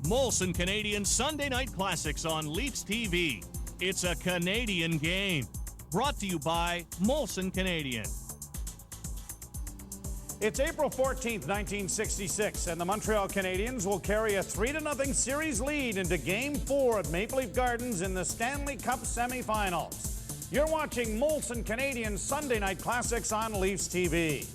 Molson Canadian Sunday Night Classics on Leafs TV. It's a Canadian game. Brought to you by Molson Canadian. It's April 14th, 1966, and the Montreal Canadiens will carry a 3-0 series lead into Game 4 at Maple Leaf Gardens in the Stanley Cup semifinals. You're watching Molson Canadian Sunday Night Classics on Leafs TV.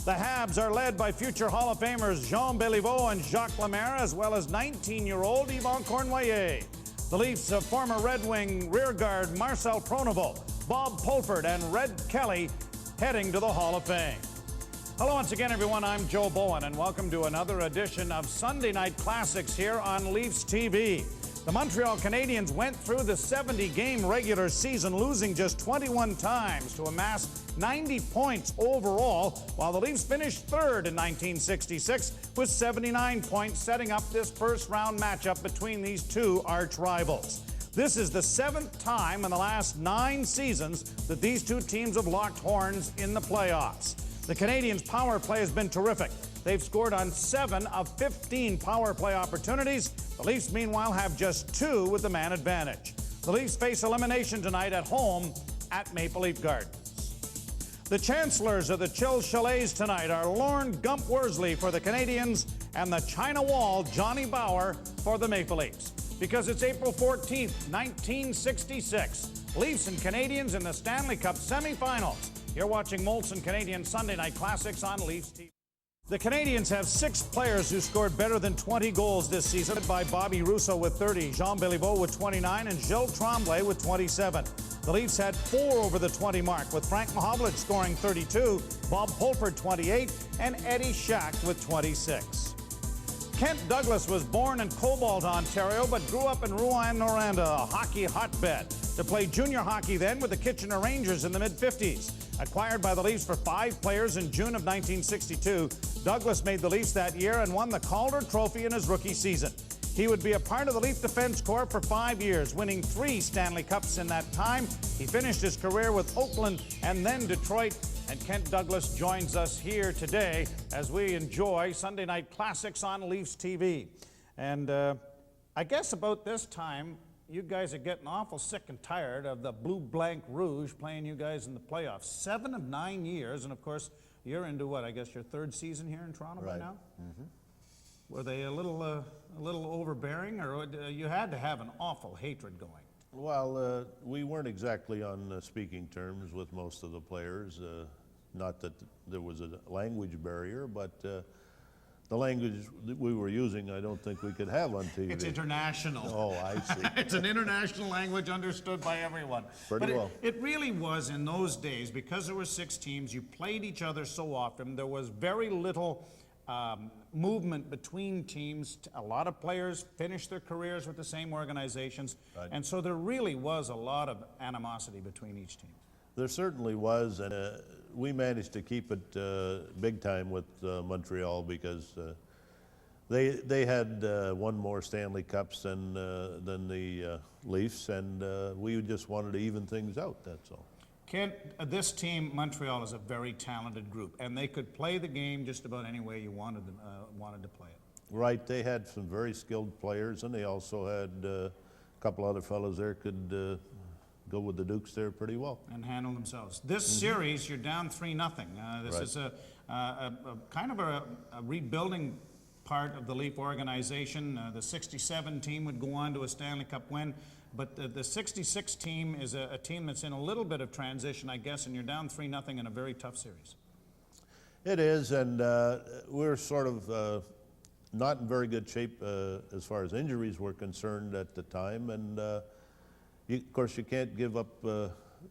The Habs are led by future Hall of Famers Jean Béliveau and Jacques Lemaire, as well as 19-year-old Yvon Cournoyer. The Leafs have former Red Wing rearguard Marcel Pronovo, Bob Pulford, and Red Kelly heading to the Hall of Fame. Hello once again, everyone. I'm Joe Bowen, and welcome to another edition of Sunday Night Classics here on Leafs TV. The Montreal Canadiens went through the 70-game regular season, losing just 21 times to amass 90 points overall, while the Leafs finished third in 1966 with 79 points, setting up this first-round matchup between these two arch-rivals. This is the 7th time in the last 9 seasons that these two teams have locked horns in the playoffs. The Canadiens' power play has been terrific. They've scored on 7 of 15 power play opportunities. The Leafs, meanwhile, have just 2 with the man advantage. The Leafs face elimination tonight at home at Maple Leaf Gardens. The chancellors of the Chill Chalets tonight are Lorne Gump Worsley for the Canadiens and the China Wall Johnny Bower for the Maple Leafs. Because it's April 14th, 1966. Leafs and Canadiens in the Stanley Cup semifinals. You're watching Molson Canadian Sunday Night Classics on Leafs TV. The Canadiens have 6 players who scored better than 20 goals this season, by Bobby Rousseau with 30, Jean Béliveau with 29, and Gilles Tremblay with 27. The Leafs had 4 over the 20 mark, with Frank Mahovlich scoring 32, Bob Pulford 28, and Eddie Schacht with 26. Kent Douglas was born in Cobalt, Ontario, but grew up in Rouyn-Noranda, a hockey hotbed, to play junior hockey then with the Kitchener Rangers in the mid-50s. Acquired by the Leafs for 5 players in June of 1962, Douglas made the Leafs that year and won the Calder Trophy in his rookie season. He would be a part of the Leaf Defense Corps for 5 years, winning 3 Stanley Cups in that time. He finished his career with Oakland and then Detroit. And Kent Douglas joins us here today as we enjoy Sunday Night Classics on Leafs TV. And I guess about this time, you guys are getting awful sick and tired of the Blue Blanc Rouge playing you guys in the playoffs. 7 of 9 years, and of course, you're into what, I guess your 3rd season here in Toronto right now? Mm-hmm. Were they a little overbearing, or you had to have an awful hatred going? Well, we weren't exactly on speaking terms with most of the players. Not that there was a language barrier, but the language that we were using, I don't think we could have on TV. It's international. Oh, I see. It's an international language understood by everyone. Pretty well. It really was in those days, because there were 6 teams, you played each other so often, there was very little movement between teams. A lot of players finished their careers with the same organizations, right. And so there really was a lot of animosity between each team. There certainly was, and we managed to keep it big time with Montreal, because they had won more Stanley Cups than the Leafs, and we just wanted to even things out, that's all. Kent, this team, Montreal, is a very talented group, and they could play the game just about any way you wanted to play it. Right, they had some very skilled players, and they also had a couple other fellows there could go with the Dukes there pretty well. And handle themselves. This series, you're down 3-0. This is a kind of a rebuilding part of the Leaf organization. The 67 team would go on to a Stanley Cup win, but the 66 team is a team that's in a little bit of transition, I guess, and you're down 3-0 in a very tough series. It is, and we're sort of not in very good shape as far as injuries were concerned at the time, and of course, you can't give up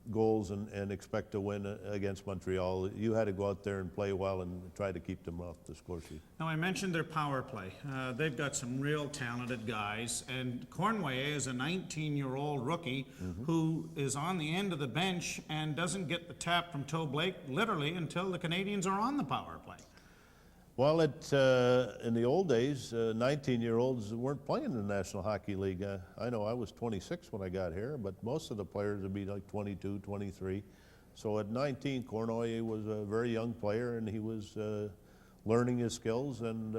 goals and expect to win against Montreal. You had to go out there and play well and try to keep them off the score sheet. Now, I mentioned their power play. They've got some real talented guys, and Cournoyer is a 19-year-old rookie who is on the end of the bench and doesn't get the tap from Toe Blake literally until the Canadiens are on the power play. Well, in the old days, 19-year-olds weren't playing in the National Hockey League. I know I was 26 when I got here, but most of the players would be like 22, 23. So at 19, Cournoyer was a very young player, and he was learning his skills and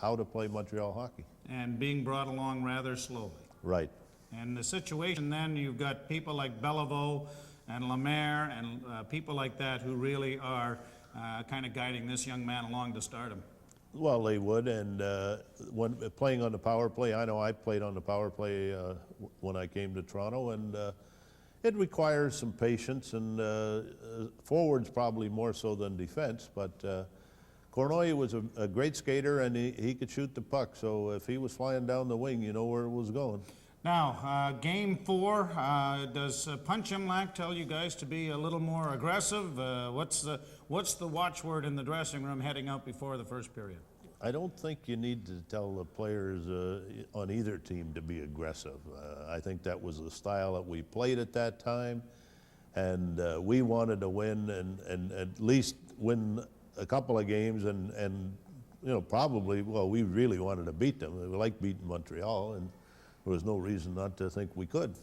how to play Montreal hockey. And being brought along rather slowly. Right. And the situation then, you've got people like Beliveau and Lemaire and people like that who really are kind of guiding this young man along to stardom. Well, they would, and when playing on the power play, I know I played on the power play when I came to Toronto, and it requires some patience, and forwards probably more so than defense, but Cournoyer was a great skater, and he could shoot the puck, so if he was flying down the wing, you know where it was going. Now, game 4, does Punch Imlach tell you guys to be a little more aggressive? What's the watchword in the dressing room heading out before the first period? I don't think you need to tell the players on either team to be aggressive. I think that was the style that we played at that time, and we wanted to win and at least win a couple of games and you know, probably, well, we really wanted to beat them. We liked beating Montreal, and there was no reason not to think we could.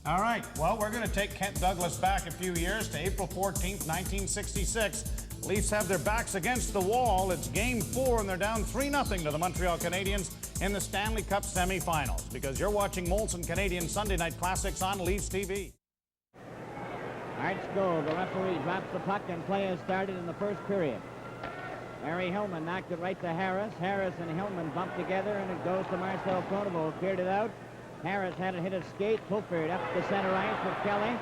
All right, well, we're going to take Kent Douglas back a few years to April 14th, 1966. Leafs have their backs against the wall. It's game 4, and they're down 3-0 to the Montreal Canadiens in the Stanley Cup semifinals, because you're watching Molson Canadian Sunday Night Classics on Leafs TV. Arts goal. The referee drops the puck, and play has started in the first period. Larry Hillman knocked it right to Harris. Harris and Hillman bumped together, and it goes to Marcel Pronovost. Cleared it out. Harris had it hit his skate. Pulford up the center ice with Kelly.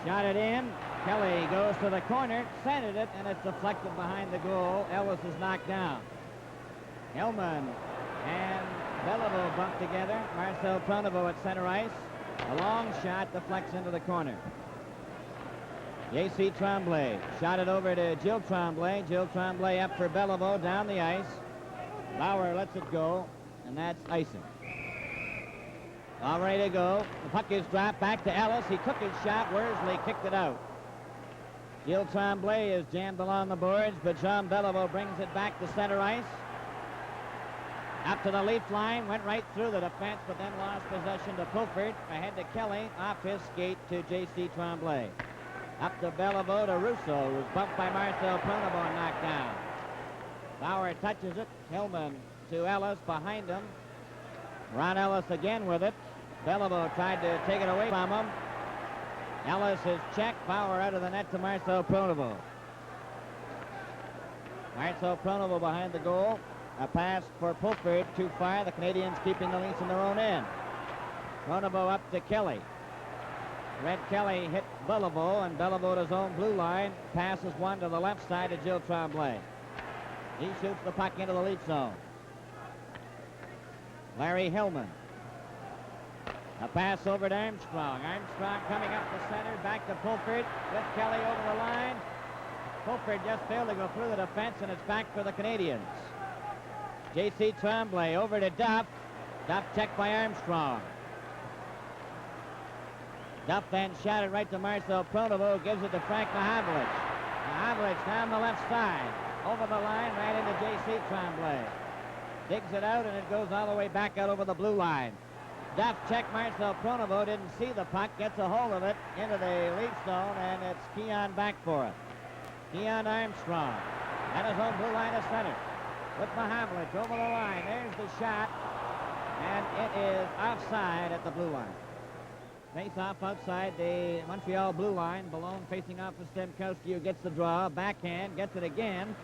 Shot it in. Kelly goes to the corner, centered it, and it's deflected behind the goal. Ellis is knocked down. Hillman and Beliveau bump together. Marcel Pronovost at center ice. A long shot deflects into the corner. J.C. Tremblay shot it over to Jill Tremblay. Jill Tremblay up for Beliveau down the ice. Bauer lets it go, and that's icing. All ready to go. The puck is dropped back to Ellis. He took his shot. Worsley kicked it out. Jill Tremblay is jammed along the boards, but Jean Beliveau brings it back to center ice. Up to the Leaf line, went right through the defense, but then lost possession to Pulford. Ahead to Kelly, off his skate to J.C. Tremblay. Up to Beliveau to Russo, who was bumped by Marcel Pronovost and knocked down. Bauer touches it. Hillman to Ellis behind him. Ron Ellis again with it. Beliveau tried to take it away from him. Ellis is checked. Bauer out of the net to Marcel Pronovost. Marcel Pronovost behind the goal. A pass for Pulford too far. The Canadiens keeping the Leafs in their own end. Pronovost up to Kelly. Red Kelly hit Beliveau, and Beliveau to his own blue line. Passes one to the left side to Jill Tremblay. He shoots the puck into the Leaf zone. Larry Hillman. A pass over to Armstrong. Armstrong coming up the center, back to Pulford with Kelly over the line. Pulford just failed to go through the defense, and it's back for the Canadiens. J.C. Tremblay over to Duff. Duff checked by Armstrong. Duff then shot it right to Marcel Pronovost, gives it to Frank Mahavlich. Mahavlich down the left side, over the line, right into J.C. Tremblay. Digs it out, and it goes all the way back out over the blue line. Duff checked Marcel Pronovost, didn't see the puck, gets a hold of it into the Leaf zone, and it's Keon back for it. Keon Armstrong at his own blue line of center with Mahavlich over the line. There's the shot, and it is offside at the blue line. Face off outside the Montreal blue line. Ballone facing off with Stemkowski, who gets the draw. Backhand, gets it again.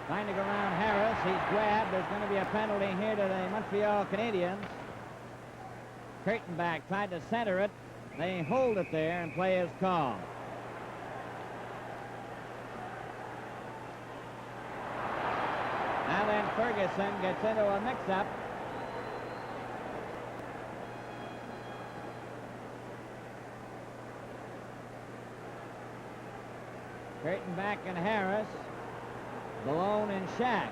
Trying to go around Harris. He's grabbed. There's going to be a penalty here to the Montreal Canadiens. Kurtenbach tried to center it. They hold it there, and play is called. Now then, Ferguson gets into a mix-up. Kurtenbach and Harris. Ballone and Shack.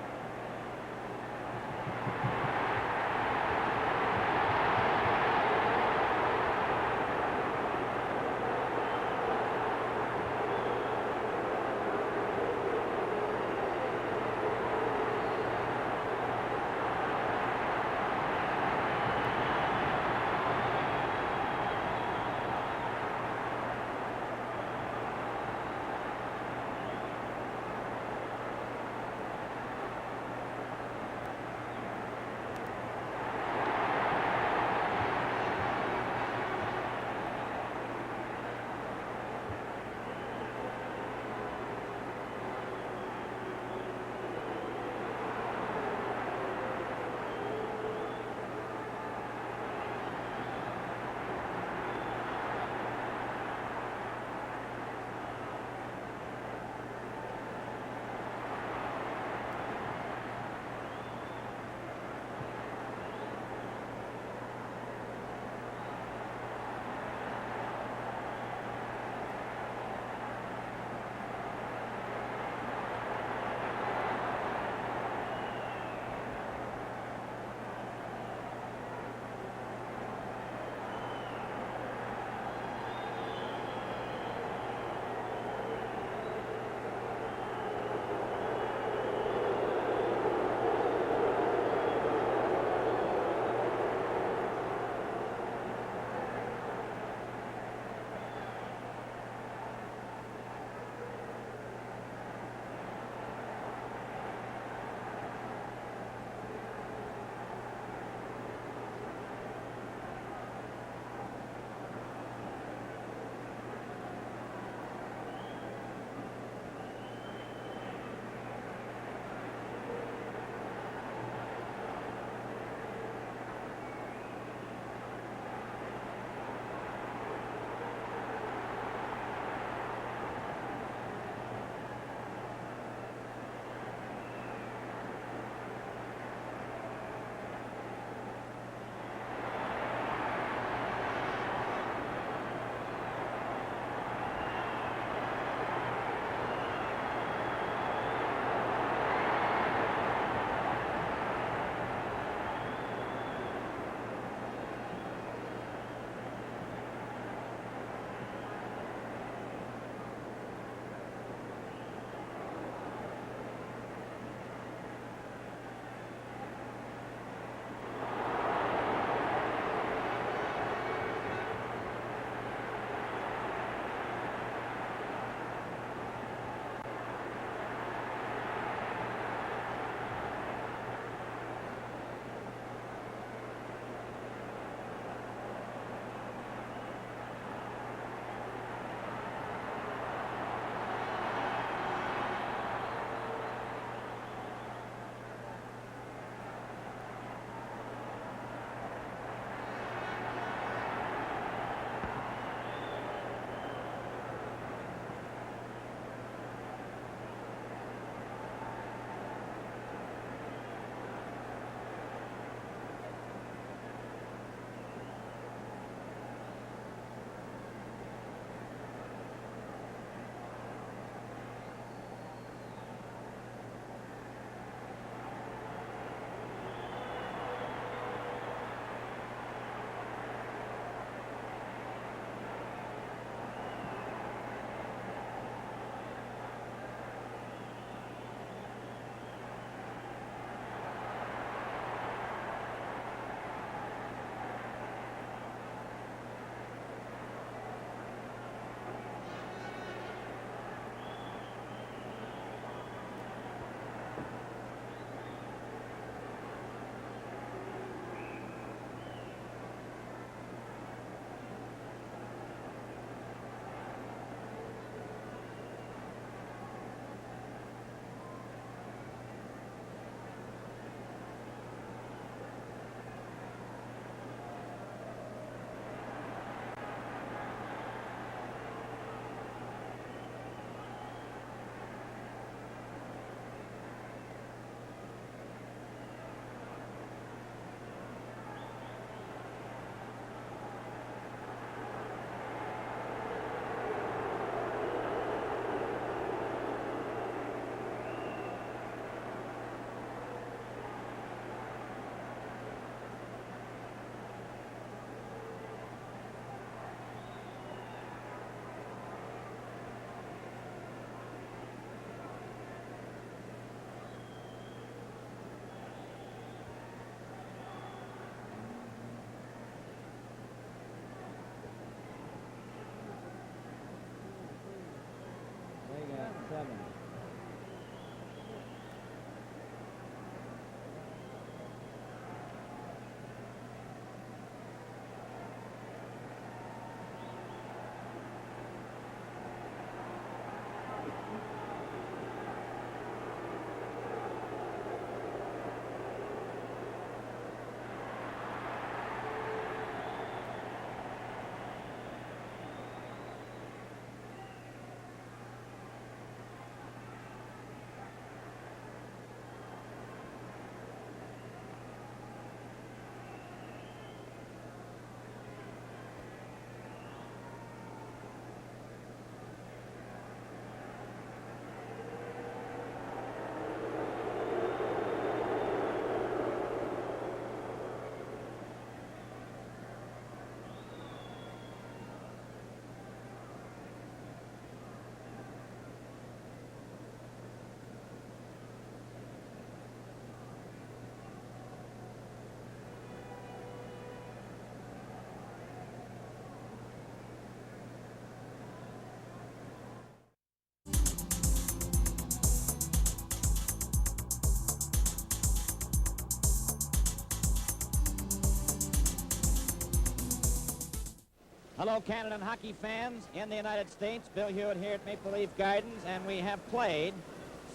Hello, Canada and hockey fans in the United States. Bill Hewitt here at Maple Leaf Gardens, and we have played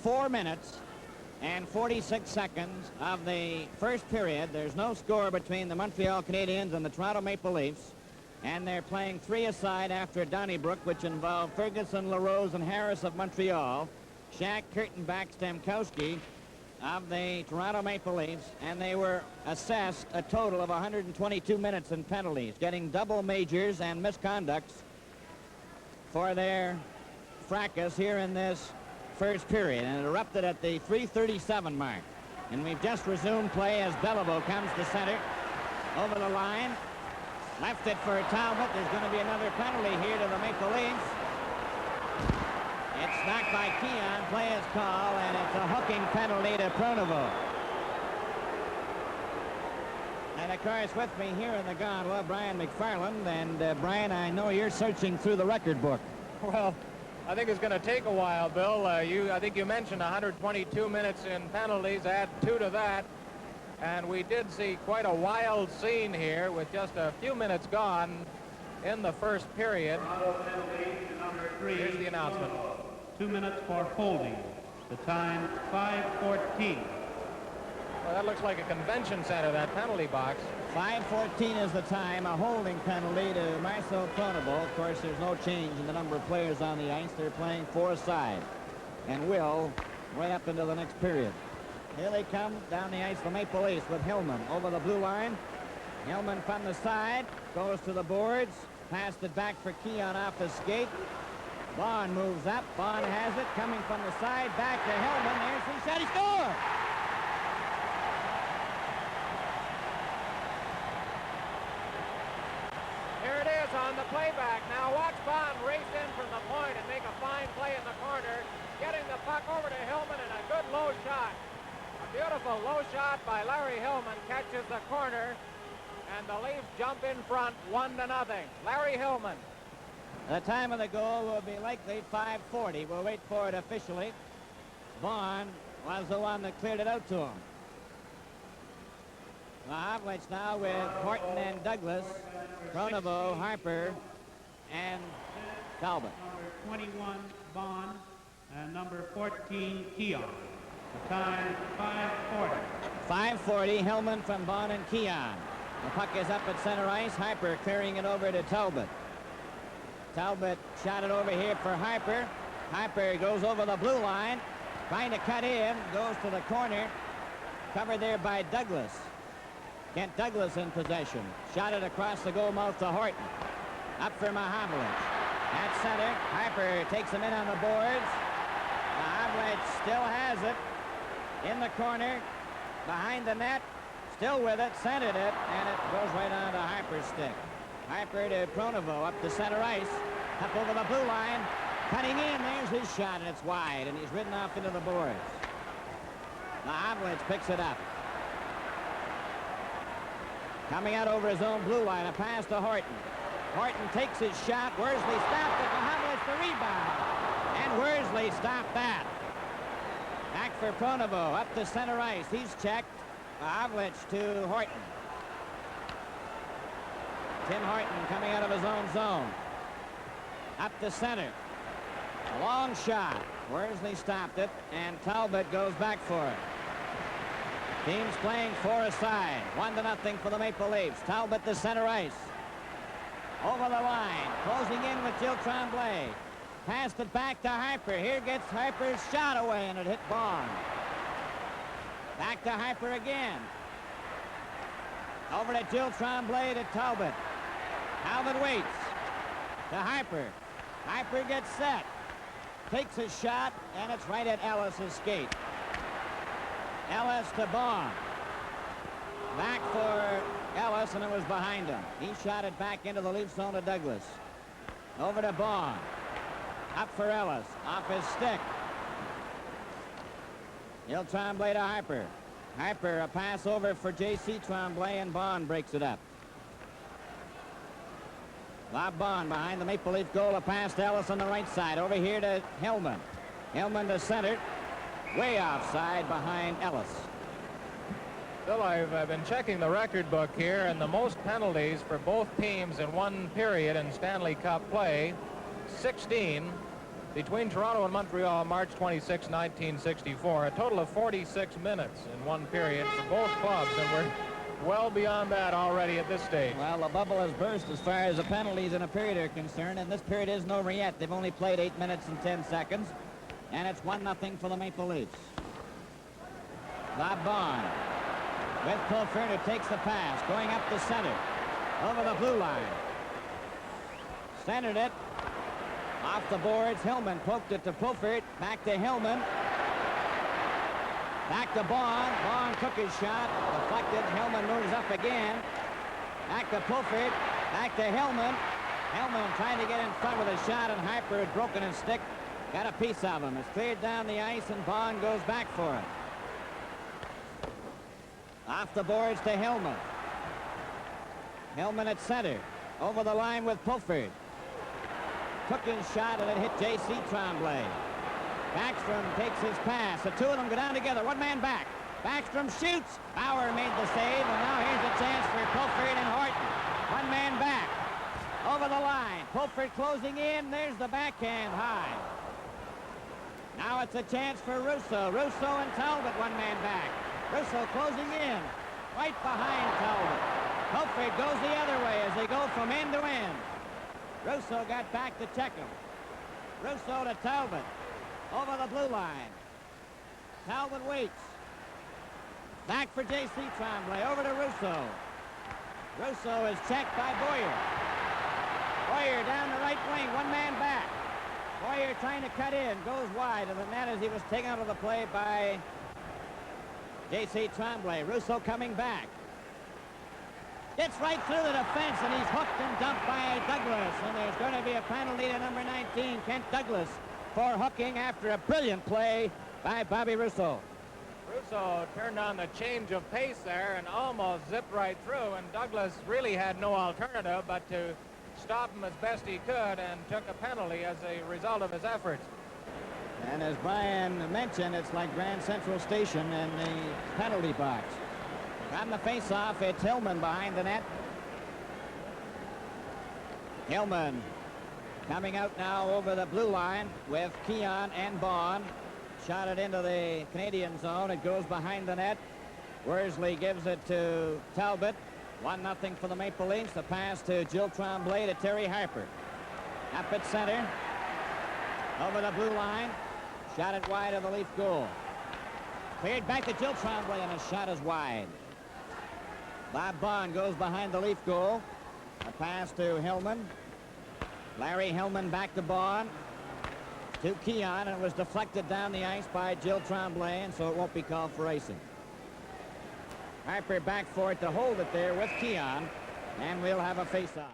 4 minutes and 46 seconds of the first period. There's no score between the Montreal Canadiens and the Toronto Maple Leafs, and they're playing 3 aside after Donnybrook, which involved Ferguson, LaRose, and Harris of Montreal, Shack, Kurtenbach, Stamkowski of the Toronto Maple Leafs, and they were assessed a total of 122 minutes in penalties, getting double majors and misconducts for their fracas here in this first period, and it erupted at the 3:37 mark. And we've just resumed play as Beliveau comes to center, over the line, left it for Talbot. There's going to be another penalty here to the Maple Leafs. It's knocked by Keon, play is called, and it's a hooking penalty to Pronovo. And of course, with me here in the gondola, Brian McFarland. And Brian, I know you're searching through the record book. Well, I think it's going to take a while, Bill. I think you mentioned 122 minutes in penalties, add 2 to that. And we did see quite a wild scene here with just a few minutes gone in the first period. Here's the announcement. 2 minutes for holding. The time 5:14. Well, that looks like a convention center, that penalty box. 5:14 is the time, a holding penalty to Marcel Pronovo. Of course, there's no change in the number of players on the ice. They're playing 4 aside and will right up into the next period. Here they come down the ice for Maple Leafs with Hillmän over the blue line. Hillmän from the side, goes to the boards, passed it back for Keon off the skate. Bond moves up, Bond has it, coming from the side, back to Hillmän, there's his shot, he scored! Here it is on the playback. Now watch Bond race in from the point and make a fine play in the corner, getting the puck over to Hillmän and a good low shot. A beautiful low shot by Larry Hillmän catches the corner, and the Leafs jump in front 1-0. Larry Hillmän. The time of the goal will be likely 5:40. We'll wait for it officially. Bond was the one that cleared it out to him. The Havlicks now with Horton and Douglas, Pronovo, Harper, and Talbot. Number 21, Bond, and number 14, Keon. The time 5:40. 5:40, Hillmän from Bond and Keon. The puck is up at center ice. Harper clearing it over to Talbot. Talbot shot it over here for Harper. Harper goes over the blue line, trying to cut in, goes to the corner, covered there by Douglas. Kent Douglas in possession. Shot it across the goal mouth to Horton. Up for Mahavlich. At center, Harper takes him in on the boards. Mahavlich still has it in the corner, behind the net, still with it, centered it, and it goes right onto Harper's stick. Harper to Pronovo, up the center ice, up over the blue line, cutting in, there's his shot, and it's wide, and he's ridden off into the boards. Mahavlich picks it up. Coming out over his own blue line, a pass to Horton. Horton takes his shot, Worsley stopped it, Mahavlich the rebound, and Worsley stopped that. Back for Pronovo, up the center ice, he's checked, Mahavlich to Horton. Tim Horton coming out of his own zone. Up the center. A long shot. Worsley stopped it, and Talbot goes back for it. Teams playing 4 aside. 1-0 for the Maple Leafs. Talbot the center ice. Over the line. Closing in with Gilles Tremblay. Passed it back to Harper. Here gets Harper's shot away, and it hit Bond. Back to Harper again. Over to Gilles Tremblay to Talbot. Talbot waits to Harper. Harper gets set. Takes a shot, and it's right at Ellis's skate. Ellis to Bond. Back for Ellis, and it was behind him. He shot it back into the Leaf zone to Douglas. Over to Bond. Up for Ellis. Off his stick. Gilles Tremblay to Harper. Harper, a pass over for J.C. Tremblay, and Bond breaks it up. Bob Bond behind the Maple Leaf goal, a pass to Ellis on the right side. Over here to Hillmän. Hillmän to center. Way offside behind Ellis. Bill, I've been checking the record book here, and the most penalties for both teams in one period in Stanley Cup play, 16, between Toronto and Montreal, March 26, 1964. A total of 46 minutes in one period for both clubs, and we're well beyond that already at this stage. Well, the bubble has burst as far as the penalties in a period are concerned, and this period isn't over yet. They've only played 8 minutes and 10 seconds, and it's 1-0 for the Maple Leafs. Bob Bond with Pulford, who takes the pass, going up the center, over the blue line. Centered it. Off the boards, Hillmän poked it to Pulford, back to Hillmän. Back to Bond. Bond took his shot, deflected. Hillmän moves up again. Back to Pulford, back to Hillmän. Hillmän trying to get in front with a shot, and Harper had broken his stick. Got a piece of him. It's cleared down the ice, and Bond goes back for it. Off the boards to Hillmän. Hillmän at center. Over the line with Pulford. Took his shot, and it hit J.C. Tremblay. Backstrom takes his pass. The two of them go down together. One man back. Backstrom shoots. Bauer made the save, and now here's a chance for Pulford and Horton. One man back. Over the line. Pulford closing in. There's the backhand high. Now it's a chance for Russo. Russo and Talbot, one man back. Russo closing in. Right behind Talbot. Pulford goes the other way as they go from end to end. Russo got back to check him. Russo to Talbot. Over the blue line. Talbot waits. Back for J.C. Tremblay. Over to Russo. Russo is checked by Boyer. Boyer down the right wing. One man back. Boyer trying to cut in. Goes wide of the net as he was taken out of the play by J.C. Tremblay. Russo coming back. Gets right through the defense, and he's hooked and dumped by Douglas. And there's going to be a penalty to number 19, Kent Douglas, for hooking after a brilliant play by Bobby Russo. Russo turned on the change of pace there and almost zipped right through, and Douglas really had no alternative but to stop him as best he could, and took a penalty as a result of his efforts. And as Brian mentioned, it's like Grand Central Station in the penalty box. From the face-off, it's Hillmän behind the net. Hillmän coming out now over the blue line with Keon and Bond. Shot it into the Canadian zone. It goes behind the net. Worsley gives it to Talbot. 1-0 for the Maple Leafs. The pass to Jill Tremblay to Terry Harper. Up at center. Over the blue line. Shot it wide of the Leaf goal. Cleared back to Jill Tremblay, and his shot is wide. Bob Bond goes behind the Leaf goal. A pass to Hillmän. Larry Hillmän back to Bond. To Keon, and it was deflected down the ice by Jill Tremblay, and so it won't be called for icing. Harper back for it to hold it there with Keon, and we'll have a face-off.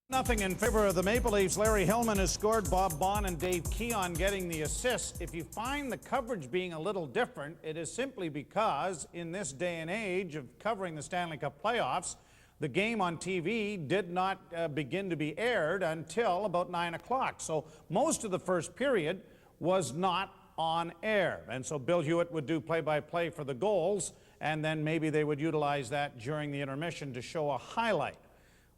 Nothing in favor of the Maple Leafs. Larry Hillmän has scored. Bob Bond and Dave Keon getting the assists. If you find the coverage being a little different, it is simply because in this day and age of covering the Stanley Cup playoffs, the game on TV did not begin to be aired until about 9 o'clock. So most of the first period was not on air. And so Bill Hewitt would do play-by-play for the goals, and then maybe they would utilize that during the intermission to show a highlight.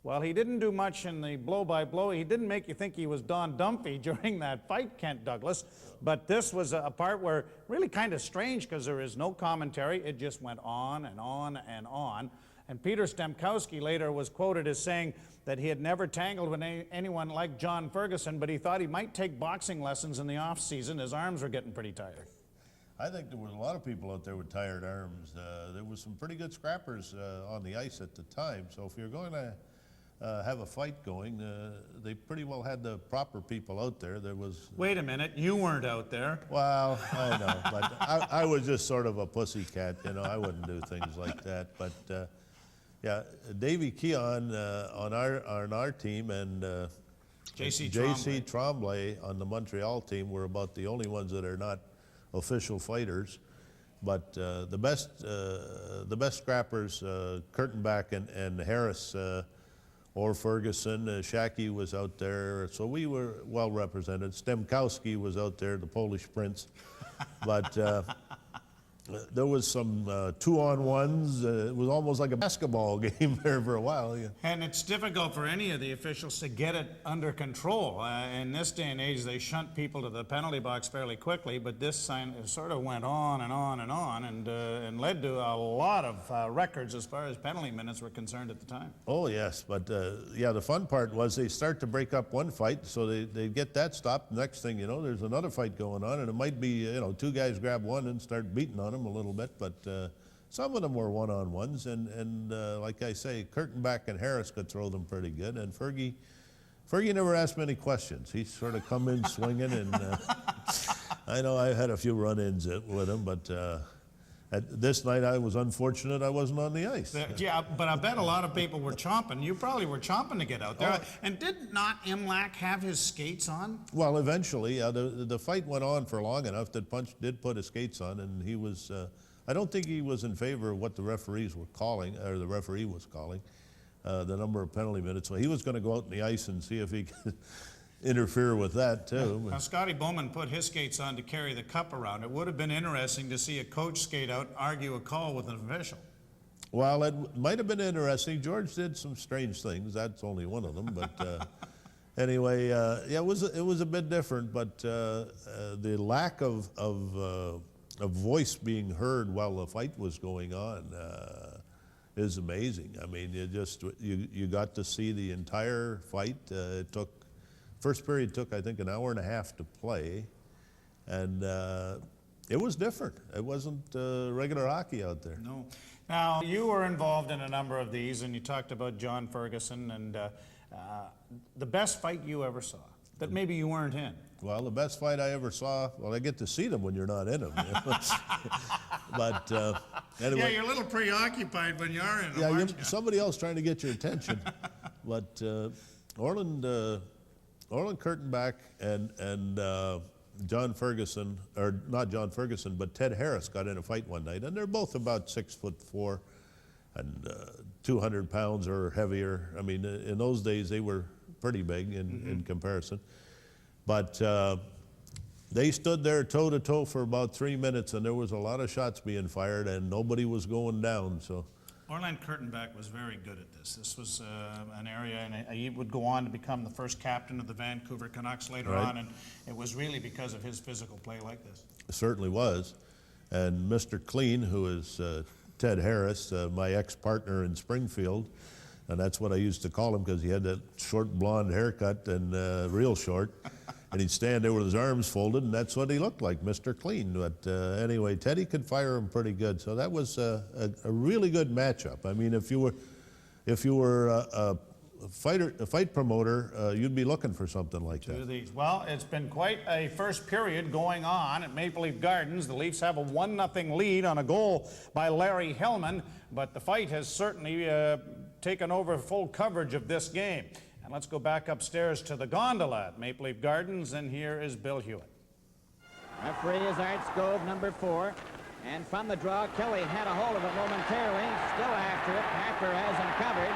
Well, he didn't do much in the blow-by-blow. He didn't make you think he was Don Dumphy during that fight, Kent Douglas. But this was a part where really kind of strange because there is no commentary. It just went on and on and on. And Peter Stemkowski later was quoted as saying that he had never tangled with anyone like John Ferguson, but he thought he might take boxing lessons in the off-season. His arms were getting pretty tired. I think there was a lot of people out there with tired arms. There was some pretty good scrappers on the ice at the time. So if you're going to have a fight going, they pretty well had the proper people out there. There was... Wait a minute, you weren't out there. Well, I know, but I was just sort of a pussycat, you know. I wouldn't do things like that. But yeah, Davey Keon on our team and J.C. Tremblay on the Montreal team were about the only ones that are not official fighters. But the best scrappers, Kurtenbach and Harris, or Ferguson, Shacky was out there, so we were well represented. Stemkowski was out there, the Polish prince. But There was some 2-on-1s. It was almost like a basketball game there for a while. Yeah. And it's difficult for any of the officials to get it under control. In this day and age, they shunt people to the penalty box fairly quickly, but this sign sort of went on and on and on, and led to a lot of records as far as penalty minutes were concerned at the time. Oh, yes, but yeah, the fun part was they start to break up one fight, so they get that stopped. Next thing you know, there's another fight going on, and it might be, you know, two guys grab one and start beating on him a little bit, but some of them were one-on-ones, and like I say, Kurtenbach and Harris could throw them pretty good, and Fergie never asked many questions. He sort of come in swinging, and I know I had a few run-ins with him, but at this night I was unfortunate I wasn't on the ice. Yeah, but I bet a lot of people were chomping. You probably were chomping to get out there. And did not Imlach have his skates on? Well, eventually, the fight went on for long enough that Punch did put his skates on, and he was, I don't think he was in favor of what the referees were calling, or the referee was calling, the number of penalty minutes. So he was going to go out on the ice and see if he could interfere with that, too. Now, Scotty Bowman put his skates on to carry the cup around. It would have been interesting to see a coach skate out, argue a call with an official. Well, it might have been interesting. George did some strange things. That's only one of them, but anyway, yeah, it was a bit different. But the lack of voice being heard while the fight was going on is amazing. I mean, you got to see the entire fight. First period took, I think, an hour and a half to play, and it was different. It wasn't regular hockey out there. No. Now, you were involved in a number of these, and you talked about John Ferguson, and the best fight you ever saw, that maybe you weren't in. Well, the best fight I ever saw, well, I get to see them when you're not in them. But anyway. Yeah, you're a little preoccupied when you are in them, yeah, aren't you? Somebody else trying to get your attention. But Orland Kurtenbach and John Ferguson, or not John Ferguson, but Ted Harris got in a fight one night, and they're both about 6'4" and 200 pounds or heavier. I mean, in those days they were pretty big in comparison. But they stood there toe to toe for about 3 minutes, and there was a lot of shots being fired, and nobody was going down. So. Orland Kurtenbach was very good at this. This was an area, and he would go on to become the first captain of the Vancouver Canucks later on, and it was really because of his physical play like this. It certainly was. And Mr. Clean, who is Ted Harris, my ex-partner in Springfield, and that's what I used to call him because he had that short blonde haircut and real short. And he'd stand there with his arms folded, and that's what he looked like, Mr. Clean. But anyway, Teddy could fire him pretty good, so that was a really good matchup. I mean, if you were a fight promoter, you'd be looking for something like that. Well, it's been quite a first period going on at Maple Leaf Gardens. The Leafs have a 1-0 lead on a goal by Larry Hillmän, but the fight has certainly taken over full coverage of this game. And let's go back upstairs to the gondola at Maple Leaf Gardens, and here is Bill Hewitt. Referee is Art Scove, number 4. And from the draw, Kelly had a hold of it momentarily. Still after it. Harper has him covered.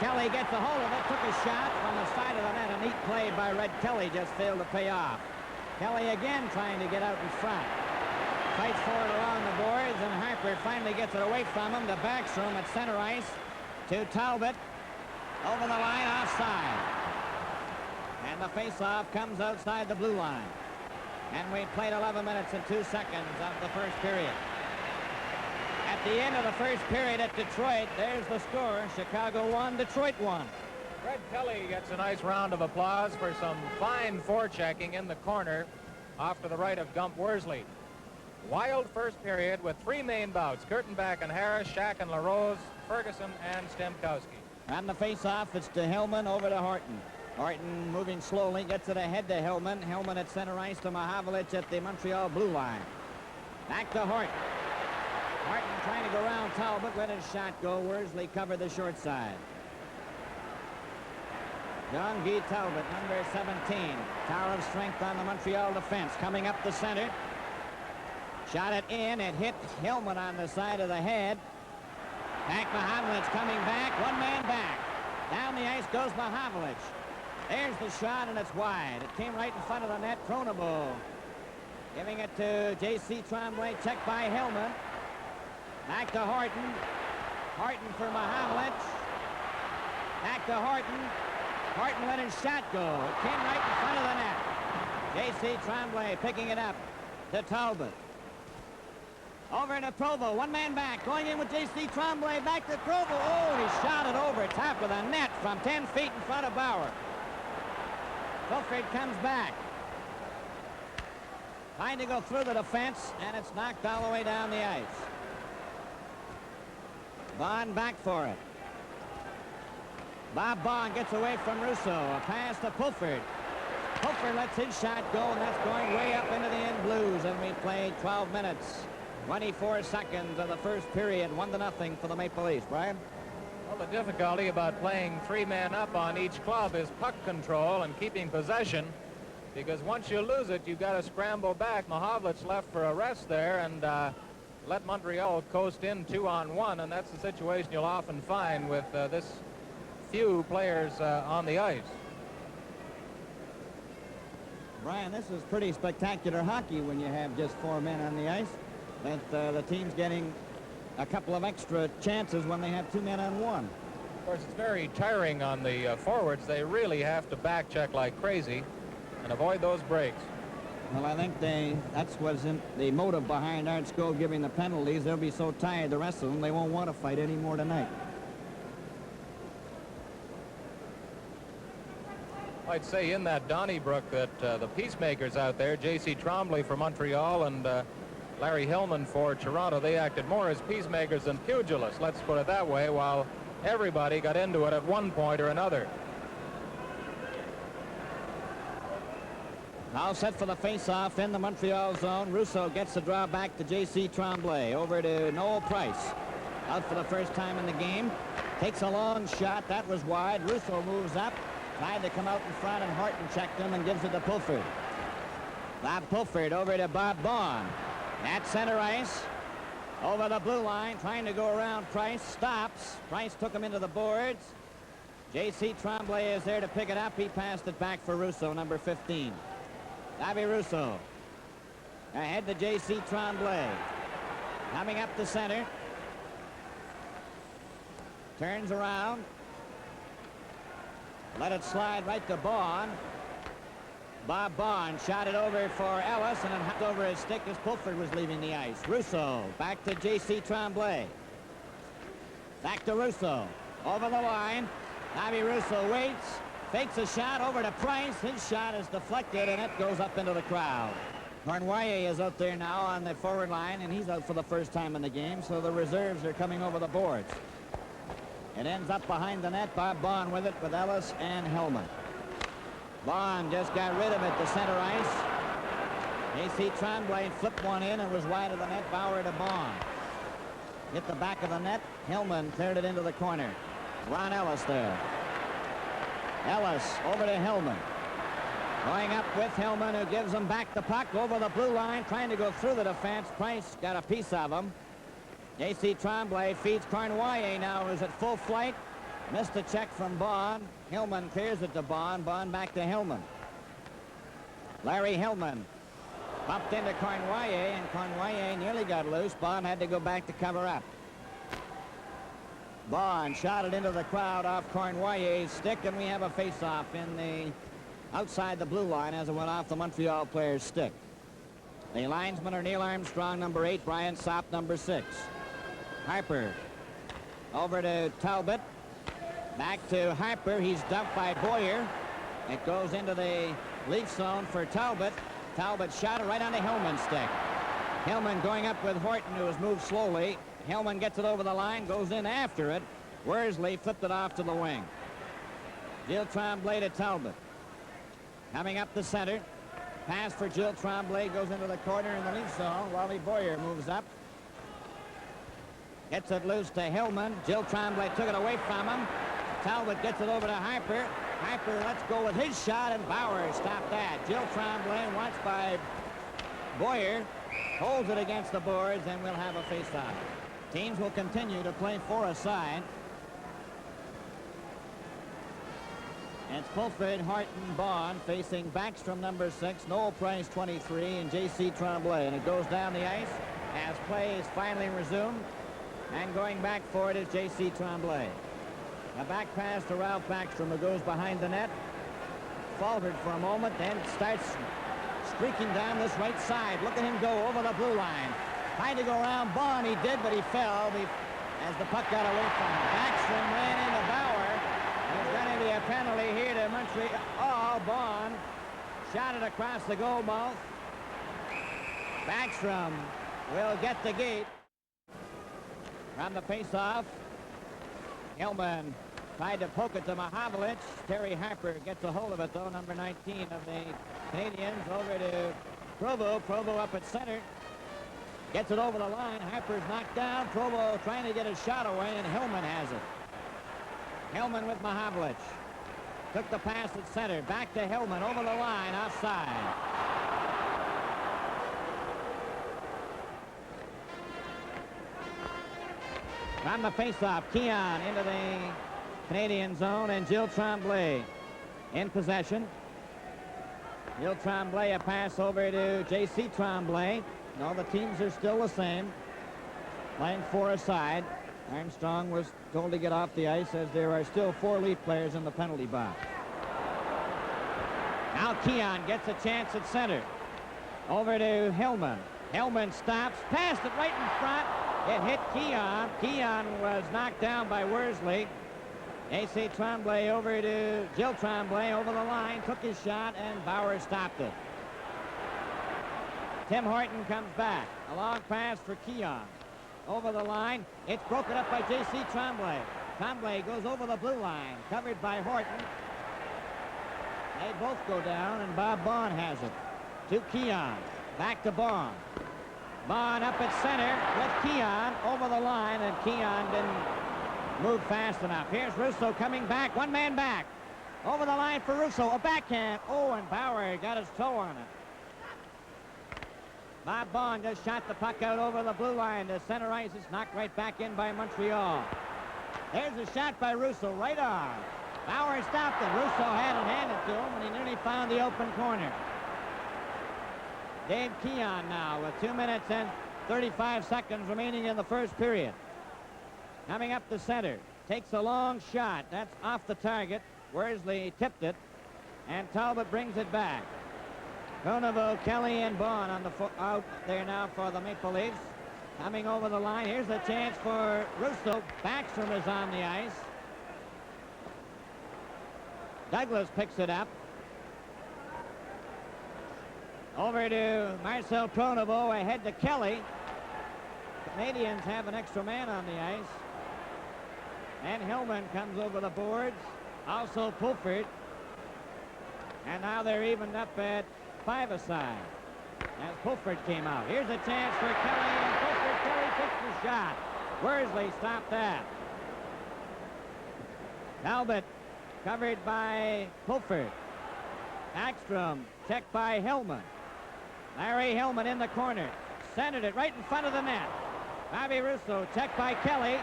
Kelly gets a hold of it, took a shot from the side of the net. A neat play by Red Kelly just failed to pay off. Kelly again trying to get out in front. Fights for it along the boards, and Harper finally gets it away from him. The backroom at center ice to Talbot. Over the line, offside. And the face-off comes outside the blue line. And we played 11 minutes and 2 seconds of the first period. At the end of the first period at Detroit, there's the score. Chicago 1, Detroit 1. Red Kelly gets a nice round of applause for some fine forechecking in the corner off to the right of Gump Worsley. Wild first period with 3 main bouts: Kurtenbach and Harris, Shack and LaRose, Ferguson and Stemkowski. On the face-off, it's to Hillmän over to Horton. Horton moving slowly, gets it ahead to Hillmän. Hillmän at center ice to Mahavlich at the Montreal blue line. Back to Horton. Horton trying to go around Talbot, let his shot go. Worsley covered the short side. John Guy Talbot, number 17. Tower of strength on the Montreal defense. Coming up the center. Shot it in. It hit Hillmän on the side of the head. Back Mahavlich coming back. One man back. Down the ice goes Mahavlich. There's the shot, and it's wide. It came right in front of the net. Cronenbow Giving it to J.C. Tremblay, checked by Hillman. Back to Horton. Horton for Mahamlich. Back to Horton. Horton let his shot go. It came right in front of the net. J.C. Tremblay picking it up to Talbot. Over to Provo, one man back, going in with J.C. Tremblay, back to Provo. Oh, he shot it over top of the net from 10 feet in front of Bauer. Fulford comes back. Trying to go through the defense, and it's knocked all the way down the ice. Bond back for it. Bob Bond gets away from Russo. A pass to Pulford. Pulford lets his shot go, and that's going way up into the end blues. And we played 12 minutes, 24 seconds of the first period, 1-0 for the Maple Leafs. Brian? Well, the difficulty about playing 3 men up on each club is puck control and keeping possession, because once you lose it, you've got to scramble back. Mahavlich left for a rest there and let Montreal coast in 2-on-1, and that's the situation you'll often find with this few players on the ice. Brian, this is pretty spectacular hockey when you have just 4 men on the ice. That the team's getting a couple of extra chances when they have 2 men on 1. Of course, it's very tiring on the forwards. They really have to back check like crazy and avoid those breaks. Well, I think that's what's in the motive behind Art Skull giving the penalties. They'll be so tired, the rest of them, they won't want to fight anymore tonight. I'd say in that Donnybrook that the peacemakers out there, J.C. Tremblay for Montreal and Larry Hillman for Toronto, they acted more as peacemakers than pugilists, let's put it that way, while everybody got into it at one point or another. Now set for the face-off in the Montreal zone. Russo gets the draw back to J.C. Tremblay. Over to Noel Price. Out for the first time in the game. Takes a long shot. That was wide. Russo moves up. Tried to come out in front, and Horton checked him and gives it to Pulford. Bob Pulford over to Bob Bond. At center ice. Over the blue line. Trying to go around Price. Stops. Price took him into the boards. J.C. Tremblay is there to pick it up. He passed it back for Russo, number 15. Bobby Russo. Ahead to J.C. Tremblay. Coming up the center. Turns around. Let it slide right to Bond. Bob Bond shot it over for Ellis, and it hopped over his stick as Pulford was leaving the ice. Russo back to J.C. Tremblay. Back to Russo. Over the line. Bobby Russo waits. Fakes a shot over to Price. His shot is deflected, and it goes up into the crowd. Cornwallis is out there now on the forward line, and he's out for the first time in the game, so the reserves are coming over the boards. It ends up behind the net. Bob Bond with it with Ellis and Hillman. Bond just got rid of it to center ice. J.C. Tremblay flipped one in and was wide of the net. Bauer to Bond. Hit the back of the net. Hillman cleared it into the corner. Ron Ellis there. Ellis over to Hillman. Going up with Hillman, who gives him back the puck over the blue line, trying to go through the defense. Price got a piece of him. J.C. Tremblay feeds Cornwallis now, who's at full flight. Missed a check from Bond. Hillman clears it to Bond. Bond back to Hillman. Larry Hillman bumped into Cornwallis, and Cornwallis nearly got loose. Bond had to go back to cover up. Bond shot it into the crowd off Cornwallis' stick, and we have a face-off in the outside the blue line as it went off the Montreal player's stick. The linesmen are Neil Armstrong, number 8, Brian Sopp, number 6. Harper over to Talbot. Back to Harper. He's dumped by Boyer. It goes into the Leaf zone for Talbot. Talbot shot it right onto Hillman's stick. Hillman going up with Horton, who has moved slowly. Hillman gets it over the line, goes in after it. Worsley flipped it off to the wing. Jill Tremblay to Talbot. Coming up the center. Pass for Jill Tremblay goes into the corner in the Leaf zone. Wally Boyer moves up. Gets it loose to Hillman. Jill Tremblay took it away from him. Talbot gets it over to Harper. Harper lets go with his shot, and Bauer stopped that. Jill Tremblay, watched by Boyer, holds it against the boards, and we'll have a face-off. Teams will continue to play for a side. It's Pulford, Horton, Bond facing Backstrom, number 6, Noel Price, 23, and J.C. Tremblay. And it goes down the ice as play is finally resumed. And going back for it is J.C. Tremblay. A back pass to Ralph Backstrom, who goes behind the net. Faltered for a moment, then starts streaking down this right side. Look at him go over the blue line. Tried to go around Bond. He did, but he fell as the puck got away from him. Backstrom ran into Bauer. There's going to be a penalty here to Montreal. Oh, Bond shot it across the goal mouth. Backstrom will get the gate. From the face-off, Hillman tried to poke it to Mahavlich. Terry Harper gets a hold of it, though, number 19 of the Canadiens. Over to Provo. Provo up at center. Gets it over the line. Harper's knocked down. Provo trying to get a shot away, and Hillman has it. Hillman with Mahavlich. Took the pass at center. Back to Hillman. Over the line. Offside. From the faceoff, Keon into the Canadian zone, and Gilles Tremblay in possession. Gilles Tremblay, a pass over to J.C. Tremblay. No, the teams are still the same. Playing 4 aside. Armstrong was told to get off the ice as there are still 4 Leaf players in the penalty box. Now Keon gets a chance at center. Over to Hillman. Hillman stops, passed it right in front. It hit Keon. Keon was knocked down by Worsley. A.C. Tremblay over to Gilles Tremblay over the line, took his shot, and Bauer stopped it. Tim Horton comes back. A long pass for Keon. Over the line. It's broken up by J.C. Tremblay. Tremblay goes over the blue line, covered by Horton. They both go down, and Bob Bond has it. To Keon. Back to Bond. Bond up at center with Keon over the line, and Keon didn't move fast enough. Here's Russo coming back. One man back. Over the line for Russo. A backhand. Oh, and Bauer got his toe on it. Bob Bond just shot the puck out over the blue line to center ice. It's knocked right back in by Montreal. There's a shot by Russo right on. Bauer stopped it. Russo had it handed to him, and he nearly found the open corner. Dave Keon now with 2 minutes and 35 seconds remaining in the first period. Coming up the center. Takes a long shot. That's off the target. Worsley tipped it, and Talbot brings it back. Konovo, Kelly, and Bond on the out there now for the Maple Leafs. Coming over the line. Here's the chance for Russo. Backstrom is on the ice. Douglas picks it up. Over to Marcel Pronovo, ahead to Kelly. Canadiens have an extra man on the ice. And Hillman comes over the boards. Also Pulford. And now they're evened up at 5 aside as Pulford came out. Here's a chance for Kelly, and Pulford. Kelly takes the shot. Worsley stopped that. Talbot covered by Pulford. Backstrom checked by Hillman. Larry Hillman in the corner. Centered it right in front of the net. Bobby Russo checked by Kelly.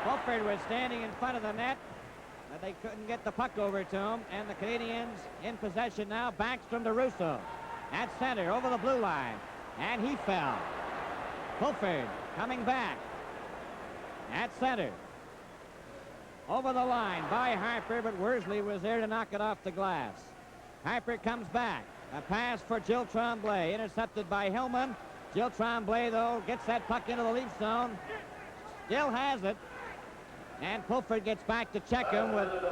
Pulford was standing in front of the net, but they couldn't get the puck over to him. And the Canadiens in possession now. Backstrom to Russo. At center, over the blue line. And he fell. Pulford coming back. At center. Over the line by Harper, but Worsley was there to knock it off the glass. Harper comes back. A pass for Gilles Tremblay, intercepted by Hillman. Gilles Tremblay, though, gets that puck into the Leaf zone. Still has it. And Pulford gets back to check him with less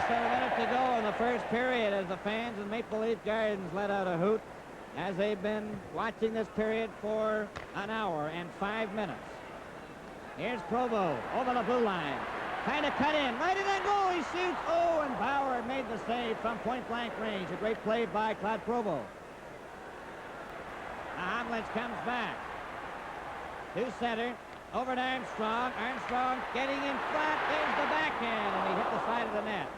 than a minute to go in the first period as the fans in Maple Lif Gardens let out a hoot as they've been watching this period for an hour and 5 minutes. Here's Provo over the blue line. Trying to cut in. Right in that goal. He shoots. Oh, and Bauer made the save from point-blank range. A great play by Claude Provo. Hamlin comes back. To center. Over to Armstrong. Armstrong getting in front. There's the backhand, and he hit the side of the net.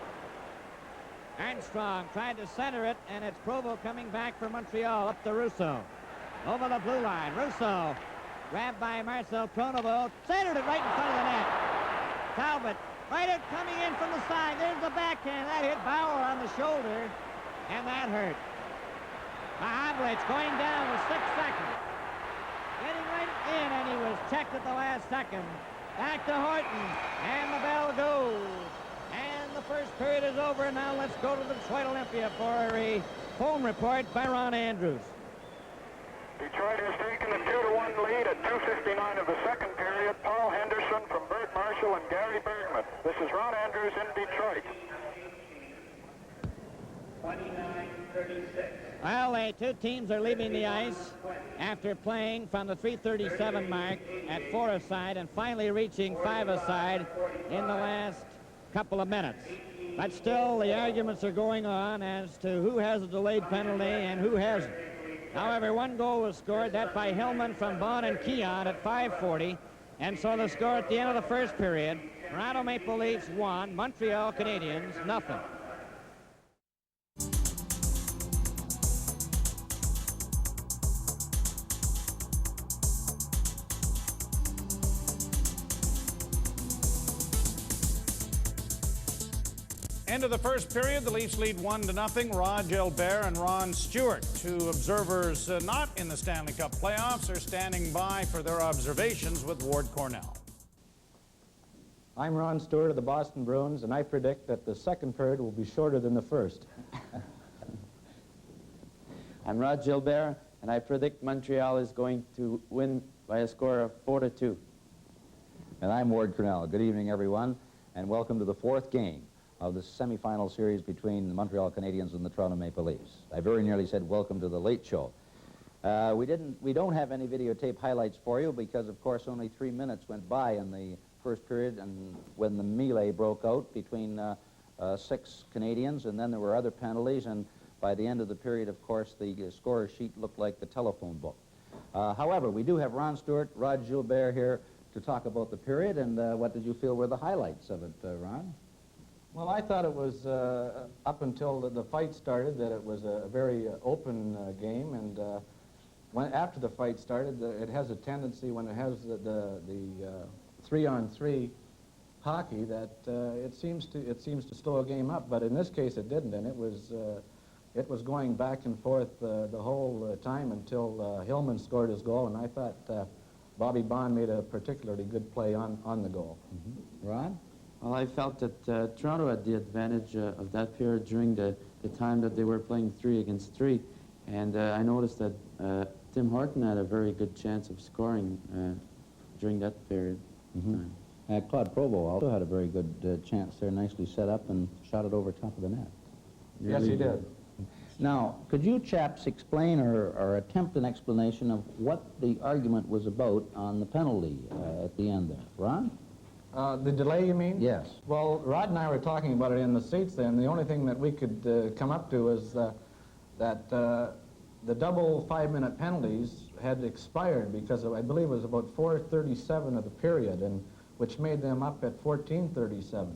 Armstrong tried to center it, and it's Provo coming back for Montreal up to Russo. Over the blue line. Russo grabbed by Marcel Pronovo. Centered it right in front of the net. Talbot Right out coming in from the side. There's the backhand. That hit Bauer on the shoulder, and that hurt. Mahavlich going down with 6 seconds. Getting right in, and he was checked at the last second. Back to Horton, and the bell goes. And the first period is over. Now let's go to the Detroit Olympia for a home report by Ron Andrews. Detroit has taken a 2-1 lead at 2:59 of the second period. Paul Henderson from Bert Marshall and Gary Bergman. This is Ron Andrews in Detroit. 29-36. Well, the two teams are leaving the ice after playing from the 3:37 mark at 4-a-side and finally reaching 5-a-side in the last couple of minutes. But still, the arguments are going on as to who has a delayed penalty and who hasn't. However, one goal was scored, that by Hillmän from Bond and Keon at 5:40. And so the score at the end of the first period, Toronto Maple Leafs 1, Montreal Canadiens 0. End of the first period, the Leafs lead 1-0. Rod Gilbert and Ron Stewart, two observers not in the Stanley Cup playoffs, are standing by for their observations with Ward Cornell. I'm Ron Stewart of the Boston Bruins, and I predict that the second period will be shorter than the first. I'm Rod Gilbert, and I predict Montreal is going to win by a score of 4-2. And I'm Ward Cornell. Good evening, everyone, and welcome to the fourth game of the semifinal series between the Montreal Canadiens and the Toronto Maple Leafs. I very nearly said welcome to the late show. We don't have any videotape highlights for you because, of course, only 3 minutes went by in the first period and when the melee broke out between 6 Canadians, and then there were other penalties, and by the end of the period, of course, the scorer sheet looked like the telephone book. However, we do have Ron Stewart, Rod Gilbert here to talk about the period, and what did you feel were the highlights of it, Ron? Well, I thought it was, up until the fight started, that it was a very open game, and after the fight started, it has a tendency, when it has the 3-on-3 hockey, that it seems to slow a game up. But in this case, it didn't, and it was going back and forth the whole time until Hillmän scored his goal, and I thought Bobby Bond made a particularly good play on the goal. Mm-hmm. Ron? Well, I felt that Toronto had the advantage of that period during the time that they were playing 3 against 3. And I noticed that Tim Horton had a very good chance of scoring during that period of time. Claude Provo also had a very good chance there, nicely set up and shot it over top of the net. Yes, he did. Now, could you chaps explain or attempt an explanation of what the argument was about on the penalty at the end there? Ron? The delay, you mean? Yes. Well, Rod and I were talking about it in the seats then. The only thing that we could come up to is that the double 5-minute penalties had expired because of, I believe it was about 4:37 of the period, and which made them up at 14:37.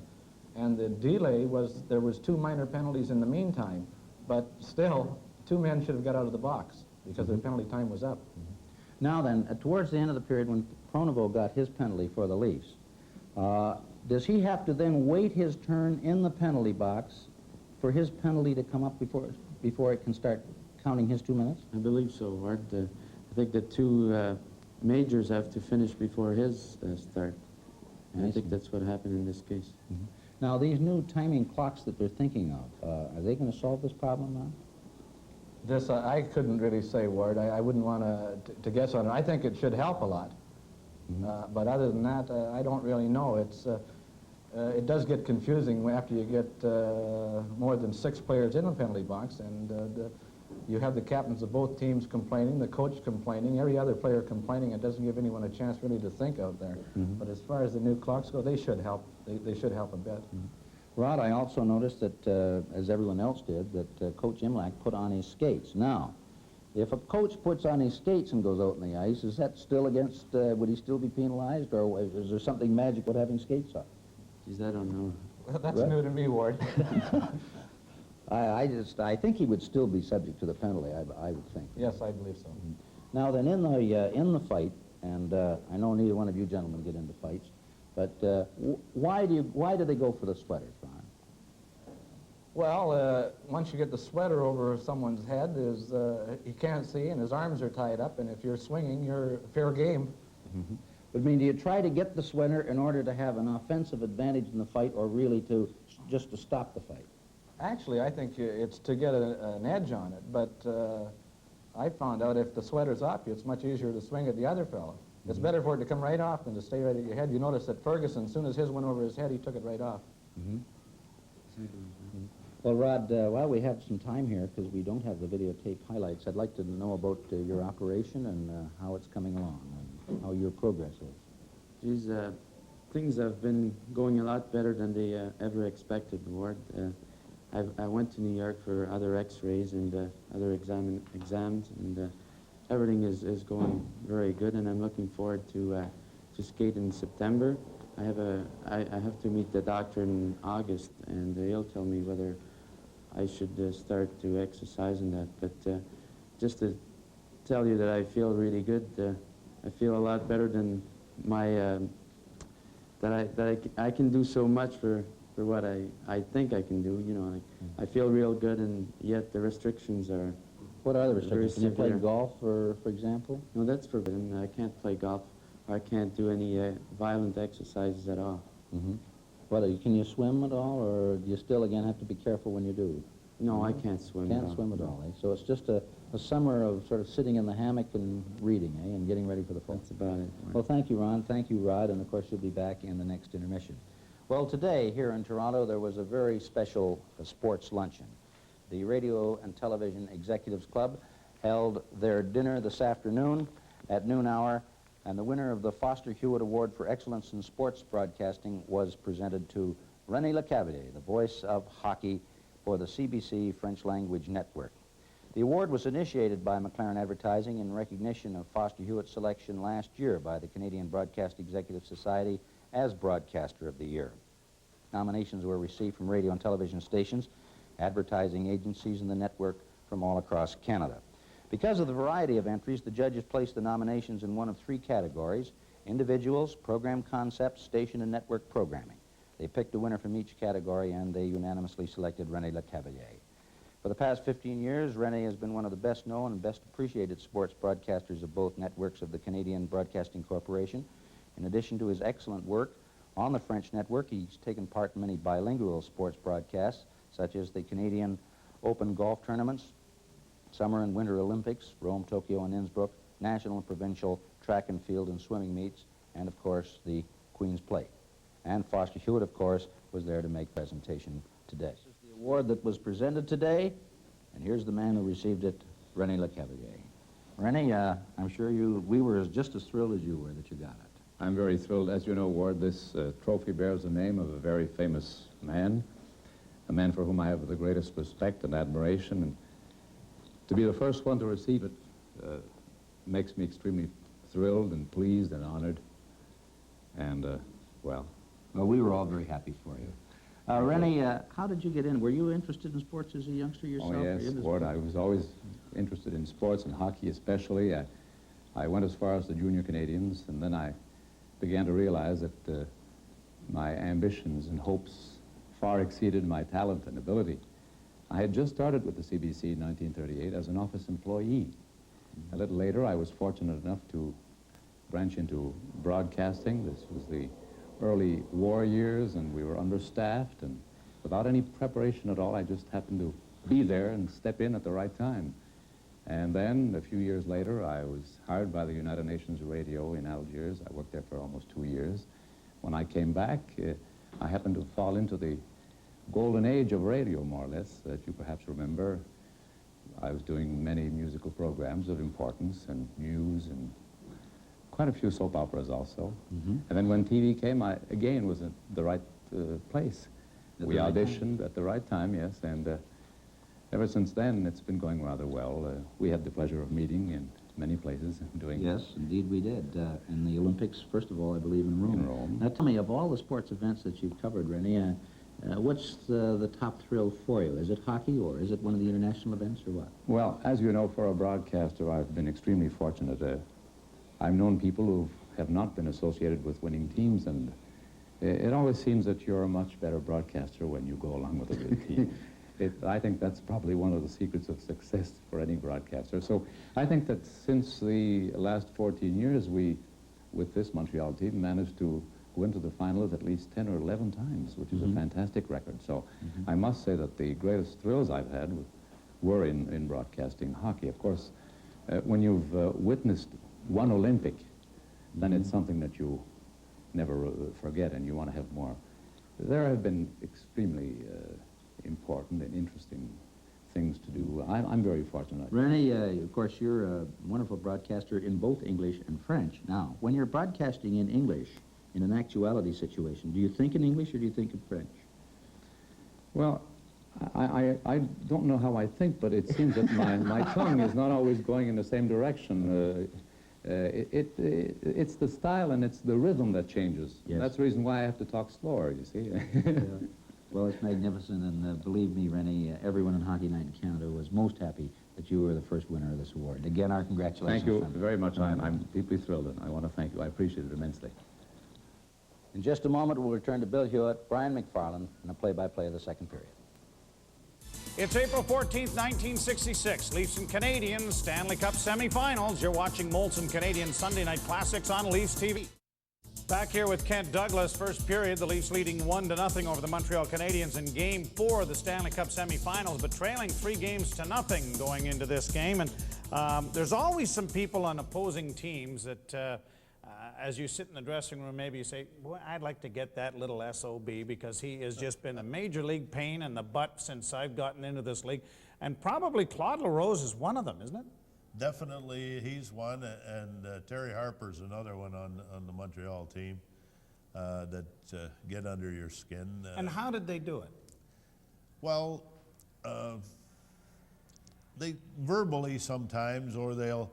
And the delay was, there was 2 minor penalties in the meantime, but still, 2 men should have got out of the box because the penalty time was up. Now then, towards the end of the period when Pronovo got his penalty for the Leafs, does he have to then wait his turn in the penalty box for his penalty to come up before it can start counting his 2 minutes? I believe so, Art. I think the 2 majors have to finish before his start. And I think that's what happened in this case. Mm-hmm. Now, these new timing clocks that they're thinking of, are they going to solve this problem now? This, I couldn't really say, Ward. I wouldn't want to guess on it. I think it should help a lot. But other than that, I don't really know. It does get confusing after you get more than 6 players in the penalty box, and you have the captains of both teams complaining, the coach complaining, every other player complaining. It doesn't give anyone a chance really to think out there. But as far as the new clocks go, they should help. They should help a bit. Rod, I also noticed that, as everyone else did, that Coach Imlach put on his skates. Now, if a coach puts on his skates and goes out on the ice, is that still against, would he still be penalized, or is there something magic with having skates on? Geez, I don't know. Well, that's new to me, Ward. I think he would still be subject to the penalty, I would think. Yes, I believe so. Now then, in the fight, and I know neither one of you gentlemen get into fights, But why do they go for the sweaters, Ron? Well, once you get the sweater over someone's head, he can't see and his arms are tied up, and if you're swinging, you're fair game. Mm-hmm. But I mean, do you try to get the sweater in order to have an offensive advantage in the fight, or really just to stop the fight? Actually, I think it's to get an edge on it, but I found out if the sweater's off you, it's much easier to swing at the other fellow. It's better for it to come right off than to stay right at your head. You notice that Ferguson, as soon as his went over his head, he took it right off. Mm-hmm. Well, Rod, while we have some time here, because we don't have the videotape highlights, I'd like to know about your operation and how it's coming along and how your progress is. Geez, things have been going a lot better than they ever expected, Ward. I went to New York for other x-rays and other exams, and everything is going very good, and I'm looking forward to skate in September. I have to meet the doctor in August, and he'll tell me whether I should start to exercise in that. But just to tell you that I feel really good. I feel a lot better than my I can do so much for what I think I can do. You know, I feel real good, and yet the restrictions are. What are the restrictions? Can you play golf, for example? No, that's forbidden. I can't play golf. I can't do any violent exercises at all. Mm-hmm. What, can you swim at all, or do you still, again, have to be careful when you do? No, I can't swim Can't swim at all, eh? So it's just a summer of sort of sitting in the hammock and reading, eh, and getting ready for the fall. That's about it. Well, thank you, Ron. Thank you, Rod. And, of course, you'll be back in the next intermission. Well, today, here in Toronto, there was a very special sports luncheon. The Radio and Television Executives Club held their dinner this afternoon at noon hour, and the winner of the Foster Hewitt Award for Excellence in Sports Broadcasting was presented to René Lecavalier, the voice of hockey for the CBC French Language Network. The award was initiated by McLaren Advertising in recognition of Foster Hewitt's selection last year by the Canadian Broadcast Executive Society as Broadcaster of the Year. Nominations were received from radio and television stations, advertising agencies, and the network from all across Canada. Because of the variety of entries, the judges placed the nominations in one of three categories: individuals, program concepts, station and network programming. They picked a winner from each category, and they unanimously selected René Lecavalier. For the past 15 years, René has been one of the best known and best appreciated sports broadcasters of both networks of the Canadian Broadcasting Corporation. In addition to his excellent work on the French network, he's taken part in many bilingual sports broadcasts, such as the Canadian Open golf tournaments, Summer and Winter Olympics, Rome, Tokyo, and Innsbruck, national and provincial track and field and swimming meets, and, of course, the Queen's Plate. And Foster Hewitt, of course, was there to make presentation today. This is the award that was presented today, and here's the man who received it, René Lecavalier. René, I'm sure we were just as thrilled as you were that you got it. I'm very thrilled. As you know, Ward, this trophy bears the name of a very famous man, a man for whom I have the greatest respect and admiration. And to be the first one to receive it makes me extremely thrilled and pleased and honored. And, well, we were all very happy for you. René, how did you get in? Were you interested in sports as a youngster yourself? Oh, yes, Ward. I was always interested in sports, and hockey especially. I went as far as the junior Canadiens, and then I began to realize that my ambitions and hopes far exceeded my talent and ability. I had just started with the CBC in 1938 as an office employee. A little later, I was fortunate enough to branch into broadcasting. This was the early war years, and we were understaffed, and without any preparation at all, I just happened to be there and step in at the right time. And then, a few years later, I was hired by the United Nations Radio in Algiers. I worked there for almost 2 years. When I came back, I happened to fall into the golden age of radio, more or less, that you perhaps remember. I was doing many musical programs of importance, and news, and quite a few soap operas also. Mm-hmm. And then when TV came, I, again, was at the right place. We auditioned at the right time, yes, and ever since then, it's been going rather well. We had the pleasure of meeting in many places and doing... Yes, indeed we did. In the Olympics, first of all, I believe in Rome. In Rome. Now tell me, of all the sports events that you've covered, René, what's the top thrill for you? Is it hockey, or is it one of the international events, or what? Well, as you know, for a broadcaster, I've been extremely fortunate. I've known people who have not been associated with winning teams, and it always seems that you're a much better broadcaster when you go along with a good team. I think that's probably one of the secrets of success for any broadcaster. So I think that since the last 14 years, we, with this Montreal team, managed to go into the finals at least 10 or 11 times, which is a fantastic record. So I must say that the greatest thrills I've had were in broadcasting hockey. Of course, when you've witnessed one Olympic, then it's something that you never forget, and you want to have more. There have been extremely important and interesting things to do. I'm very fortunate. Rennie, of course, you're a wonderful broadcaster in both English and French. Now, when you're broadcasting in English, in an actuality situation, do you think in English or do you think in French? Well, I don't know how I think, but it seems that my tongue is not always going in the same direction. It's the style and it's the rhythm that changes. Yes. That's the reason why I have to talk slower, you see. Well, it's magnificent, and believe me, Rennie, everyone in Hockey Night in Canada was most happy that you were the first winner of this award. Again, our congratulations. Thank you very much. I'm deeply thrilled, and I want to thank you. I appreciate it immensely. In just a moment, we'll return to Bill Hewitt, Brian McFarland, and a play-by-play of the second period. It's April 14th, 1966. Leafs and Canadiens, Stanley Cup semifinals. You're watching Molson Canadian Sunday Night Classics on Leafs TV. Back here with Kent Douglas. First period, the Leafs leading 1-0 over the Montreal Canadiens in Game 4 of the Stanley Cup semifinals, but trailing 3-0 going into this game. And there's always some people on opposing teams that, as you sit in the dressing room, maybe you say, boy, I'd like to get that little SOB because he has just been a major league pain in the butt since I've gotten into this league. And probably Claude LaRose is one of them, isn't it? Definitely, he's one, and Terry Harper's another one on the Montreal team that get under your skin. And how did they do it? Well, they verbally sometimes, or they'll,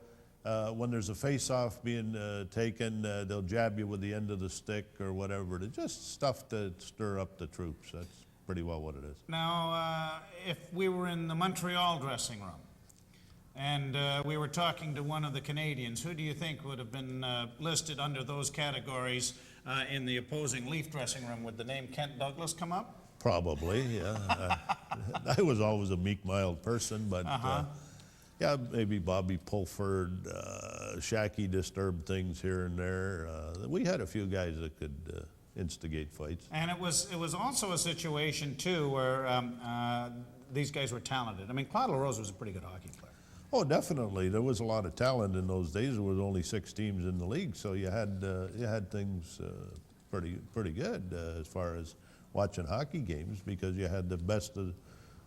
when there's a face-off being taken, they'll jab you with the end of the stick or whatever. It's just stuff to stir up the troops. That's pretty well what it is. Now, if we were in the Montreal dressing room, and we were talking to one of the Canadians, who do you think would have been listed under those categories in the opposing Leaf dressing room? Would the name Kent Douglas come up? Probably, yeah. I was always a meek, mild person, but yeah, maybe Bobby Pulford, Shacky disturbed things here and there. We had a few guys that could instigate fights. And it was also a situation, too, where these guys were talented. I mean, Claude LaRose was a pretty good hockey player. Oh, definitely. There was a lot of talent in those days. There was only 6 teams in the league, so you had things pretty good as far as watching hockey games, because you had the best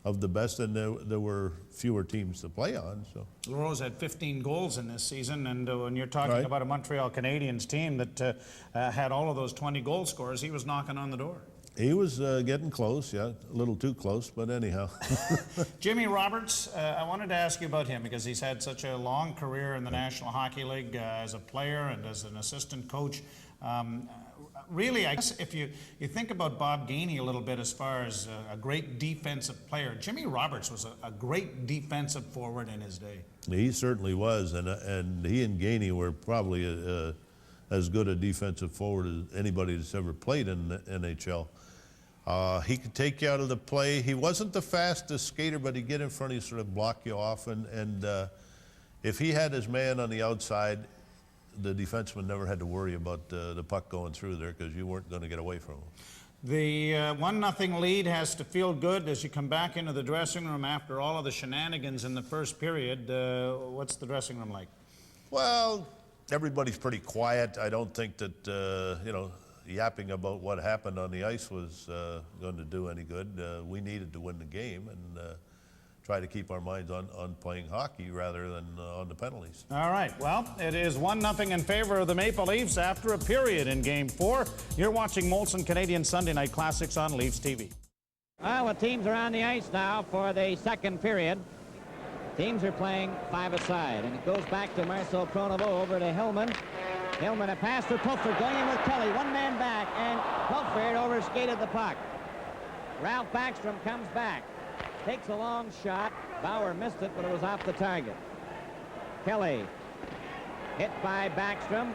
of the best, and there were fewer teams to play on. So LaRose had 15 goals in this season, and when you're talking about a Montreal Canadiens team that had all of those 20 goal scorers, he was knocking on the door. He was getting close, yeah, a little too close, but anyhow. Jimmy Roberts, I wanted to ask you about him because he's had such a long career in the National Hockey League as a player and as an assistant coach. Really, I guess if you think about Bob Gainey a little bit as far as a great defensive player, Jimmy Roberts was a great defensive forward in his day. He certainly was, and he and Gainey were probably as good a defensive forward as anybody that's ever played in the NHL. He could take you out of the play. He wasn't the fastest skater, but he'd get in front of you, sort of block you off, and if he had his man on the outside, the defenseman never had to worry about the puck going through there because you weren't going to get away from him. The 1-0 lead has to feel good as you come back into the dressing room after all of the shenanigans in the first period. What's the dressing room like? Well, everybody's pretty quiet. I don't think that, yapping about what happened on the ice was going to do any good. We needed to win the game and try to keep our minds on playing hockey rather than on the penalties. All right, well, it is 1-0 in favor of the Maple Leafs after a period in Game 4. You're watching Molson Canadian Sunday Night Classics on Leafs TV. Well, the teams are on the ice now for the second period. Teams are playing 5-a-side, and it goes back to Marcel Pronovo over to Hillmän. Hillmän, a pass for Pulford, going in with Kelly, one man back, and Pulford overskated the puck. Ralph Backstrom comes back, takes a long shot. Bauer missed it, but it was off the target. Kelly hit by Backstrom.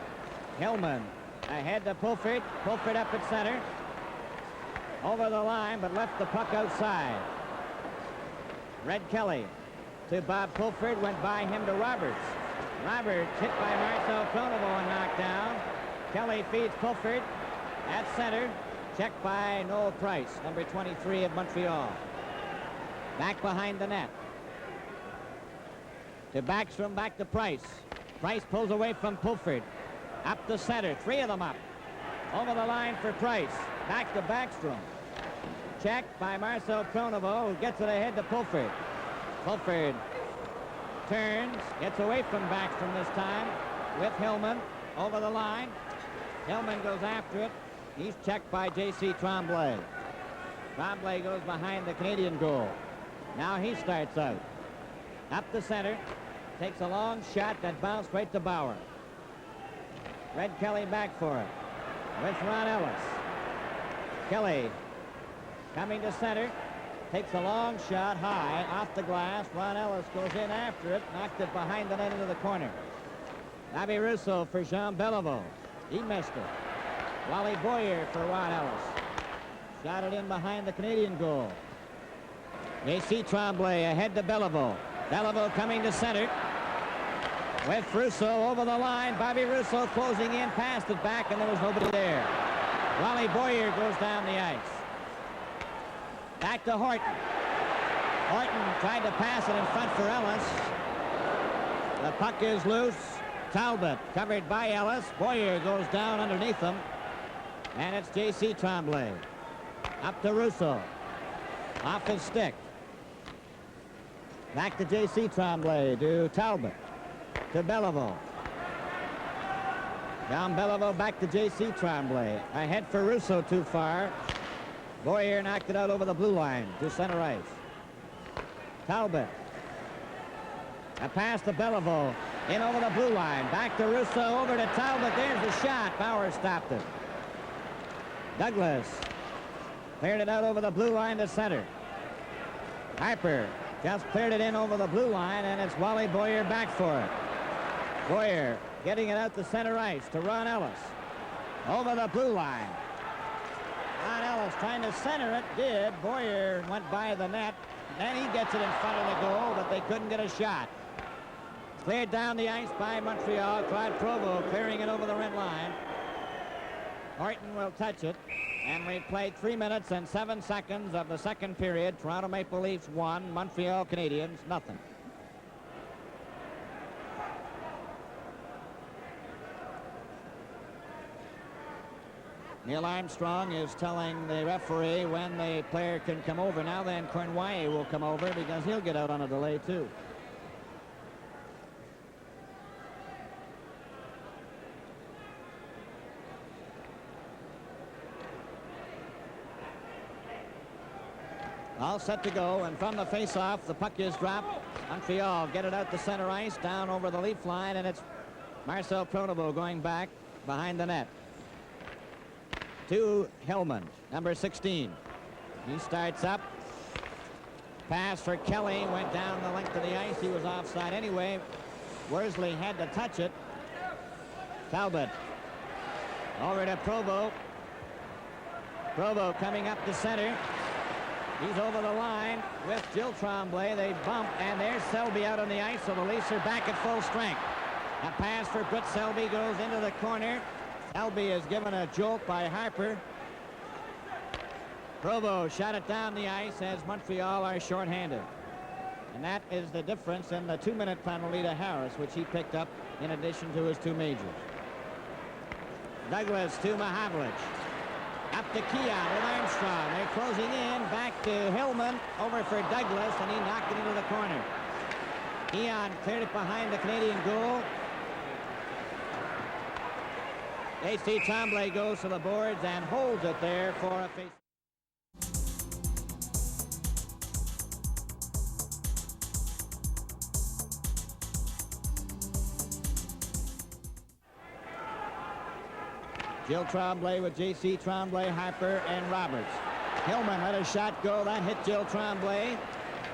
Hillmän Ahead to Pulford. Pulford up at center. Over the line, but left the puck outside. Red Kelly to Bob Pulford, went by him to Roberts. Roberts hit by Marcel Pronovo and knocked down. Kelly feeds Pulford at center. Checked by Noel Price, number 23 of Montreal. Back behind the net. To Backstrom, back to Price. Price pulls away from Pulford. Up the center, 3 of them up. Over the line for Price. Back to Backstrom. Checked by Marcel Pronovo, who gets it ahead to Pulford. Pulford turns, gets away from Backstrom this time with Hillman over the line. Hillman goes after it. He's checked by J.C. Tremblay. Tremblay goes behind the Canadian goal. Now he starts out. Up the center. Takes a long shot that bounced right to Bauer. Red Kelly back for it with Ron Ellis. Kelly coming to center. Takes a long shot high off the glass. Ron Ellis goes in after it. Knocked it behind the net into the corner. Bobby Russo for Jean Beliveau. He missed it. Wally Boyer for Ron Ellis. Shot it in behind the Canadian goal. J.C. Tremblay ahead to Beliveau. Beliveau coming to center. With Russo over the line. Bobby Russo closing in, passed it back, and there was nobody there. Wally Boyer goes down the ice. Back to Horton. Horton tried to pass it in front for Ellis. The puck is loose. Talbot covered by Ellis. Boyer goes down underneath him. And it's J.C. Tremblay. Up to Russo. Off his stick. Back to J.C. Tremblay, to Talbot. To Beliveau. Down Beliveau, back to J.C. Tremblay. Ahead for Russo, too far. Boyer knocked it out over the blue line to center ice. Talbot. A pass to Beliveau. In over the blue line. Back to Russo, over to Talbot. There's the shot. Bauer stopped it. Douglas cleared it out over the blue line to center. Harper just cleared it in over the blue line, and it's Wally Boyer back for it. Boyer getting it out to center ice to Ron Ellis. Over the blue line. Ron Ellis trying to center it. Did. Boyer went by the net. Then he gets it in front of the goal, but they couldn't get a shot. Cleared down the ice by Montreal. Claude Provo clearing it over the red line. Horton will touch it. And we've played 3 minutes and 7 seconds of the second period. Toronto Maple Leafs 1, Montreal Canadiens nothing. Neil Armstrong is telling the referee when the player can come over. Now then, Cornwallis will come over because he'll get out on a delay too. All set to go, and from the face-off, the puck is dropped. Montreal get it out to center ice, down over the Leaf line, and it's Marcel Pronovo going back behind the net. To Hillman, number 16. He starts up. Pass for Kelly, went down the length of the ice. He was offside anyway. Worsley had to touch it. Talbot over to Provo. Provo coming up to center. He's over the line with Jill Tremblay. They bump, and there's Selby out on the ice, so the Leafs are back at full strength. A pass for Britt Selby goes into the corner. Selby is given a jolt by Harper. Provo shot it down the ice as Montreal are shorthanded. And that is the difference in the 2-minute penalty to Harris, which he picked up in addition to his 2 majors. Douglas to Mahavlich. Up to Keon with Armstrong. They're closing in. Back to Hillman. Over for Douglas, and he knocked it into the corner. Keon cleared it behind the Canadian goal. J.C. Tremblay goes to the boards and holds it there for a face. Jill Tremblay with J.C. Tremblay, Harper, and Roberts. Hillman let a shot go. That hit Jill Tremblay.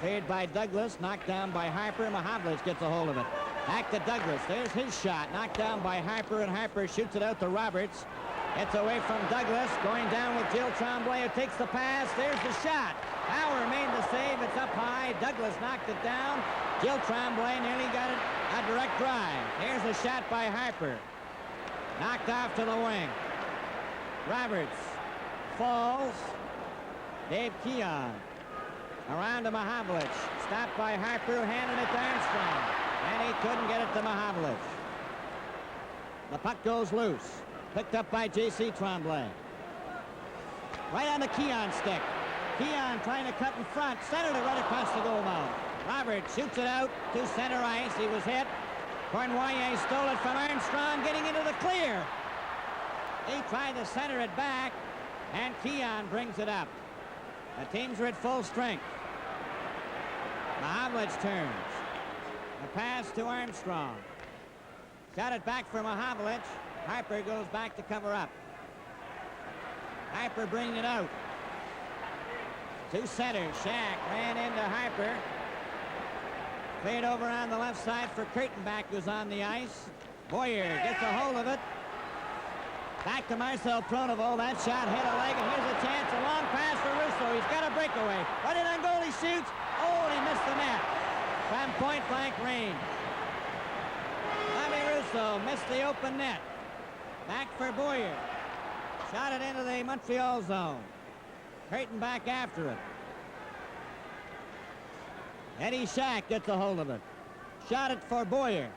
Cleared by Douglas, knocked down by Harper. Mahavlich gets a hold of it. Back to Douglas. There's his shot. Knocked down by Harper, and Harper shoots it out to Roberts. Gets away from Douglas. Going down with Jill Tremblay, who takes the pass. There's the shot. Bauer made the save. It's up high. Douglas knocked it down. Jill Tremblay nearly got it a direct drive. Here's the shot by Harper. Knocked off to the wing. Roberts falls. Dave Keon. Around to Mahavlich. Stopped by Harper, who handed it to Armstrong. And he couldn't get it to Mahavlich. The puck goes loose. Picked up by J.C. Tremblay. Right on the Keon stick. Keon trying to cut in front. Centered it right across the goal mouth. Roberts shoots it out to center ice. He was hit. Cornwallis stole it from Armstrong, getting into the clear. He tried to center it back, and Keon brings it up. The teams are at full strength. Mahavlich turns. A pass to Armstrong. Shot it back for Mahavlich. Harper goes back to cover up. Harper bringing it out. To center. Shack ran into Harper. Played over on the left side for Kurtenbach, who's on the ice. Boyer gets a hold of it. Back to Marcel Pronovo. That shot hit a leg, and here's a chance. A long pass for Russo. He's got a breakaway. Right in on goal, he shoots. Oh, and he missed the net. From point-blank range. Bobby Russo missed the open net. Back for Boyer. Shot it into the Montreal zone. Kurtenbach after it. Eddie Shack gets a hold of it. Shot it for Boyer.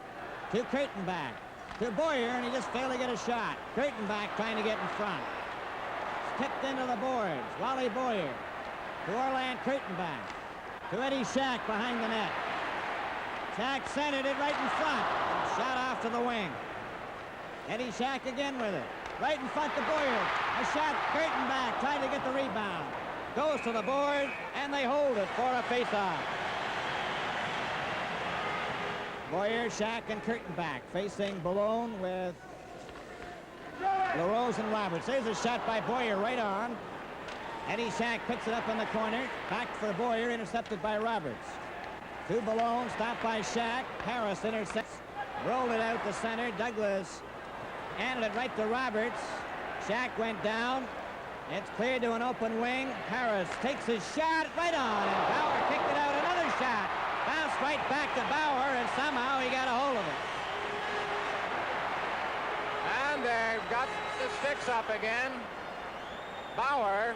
To Kurtenbach. To Boyer, and he just failed to get a shot. Kurtenbach trying to get in front. Tipped into the boards. Wally Boyer. To Orland Kurtenbach. To Eddie Shack behind the net. Shack centered it right in front. Shot off to the wing. Eddie Shack again with it. Right in front to Boyer. A shot. Kurtenbach tried to get the rebound. Goes to the board, and they hold it for a face-off. Boyer, Shack, and Kurtenbach facing Boulogne with LaRose and Roberts. There's a shot by Boyer right on. Eddie Shack picks it up in the corner. Back for Boyer, intercepted by Roberts. To Boulogne, stopped by Shack. Harris intercepts. Rolled it out to center. Douglas handed it right to Roberts. Shack went down. It's cleared to an open wing. Harris takes his shot right on, and Bauer kicked it out. Another shot. Bounced right back to Bauer, and somehow he got a hold of it. And they've got the sticks up again. Bauer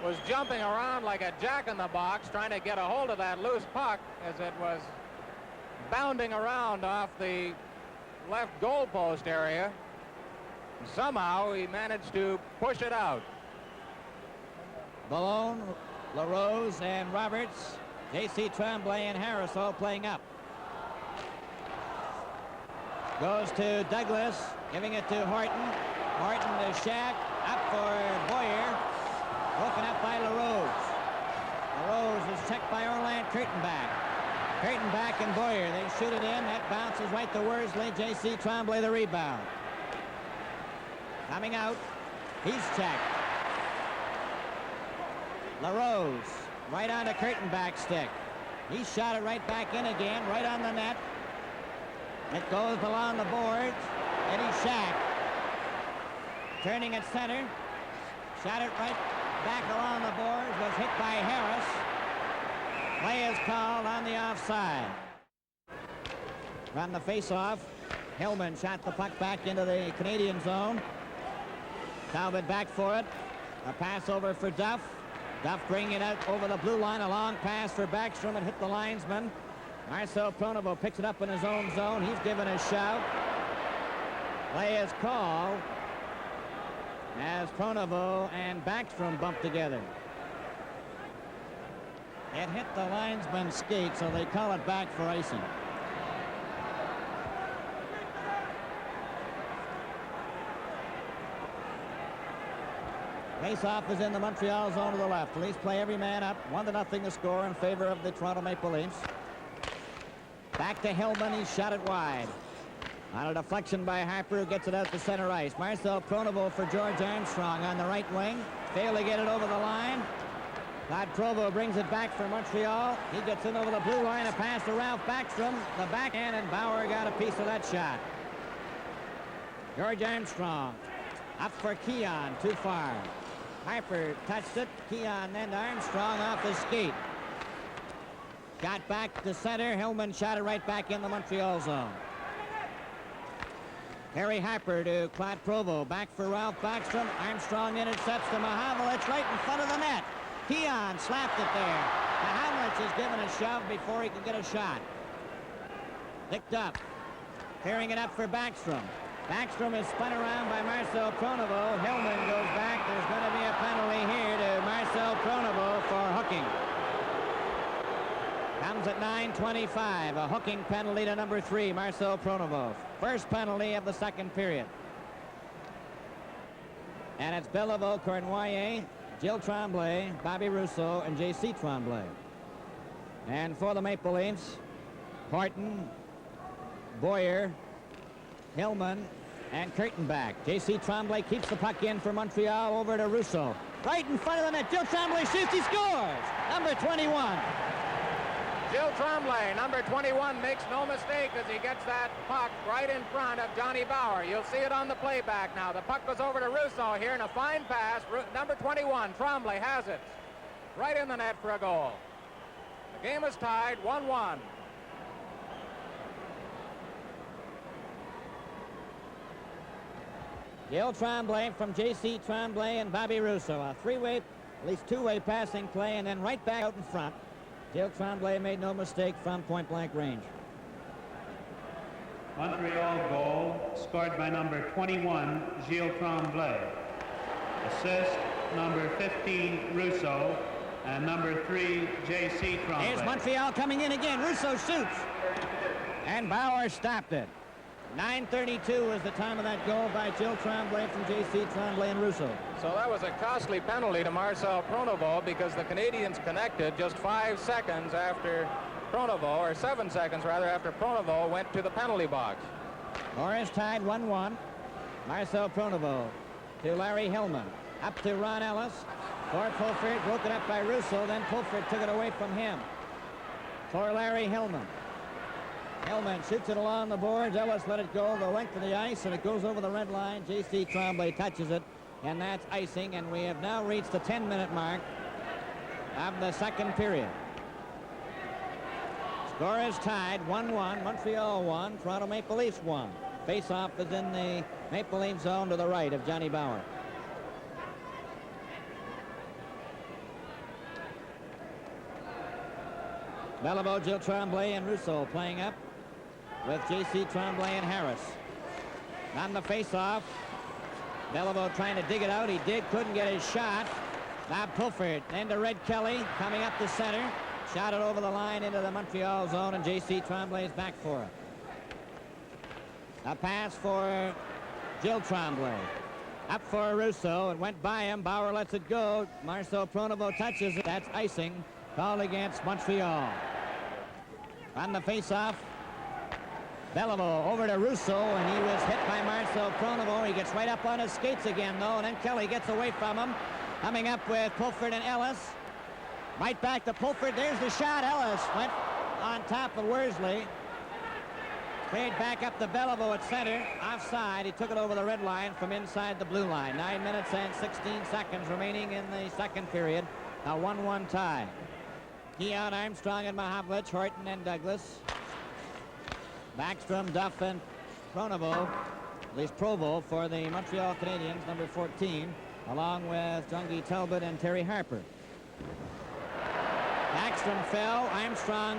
was jumping around like a jack-in-the-box, trying to get a hold of that loose puck as it was bounding around off the left goalpost area. And somehow he managed to push it out. Boulogne, LaRose, and Roberts, J.C. Tremblay, and Harris all playing up. Goes to Douglas, giving it to Horton. Horton to Shack, up for Boyer. Broken up by LaRose. LaRose is checked by Orland Kurtenbach. Kurtenbach and Boyer, they shoot it in. That bounces right to Worsley. J.C. Tremblay the rebound. Coming out, he's checked. LaRose, right on the Kurtenbach stick. He shot it right back in again, right on the net. It goes along the boards. Eddie Shack, turning at center. Shot it right back along the boards, was hit by Harris. Play is called on the offside. From the face-off, Hillmän shot the puck back into the Canadian zone. Talbot back for it. A pass over for Duff. Duff bringing it out over the blue line. A long pass for Backstrom and hit the linesman. Marcel Pronovo picks it up in his own zone. He's given a shout. Play is called as Pronovo and Backstrom bump together. It hit the linesman's skate, so they call it back for icing. Face-off is in the Montreal zone to the left. The Leafs play every man up. 1-0 the score in favor of the Toronto Maple Leafs. Back to Hillmän. He shot it wide. On a deflection by Harper, who gets it out to center ice. Marcel Pronovo for George Armstrong on the right wing. Failed to get it over the line. Clyde Provo brings it back for Montreal. He gets in over the blue line, a pass to Ralph Backstrom. The backhand, and Bauer got a piece of that shot. George Armstrong up for Keon, too far. Harper touched it. Keon and Armstrong off the skate. Got back to center. Hillmän shot it right back in the Montreal zone. Harry Harper to Clyde Provo. Back for Ralph Backstrom. Armstrong intercepts to Mahavlich right in front of the net. Keon slapped it there. Mahavlich is given a shove before he can get a shot. Picked up. Carrying it up for Backstrom. Backstrom is spun around by Marcel Pronovo. Hillmän goes back. There's going to be a penalty here to Marcel Pronovo for hooking. Comes at 9:25. A hooking penalty to number 3, Marcel Pronovo. First penalty of the second period. And it's Beliveau, Cournoyer, Gilles Tremblay, Bobby Rousseau, and J.C. Tremblay. And for the Maple Leafs, Horton, Boyer, Hillmän, and Kurtenbach. J.C. Tremblay keeps the puck in for Montreal over to Rousseau. Right in front of the net. Gilles Tremblay shoots. He scores. Number 21. Gilles Tremblay, number 21, makes no mistake as he gets that puck right in front of Johnny Bauer. You'll see it on the playback now. The puck goes over to Rousseau here in a fine pass. Number 21, Tremblay has it right in the net for a goal. The game is tied 1-1. Gilles Tremblay from J.C. Tremblay and Bobby Rousseau. A three-way, at least two-way passing play, and then right back out in front. Gilles Tremblay made no mistake from point-blank range. Montreal goal scored by number 21, Gilles Tremblay. Assist, number 15, Rousseau, and number 3, J.C. Tremblay. Here's Montreal coming in again. Rousseau shoots, and Bauer stopped it. 9:32 was the time of that goal by Gilles Tremblay from J.C. Tremblay and Rousseau. So that was a costly penalty to Marcel Pronovo because the Canadiens connected just 5 seconds after Pronovo, or 7 seconds rather, after Pronovo went to the penalty box. Score is tied 1-1. Marcel Pronovo to Larry Hillmän. Up to Ron Ellis. For Pulford, broken up by Rousseau, then Pulford took it away from him. For Larry Hillmän. Hillmän shoots it along the boards. Ellis let it go the length of the ice, and it goes over the red line. J.C. Tremblay touches it, and that's icing, and we have now reached the 10-minute mark of the second period. Score is tied 1-1. Montreal 1, Toronto Maple Leafs 1. Face-off is in the Maple Leaf zone to the right of Johnny Bauer. Beliveau, Gilles Tremblay, and Rousseau playing up with J.C. Tremblay and Harris. On the face-off, Beliveau trying to dig it out. He did, couldn't get his shot. Bob Pulford into Red Kelly, coming up the center. Shot it over the line into the Montreal zone, and J.C. Tremblay is back for it. A pass for Gilles Tremblay. Up for Rousseau. It went by him. Bauer lets it go. Marcel Pronovo touches it. That's icing. Called against Montreal. On the face-off, Beliveau over to Rousseau, and he was hit by Marcel Pronovo. He gets right up on his skates again, though, and then Kelly gets away from him. Coming up with Pulford and Ellis. Right back to Pulford. There's the shot. Ellis went on top of Worsley. Played back up to Beliveau at center. Offside. He took it over the red line from inside the blue line. 9 minutes and 16 seconds remaining in the second period. A 1-1 tie. Keon, Armstrong, and Mahavlich, Horton, and Douglas. Backstrom, Duff, and Pronovo, at least Provo, for the Montreal Canadiens, number 14, along with Jungie Talbot and Terry Harper. Backstrom fell. Armstrong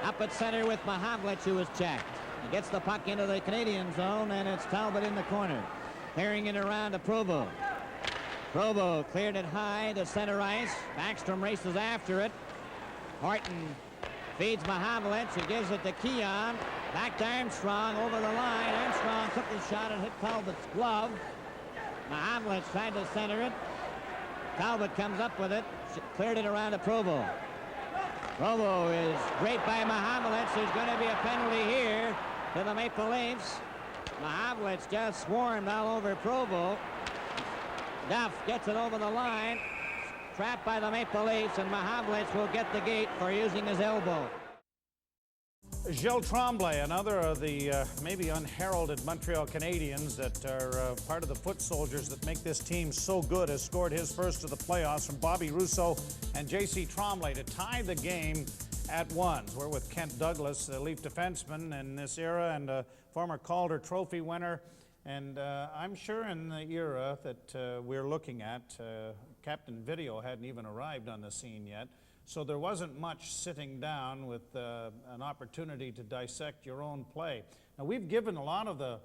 up at center with Mahavlich, who was checked. He gets the puck into the Canadian zone, and it's Talbot in the corner. Clearing it around to Provo. Provo cleared it high to center ice. Backstrom races after it. Horton feeds Mahavlich, who gives it to Keon. Back to Armstrong over the line. Armstrong took the shot and hit Talbot's glove. Mahavlich tried to center it. Talbot comes up with it. Cleared it around to Provo. Provo is great by Mahavlich. There's going to be a penalty here to the Maple Leafs. Mahavlich just swarmed all over Provo. Duff gets it over the line. Trapped by the Maple Leafs, and Mahavlich will get the gate for using his elbow. Gilles Tremblay, another of the maybe unheralded Montreal Canadiens that are part of the foot soldiers that make this team so good, has scored his first of the playoffs from Bobby Rousseau and J.C. Tremblay to tie the game at ones. We're with Kent Douglas, the Leaf defenseman in this era and a former Calder Trophy winner. And I'm sure in the era that we're looking at, Captain Video hadn't even arrived on the scene yet. So there wasn't much sitting down with an opportunity to dissect your own play. Now, we've given a lot of the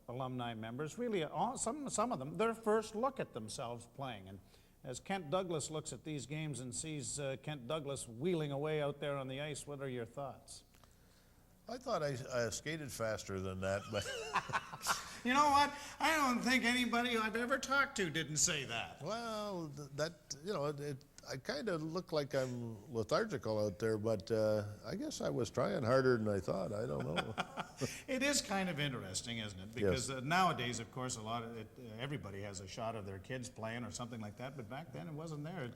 alumni members, really some of them, their first look at themselves playing. And as Kent Douglas looks at these games and sees Kent Douglas wheeling away out there on the ice, what are your thoughts? I thought I skated faster than that, but... You know what? I don't think anybody I've ever talked to didn't say that. Well, I kind of look like I'm lethargical out there, but I guess I was trying harder than I thought. I don't know. It is kind of interesting, isn't it? Because Yes. Nowadays, of course, everybody has a shot of their kids playing or something like that, but back then it wasn't there.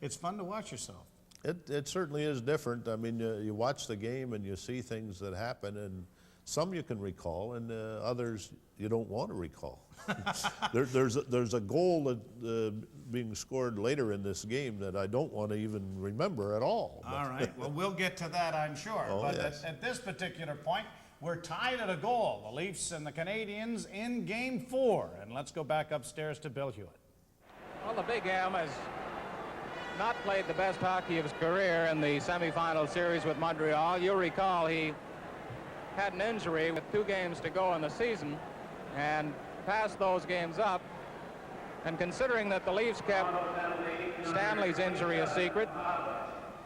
It's fun to watch yourself. It certainly is different. I mean, you watch the game and you see things that happen, and some you can recall, and others you don't want to recall. There's a goal that, being scored later in this game that I don't want to even remember at all. All right. Well, we'll get to that, I'm sure. Oh, but yes. at this particular point, we're tied at a goal. The Leafs and the Canadiens in Game 4. And let's go back upstairs to Bill Hewitt. Well, the Big M has not played the best hockey of his career in the semifinal series with Montreal. You'll recall he had an injury with 2 games to go in the season and passed those games up. And considering that the Leafs kept Stanley's injury a secret.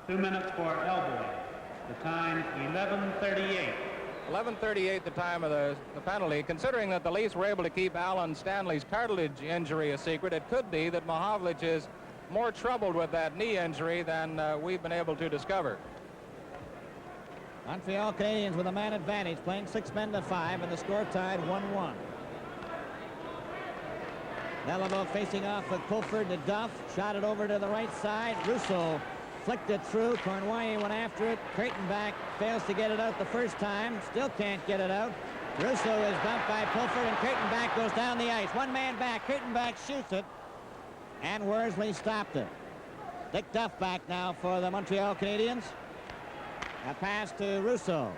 2 minutes for elbowing. The time 11:38. 11:38, the time of the penalty. Considering that the Leafs were able to keep Alan Stanley's cartilage injury a secret, it could be that Mahavlich is more troubled with that knee injury than we've been able to discover. Montreal Canadiens with a man advantage, playing 6 men to 5, and the score tied 1-1. Beliveau facing off with Pulford to Duff, shot it over to the right side. Rousseau flicked it through. Cornwallis went after it. Creightonback fails to get it out the first time. Still can't get it out. Rousseau is bumped by Pulford, and Creightonback goes down the ice. One man back. Creightonback shoots it, and Worsley stopped it. Dick Duff back now for the Montreal Canadiens. A pass to Rousseau.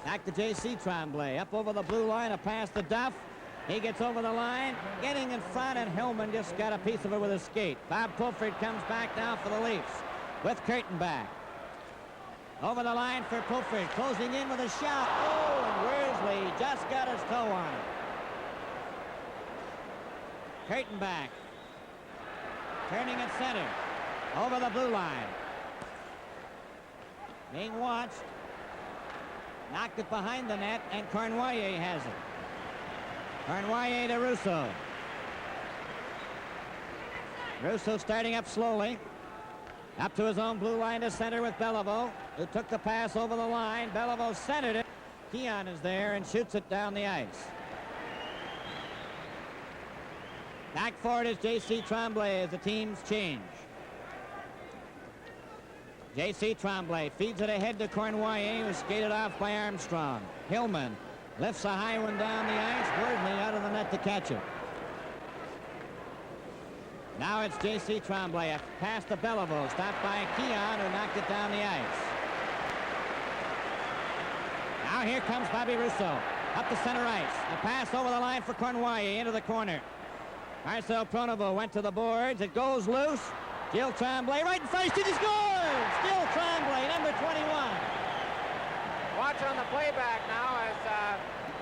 Back to J.C. Tremblay. Up over the blue line. A pass to Duff. He gets over the line, getting in front, and Hillmän just got a piece of it with his skate. Bob Pulford comes back now for the Leafs with Creightonback. Over the line for Pulford, closing in with a shot. Oh, and Worsley just got his toe on it. Creightonback turning at center, over the blue line. Being watched. Knocked it behind the net, and Cornwallis has it. Cornwallis to Rousseau. Rousseau starting up slowly. Up to his own blue line to center with Beliveau, who took the pass over the line. Beliveau centered it. Keon is there and shoots it down the ice. Back forward is J.C. Tremblay as the teams change. J.C. Tremblay feeds it ahead to Cornwallis, who was skated off by Armstrong. Hillmän lifts a high one down the ice. Worsley out of the net to catch it. Now it's J.C. Tremblay. A pass to Beliveau, stopped by Keon, who knocked it down the ice. Now here comes Bobby Rousseau. Up the center ice. A pass over the line for Cornwallis into the corner. Marcel Pronovo went to the boards. It goes loose. Gilles Tremblay right in front. He scores! Gilles Tremblay, number 21. Watch on the playback now as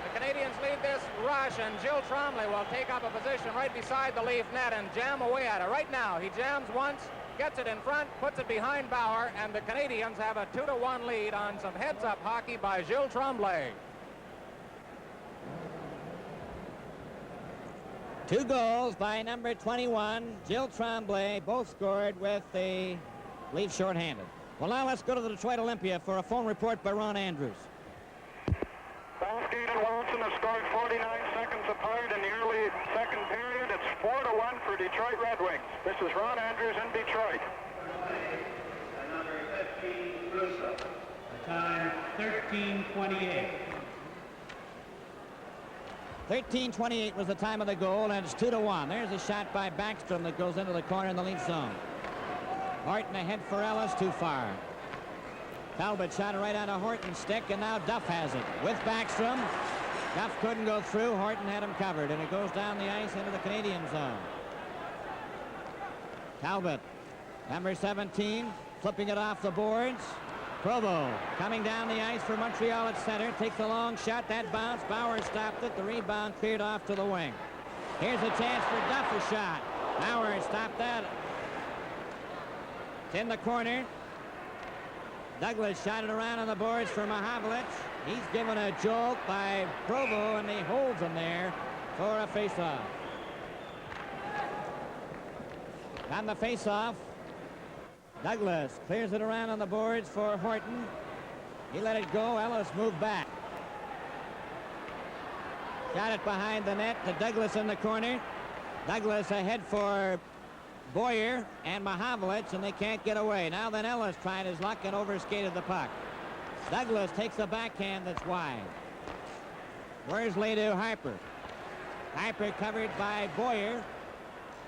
the Canadiens lead this rush, and Gilles Tremblay will take up a position right beside the Leaf net and jam away at it. Right now, he jams once, gets it in front, puts it behind Bauer, and the Canadiens have a 2-1 lead on some heads-up hockey by Gilles Tremblay. 2 goals by number 21, Gilles Tremblay, both scored with the Leafs shorthanded. Well, now let's go to the Detroit Olympia for a phone report by Ron Andrews. Southgate and Watson have scored 49 seconds apart in the early second period. It's 4-1 2-1 for Detroit Red Wings. This is Ron Andrews in Detroit. Number 15, Russo. The time, 13:28. 13:28 was the time of the goal, and it's 2-1. There's a shot by Backstrom that goes into the corner in the Leaf zone. Horton ahead for Ellis, too far. Talbot shot it right on a Horton stick, and now Duff has it with Backstrom. Duff couldn't go through. Horton had him covered, and it goes down the ice into the Canadian zone. Talbot, number 17, flipping it off the boards. Provo coming down the ice for Montreal at center. Takes a long shot. That bounce. Bauer stopped it. The rebound cleared off to the wing. Here's a chance for Duff, a shot. Bauer stopped that. It's in the corner. Douglas shot it around on the boards for Mahavlich. He's given a jolt by Provo, and he holds him there for a faceoff. On the faceoff, Douglas clears it around on the boards for Horton. He let it go. Ellis moved back. Got it behind the net to Douglas in the corner. Douglas ahead for Boyer and Mahavlich, and they can't get away. Now then Ellis tried his luck and overskated the puck. Douglas takes a backhand that's wide. Worsley to Harper. Harper covered by Boyer.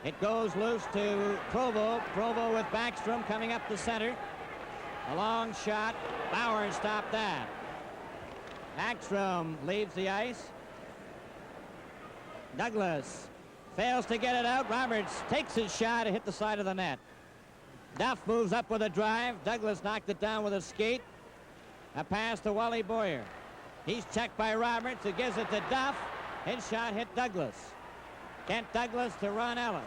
It goes loose to Provo. Provo with Backstrom coming up the center. A long shot. Bauer stopped that. Backstrom leaves the ice. Douglas fails to get it out. Roberts takes his shot and hit the side of the net. Duff moves up with a drive. Douglas knocked it down with a skate. A pass to Wally Boyer. He's checked by Roberts, who gives it to Duff. His shot hit Douglas. Kent Douglas to Ron Ellis,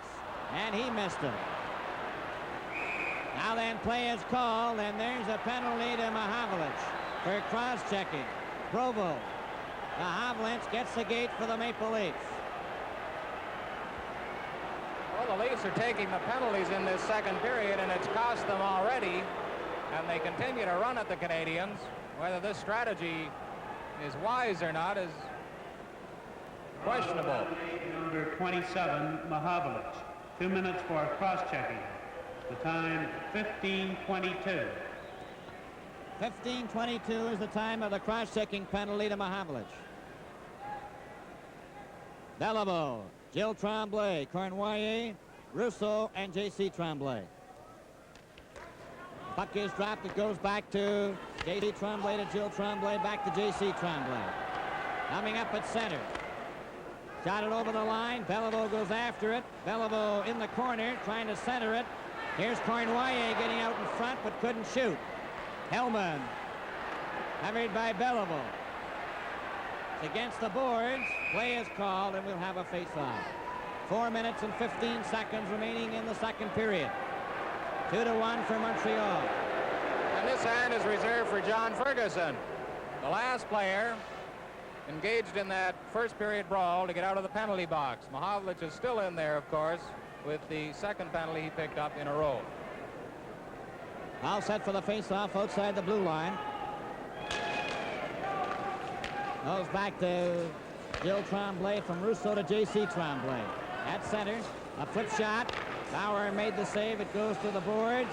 and he missed it. Now then, play is called, and there's a penalty to Mahavlich for cross-checking. Provo. Mahavlich gets the gate for the Maple Leafs. Well, the Leafs are taking the penalties in this second period, and it's cost them already, and they continue to run at the Canadiens. Whether this strategy is wise or not is questionable. Number 27, Mahavlich. 2 minutes for cross-checking. The time, 15:22. 15:22 is the time of the cross-checking penalty to Mahavlich. Beliveau, Gilles Tremblay, Cornwallier, Rousseau, and J.C. Tremblay. Puck is dropped. It goes back to J.C. Tremblay to Gilles Tremblay, back to J.C. Tremblay. Coming up at center. Shot it over the line. Beliveau goes after it. Beliveau in the corner, trying to center it. Here's Cornwallier getting out in front, but couldn't shoot. Hillmän, covered by Beliveau. It's against the boards. Play is called, and we'll have a face-off. 4 minutes and 15 seconds remaining in the second period. 2-1 for Montreal. And this hand is reserved for John Ferguson, the last player engaged in that first period brawl to get out of the penalty box. Mahavlich is still in there, of course, with the second penalty he picked up in a row. All set for the face-off outside the blue line. Goes back to Gilles Tremblay from Rousseau to J.C. Tremblay. At center, a flip shot. Bauer made the save. It goes to the boards.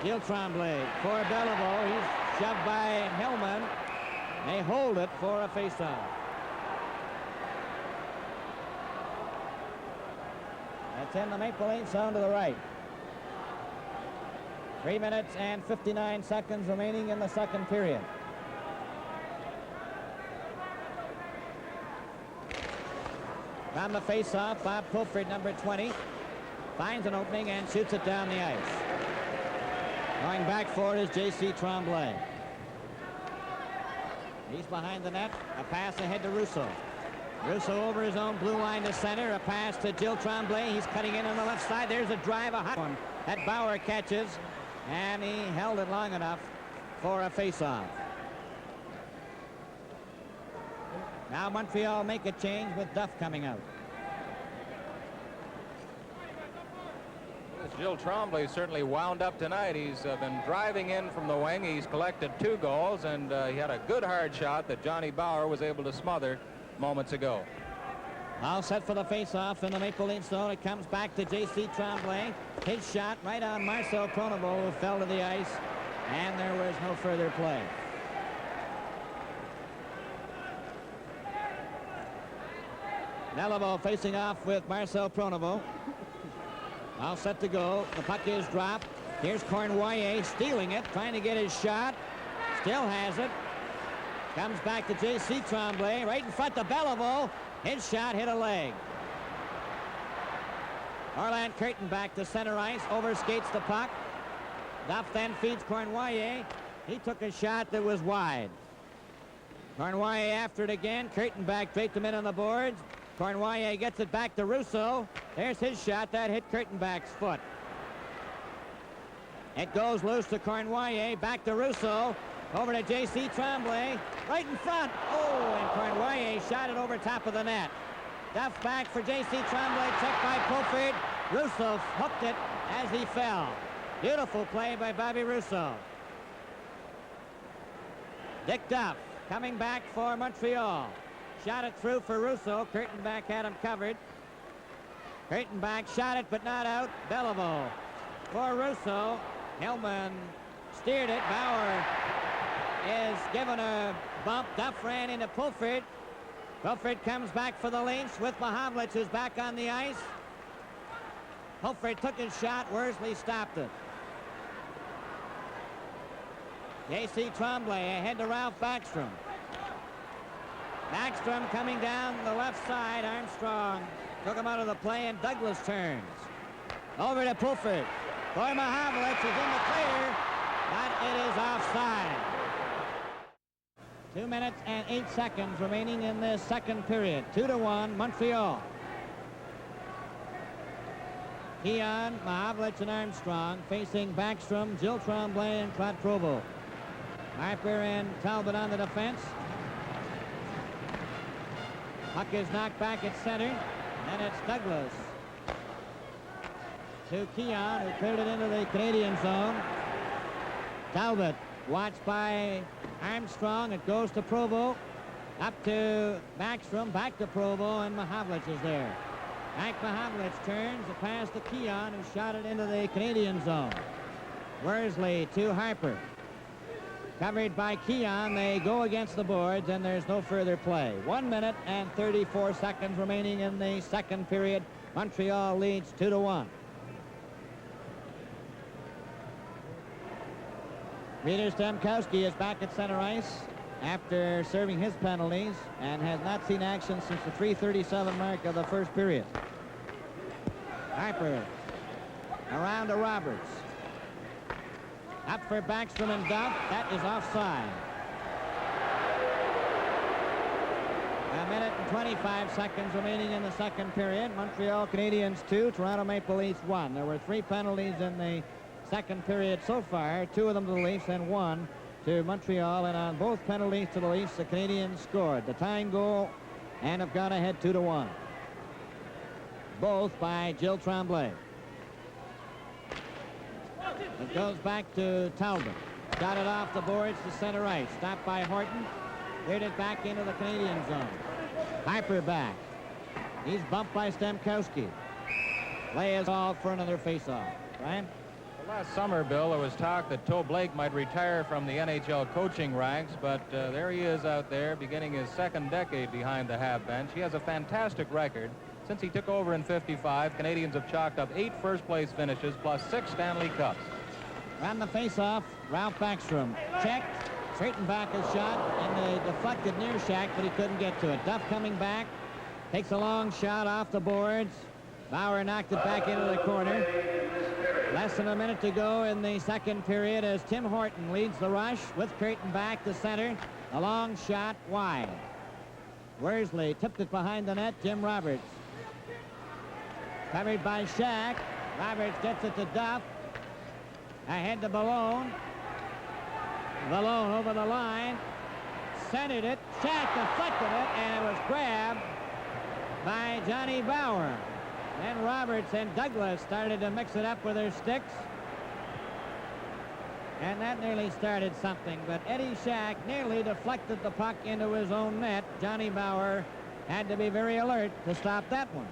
Gilles Tremblay for Beliveau. He's shoved by Hillmän. They hold it for a face-off. That's in the Maple Leaf zone to the right. 3 minutes and 59 seconds remaining in the second period. On the face-off, Bob Pulford, number 20, finds an opening and shoots it down the ice. Going back for it is J.C. Tremblay. He's behind the net. A pass ahead to Rousseau. Rousseau over his own blue line to center. A pass to Gilles Tremblay. He's cutting in on the left side. There's a drive, a hot one that Bauer catches, and he held it long enough for a face-off. Now Montreal make a change with Duff coming out. Gilles Tremblay certainly wound up tonight. He's been driving in from the wing. He's collected 2 goals, and he had a good hard shot that Johnny Bauer was able to smother moments ago. All set for the face-off in the Maple Leaf zone. It comes back to J.C. Tremblay. His shot right on Marcel Pronovo, who fell to the ice, and there was no further play. Beliveau facing off with Marcel Pronovo. All set to go. The puck is dropped. Here's Cournoyer stealing it, trying to get his shot. Still has it. Comes back to J.C. Tremblay, right in front of Beliveau. His shot hit a leg. Orland Curtin back to center ice, overskates the puck. Duff then feeds Cournoyer. He took a shot that was wide. Cournoyer after it again. Curtin back, draped him in on the boards. Cournoyer gets it back to Russo. There's his shot. That hit Kurtenbach's foot. It goes loose to Cournoyer. Back to Russo. Over to J.C. Tremblay. Right in front. Oh, and Cournoyer shot it over top of the net. Duff back for J.C. Tremblay. Checked by Pulford. Russo hooked it as he fell. Beautiful play by Bobby Russo. Dick Duff coming back for Montreal. Shot it through for Russo. Kurtenbach had him covered. Kurtenbach shot it, but not out. Beliveau for Russo. Hillmän steered it. Bauer is given a bump. Duff ran into Pulford. Pulford comes back for the Leafs with Mahavlich, who's back on the ice. Pulford took his shot. Worsley stopped it. J.C. Tremblay ahead to Ralph Backstrom. Backstrom coming down the left side. Armstrong took him out of the play, and Douglas turns. Over to Pulford. Boy, Mahavlich is in the clear, but it is offside. 2 minutes and 8 seconds remaining in this second period. 2-1, Montreal. Keon, Mahavlich, and Armstrong facing Backstrom, Jill Tremblay, and Claude Provo. Harper and Talbot on the defense. Puck is knocked back at center, and it's Douglas to Keon, who cleared it into the Canadian zone. Talbot watched by Armstrong. It goes to Provo, up to Backstrom, back to Provo, and Mahavlich is there. Hank Mahavlich turns the pass to Keon, who shot it into the Canadian zone. Worsley to Harper. Covered by Keon. They go against the boards, and there's no further play. 1 minute and 34 seconds remaining in the second period. Montreal leads 2-1. Peter Stemkowski is back at center ice after serving his penalties and has not seen action since the 3:37 mark of the first period. Harper around to Roberts. Up for Backstrom and Duff. That is offside. A minute and 25 seconds remaining in the second period. Montreal Canadiens 2, Toronto Maple Leafs 1. There were 3 penalties in the second period so far, 2 of them to the Leafs and 1 to Montreal, and on both penalties to the Leafs, the Canadiens scored the tying goal and have gone ahead 2-1. Both by Jill Tremblay. It goes back to Talbot. Got it off the boards to center ice. Stopped by Horton. Cleared it back into the Canadian zone. Harper back. He's bumped by Stemkowski. Play is all for another faceoff. Brian? Last summer, Bill, there was talk that Toe Blake might retire from the NHL coaching ranks, but there he is out there beginning his second decade behind the half bench. He has a fantastic record. Since he took over in '55, Canadians have chalked up 8 first-place finishes plus 6 Stanley Cups. On the face-off, Ralph Backstrom checked, straightened back his shot, and the deflected near shack, but he couldn't get to it. Duff coming back, takes a long shot off the boards. Bauer knocked it back into the corner. Less than a minute to go in the second period as Tim Horton leads the rush with Curtin back to center. A long shot wide. Worsley tipped it behind the net. Jim Roberts. Covered by Shack. Roberts gets it to Duff. Ahead to Ballone. Ballone over the line. Centered it. Shack deflected it, and it was grabbed by Johnny Bauer. Then Roberts and Douglas started to mix it up with their sticks. And that nearly started something, but Eddie Shack nearly deflected the puck into his own net. Johnny Bauer had to be very alert to stop that one.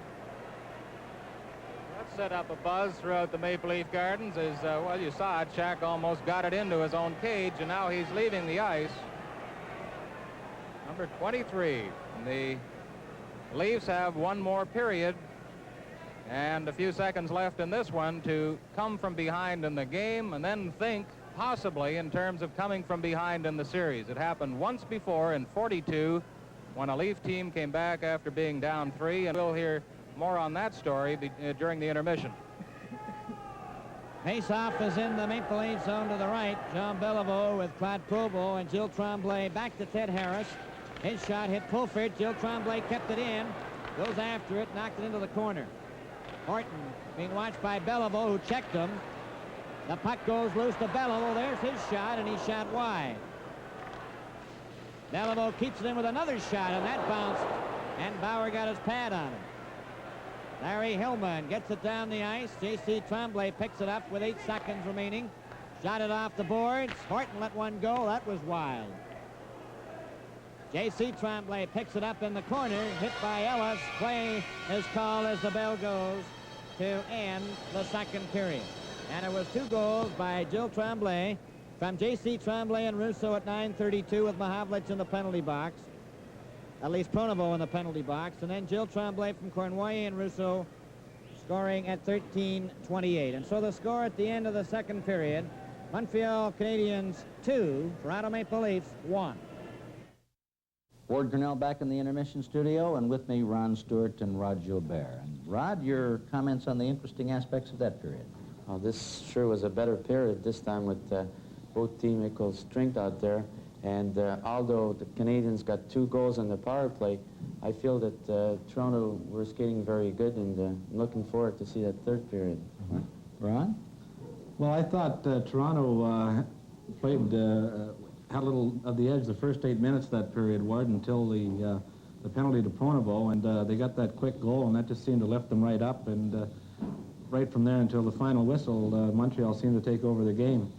That set up a buzz throughout the Maple Leaf Gardens as, well, you saw it. Shack almost got it into his own cage, and now he's leaving the ice. Number 23. The Leafs have one more period and a few seconds left in this one to come from behind in the game and then think possibly in terms of coming from behind in the series. It happened once before in '42 when a Leaf team came back after being down 3, and we'll hear more on that story during the intermission. Face-off is in the Maple Leaf zone to the right. Jean Beliveau with Claude Provo and Gilles Tremblay back to Ted Harris. His shot hit Pulford. Gilles Tremblay kept it in. Goes after it, knocked it into the corner. Horton being watched by Beliveau, who checked him. The puck goes loose to Beliveau. There's his shot, and he shot wide. Beliveau keeps it in with another shot, and that bounced, and Bauer got his pad on it. Larry Hillmän gets it down the ice. J.C. Tremblay picks it up with 8 seconds remaining. Shot it off the boards. Horton let one go. That was wild. J.C. Tremblay picks it up in the corner, hit by Ellis. Play is called as the bell goes to end the second period. And it was 2 goals by Gilles Tremblay from J.C. Tremblay and Russo at 9:32 with Mahavlich in the penalty box. At least Pronovo in the penalty box. And then Gilles Tremblay from Cournoyer and Russo scoring at 13:28. And so the score at the end of the second period, Montreal Canadiens 2, Toronto Maple Leafs 1. Ward Cornell back in the intermission studio, and with me, Ron Stewart and Rod Gilbert. And Rod, your comments on the interesting aspects of that period? Oh, this sure was a better period this time with both team equal strength out there. And although the Canadiens got 2 goals on the power play, I feel that Toronto were skating very good, and looking forward to see that third period. Ron? Well, I thought Toronto played, had a little of the edge the first 8 minutes of that period, Ward, until the penalty to Pronovo, and they got that quick goal, and that just seemed to lift them right up, and right from there until the final whistle, Montreal seemed to take over the game.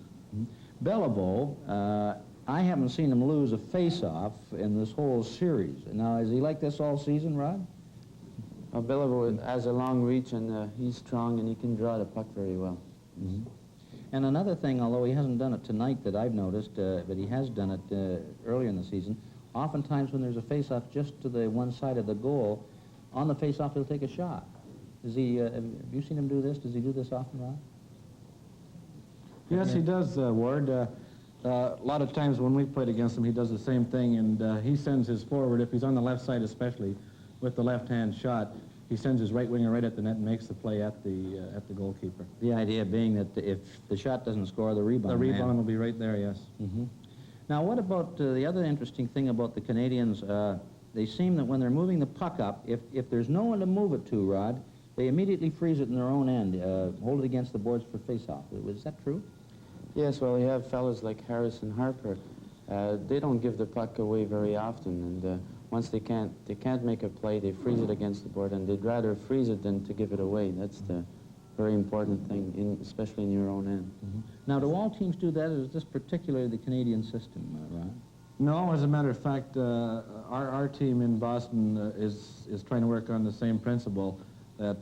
Beliveau, I haven't seen him lose a face-off in this whole series. Now, is he like this all season, Rod? Well, Beliveau has a long reach, and he's strong, and he can draw the puck very well. And another thing, although he hasn't done it tonight that I've noticed, but he has done it earlier in the season, oftentimes when there's a face-off just to the one side of the goal, on the face-off he'll take a shot. Is he, have you seen him do this? Does he do this often, Rod? Yes, he does, Ward. A lot of times when we've played against him, he does the same thing, and he sends his forward, if he's on the left side especially, with the left-hand shot, he sends his right winger right at the net and makes the play at the goalkeeper. The idea being that if the shot doesn't score, the rebound. The rebound will be right there, yes. Now, what about the other interesting thing about the Canadiens? They seem that when they're moving the puck up, if there's no one to move it to, Rod, they immediately freeze it in their own end, hold it against the boards for face-off. Is that true? Yes, well, you have fellas like Harris and Harper. They don't give the puck away very often, and once they can't make a play, they freeze it against the board, and they'd rather freeze it than to give it away. That's the very important thing, especially in your own end. Now, do all teams do that, or is this particularly the Canadian system, Rod? No, as a matter of fact, our team in Boston is trying to work on the same principle, that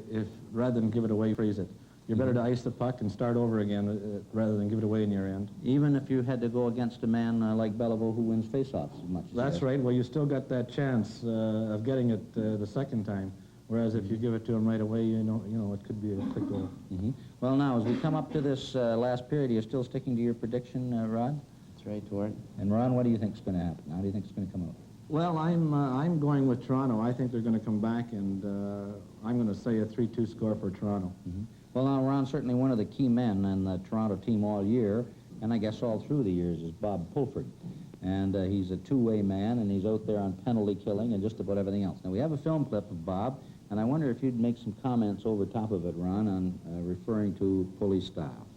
if rather than give it away, freeze it. You're better to ice the puck and start over again rather than give it away in your end. Even if you had to go against a man like Beliveau who wins face-offs as much as That's right. Well, you still got that chance of getting it the second time. Whereas if you give it to him right away, you know it could be a quick goal. Well, now, as we come up to this last period, are you still sticking to your prediction, Rod? That's right, Ward. And Ron, what do you think is going to happen? How do you think it's going to come out? Well, I'm going with Toronto. I think they're going to come back, and I'm going to say a 3-2 score for Toronto. Well, now, Ron, certainly one of the key men in the Toronto team all year, and I guess all through the years, is Bob Pulford. And he's a two-way man, and he's out there on penalty killing and just about everything else. Now, we have a film clip of Bob, and I wonder if you'd make some comments over top of it, Ron, on referring to Pulley's style.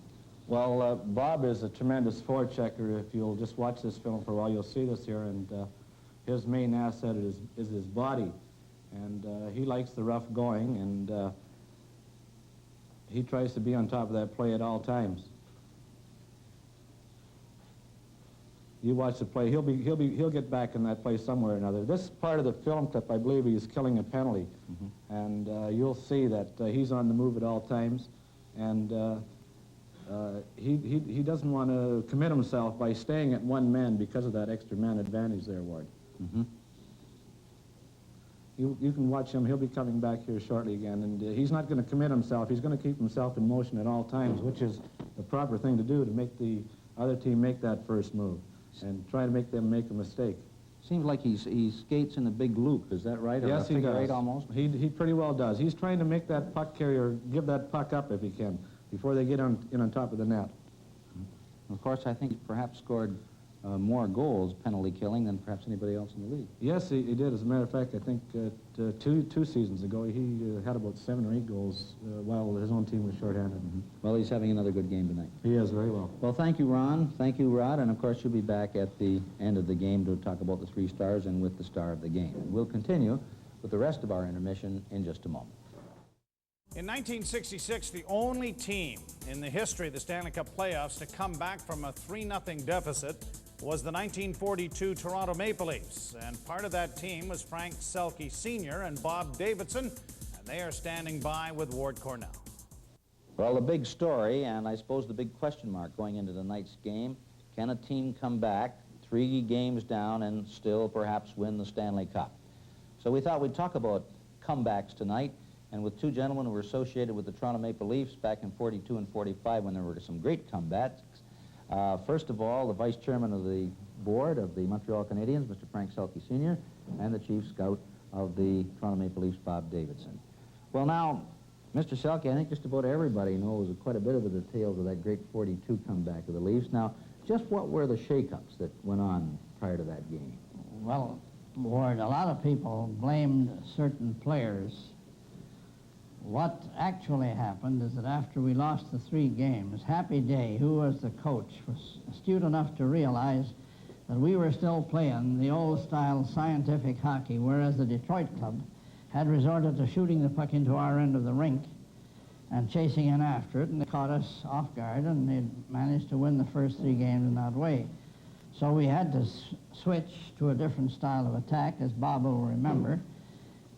Well, Bob is a tremendous forechecker. If you'll just watch this film for a while, you'll see this here, and his main asset is his body. And he likes the rough going, and he tries to be on top of that play at all times. You watch the play. He'll get back in that play somewhere or another. This part of the film clip, I believe, he's killing a penalty, and you'll see that he's on the move at all times, and he doesn't want to commit himself by staying at one man because of that extra man advantage there, Ward. You can watch him. He'll be coming back here shortly again, and he's not going to commit himself. He's going to keep himself in motion at all times, which is the proper thing to do to make the other team make that first move and try to make them make a mistake. Seems like he skates in a big loop. Is that right? Yes, he does. Eight almost? He pretty well does. He's trying to make that puck carrier give that puck up if he can before they get in on top of the net. Of course, I think he perhaps scored more goals penalty killing than perhaps anybody else in the league. Yes, he did. As a matter of fact, I think two seasons ago he had about 7 or 8 goals while his own team was shorthanded. Well, he's having another good game tonight. He is very well. Well, thank you, Ron. Thank you, Rod. And of course, you'll be back at the end of the game to talk about the 3 stars and with the star of the game. And we'll continue with the rest of our intermission in just a moment. In 1966, the only team in the history of the Stanley Cup playoffs to come back from a 3-0 deficit was the 1942 Toronto Maple Leafs. And part of that team was Frank Selke Sr. and Bob Davidson, and they are standing by with Ward Cornell. Well, the big story, and I suppose the big question mark going into tonight's game, can a team come back 3 games down and still perhaps win the Stanley Cup? So we thought we'd talk about comebacks tonight, and with 2 gentlemen who were associated with the Toronto Maple Leafs back in 42 and 45 when there were some great comebacks. First of all, the vice chairman of the board of the Montreal Canadiens, Mr. Frank Selke Sr., and the chief scout of the Toronto Maple Leafs, Bob Davidson. Well, now, Mr. Selke, I think just about everybody knows quite a bit of the details of that great 42 comeback of the Leafs. Now, just what were the shakeups that went on prior to that game? Well, Ward, a lot of people blamed certain players. What actually happened is that after we lost the 3 games, Happy Day, who was the coach, was astute enough to realize that we were still playing the old-style scientific hockey, whereas the Detroit club had resorted to shooting the puck into our end of the rink and chasing in after it, and they caught us off guard, and they managed to win the first 3 games in that way. So we had to switch to a different style of attack, as Bob will remember.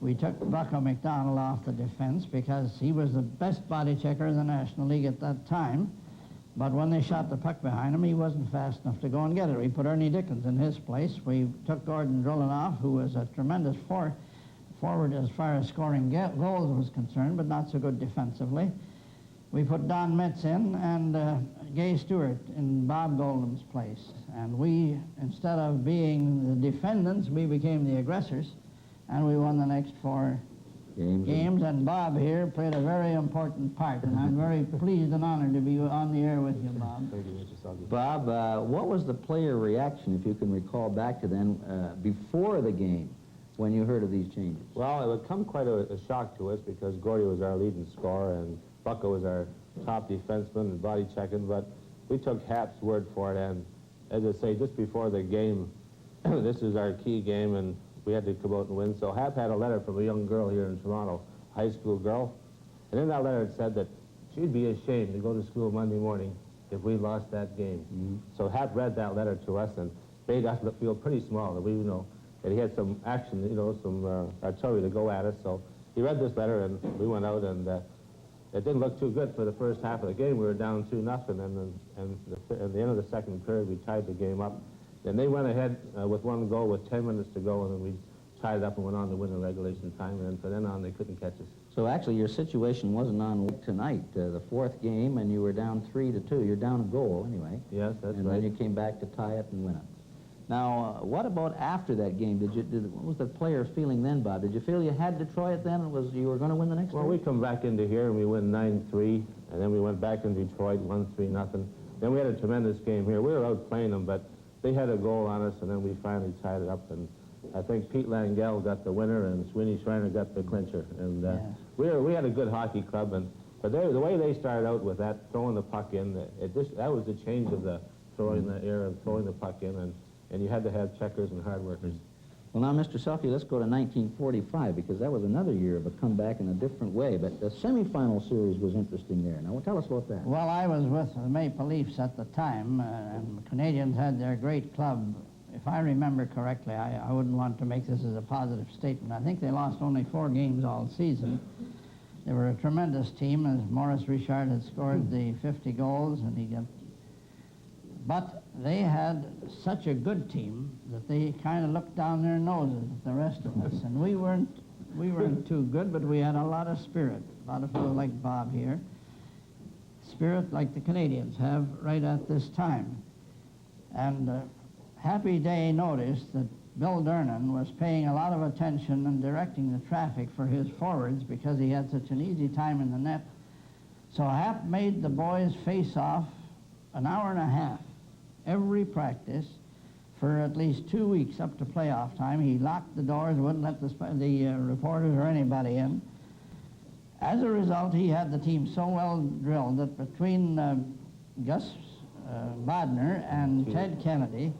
We took Bucko McDonald off the defense because he was the best body checker in the National League at that time. But when they shot the puck behind him, he wasn't fast enough to go and get it. We put Ernie Dickens in his place. We took Gordon Drullin off, who was a tremendous forward as far as scoring goals was concerned, but not so good defensively. We put Don Metz in and Gay Stewart in Bob Goldham's place. And we, instead of being the defendants, we became the aggressors. And we won the next 4 games, and Bob here played a very important part, and I'm very pleased and honored to be on the air with you, Bob. Bob, what was the player reaction, if you can recall back to then, before the game, when you heard of these changes? Well, it would come quite a shock to us because Gordy was our leading scorer and Bucko was our top defenseman and body checking, but we took Hap's word for it, and as I say, just before the game, this is our key game, and we had to come out and win. So Hap had a letter from a young girl here in Toronto, a high school girl. And in that letter it said that she'd be ashamed to go to school Monday morning if we lost that game. So Hap read that letter to us and made us feel pretty small that we, that he had some action, some artillery to go at us. So he read this letter and we went out and it didn't look too good for the first half of the game. We were down 2-0 and at the end of the second period we tied the game up. And they went ahead with 1 goal with 10 minutes to go, and then we tied it up and went on to win the regulation time, and then from then on they couldn't catch us. So actually your situation wasn't on tonight, the 4th game, and you were down 3-2. You're down a goal anyway. Yes, that's right. And then you came back to tie it and win it. Now, what about after that game? What was the player feeling then, Bob? Did you feel you had Detroit then, and you were going to win the next Well, game? we come back into here and we win 9-3, and then we went back in Detroit, won 3-0. Then we had a tremendous game here. We were out playing them, but they had a goal on us, and then we finally tied it up. And I think Pete Langell got the winner, and Sweeney Schreiner got the clincher. And we had a good hockey club. But the way they started out with that, throwing the puck in, that was the change of the throwing the era of throwing the puck in, and you had to have checkers and hard workers. Well, now, Mr. Selfie, let's go to 1945, because that was another year of a comeback in a different way. But the semifinal series was interesting there. Now, tell us about that. Well, I was with the Maple Leafs at the time, and the Canadians had their great club. If I remember correctly, I wouldn't want to make this as a positive statement. I think they lost only 4 games all season. They were a tremendous team, as Maurice Richard had scored the 50 goals, and he got... But they had such a good team that they kind of looked down their noses at the rest of us. And we weren't too good, but we had a lot of spirit. A lot of fellows like Bob here. Spirit like the Canadians have right at this time. And Happy Day noticed that Bill Dernan was paying a lot of attention and directing the traffic for his forwards because he had such an easy time in the net. So Hap made the boys face off an hour and a half every practice for at least 2 weeks up to playoff time. He locked the doors, wouldn't let the reporters or anybody in. As a result, he had the team so well drilled that between Gus Bodner and Ted Kennedy,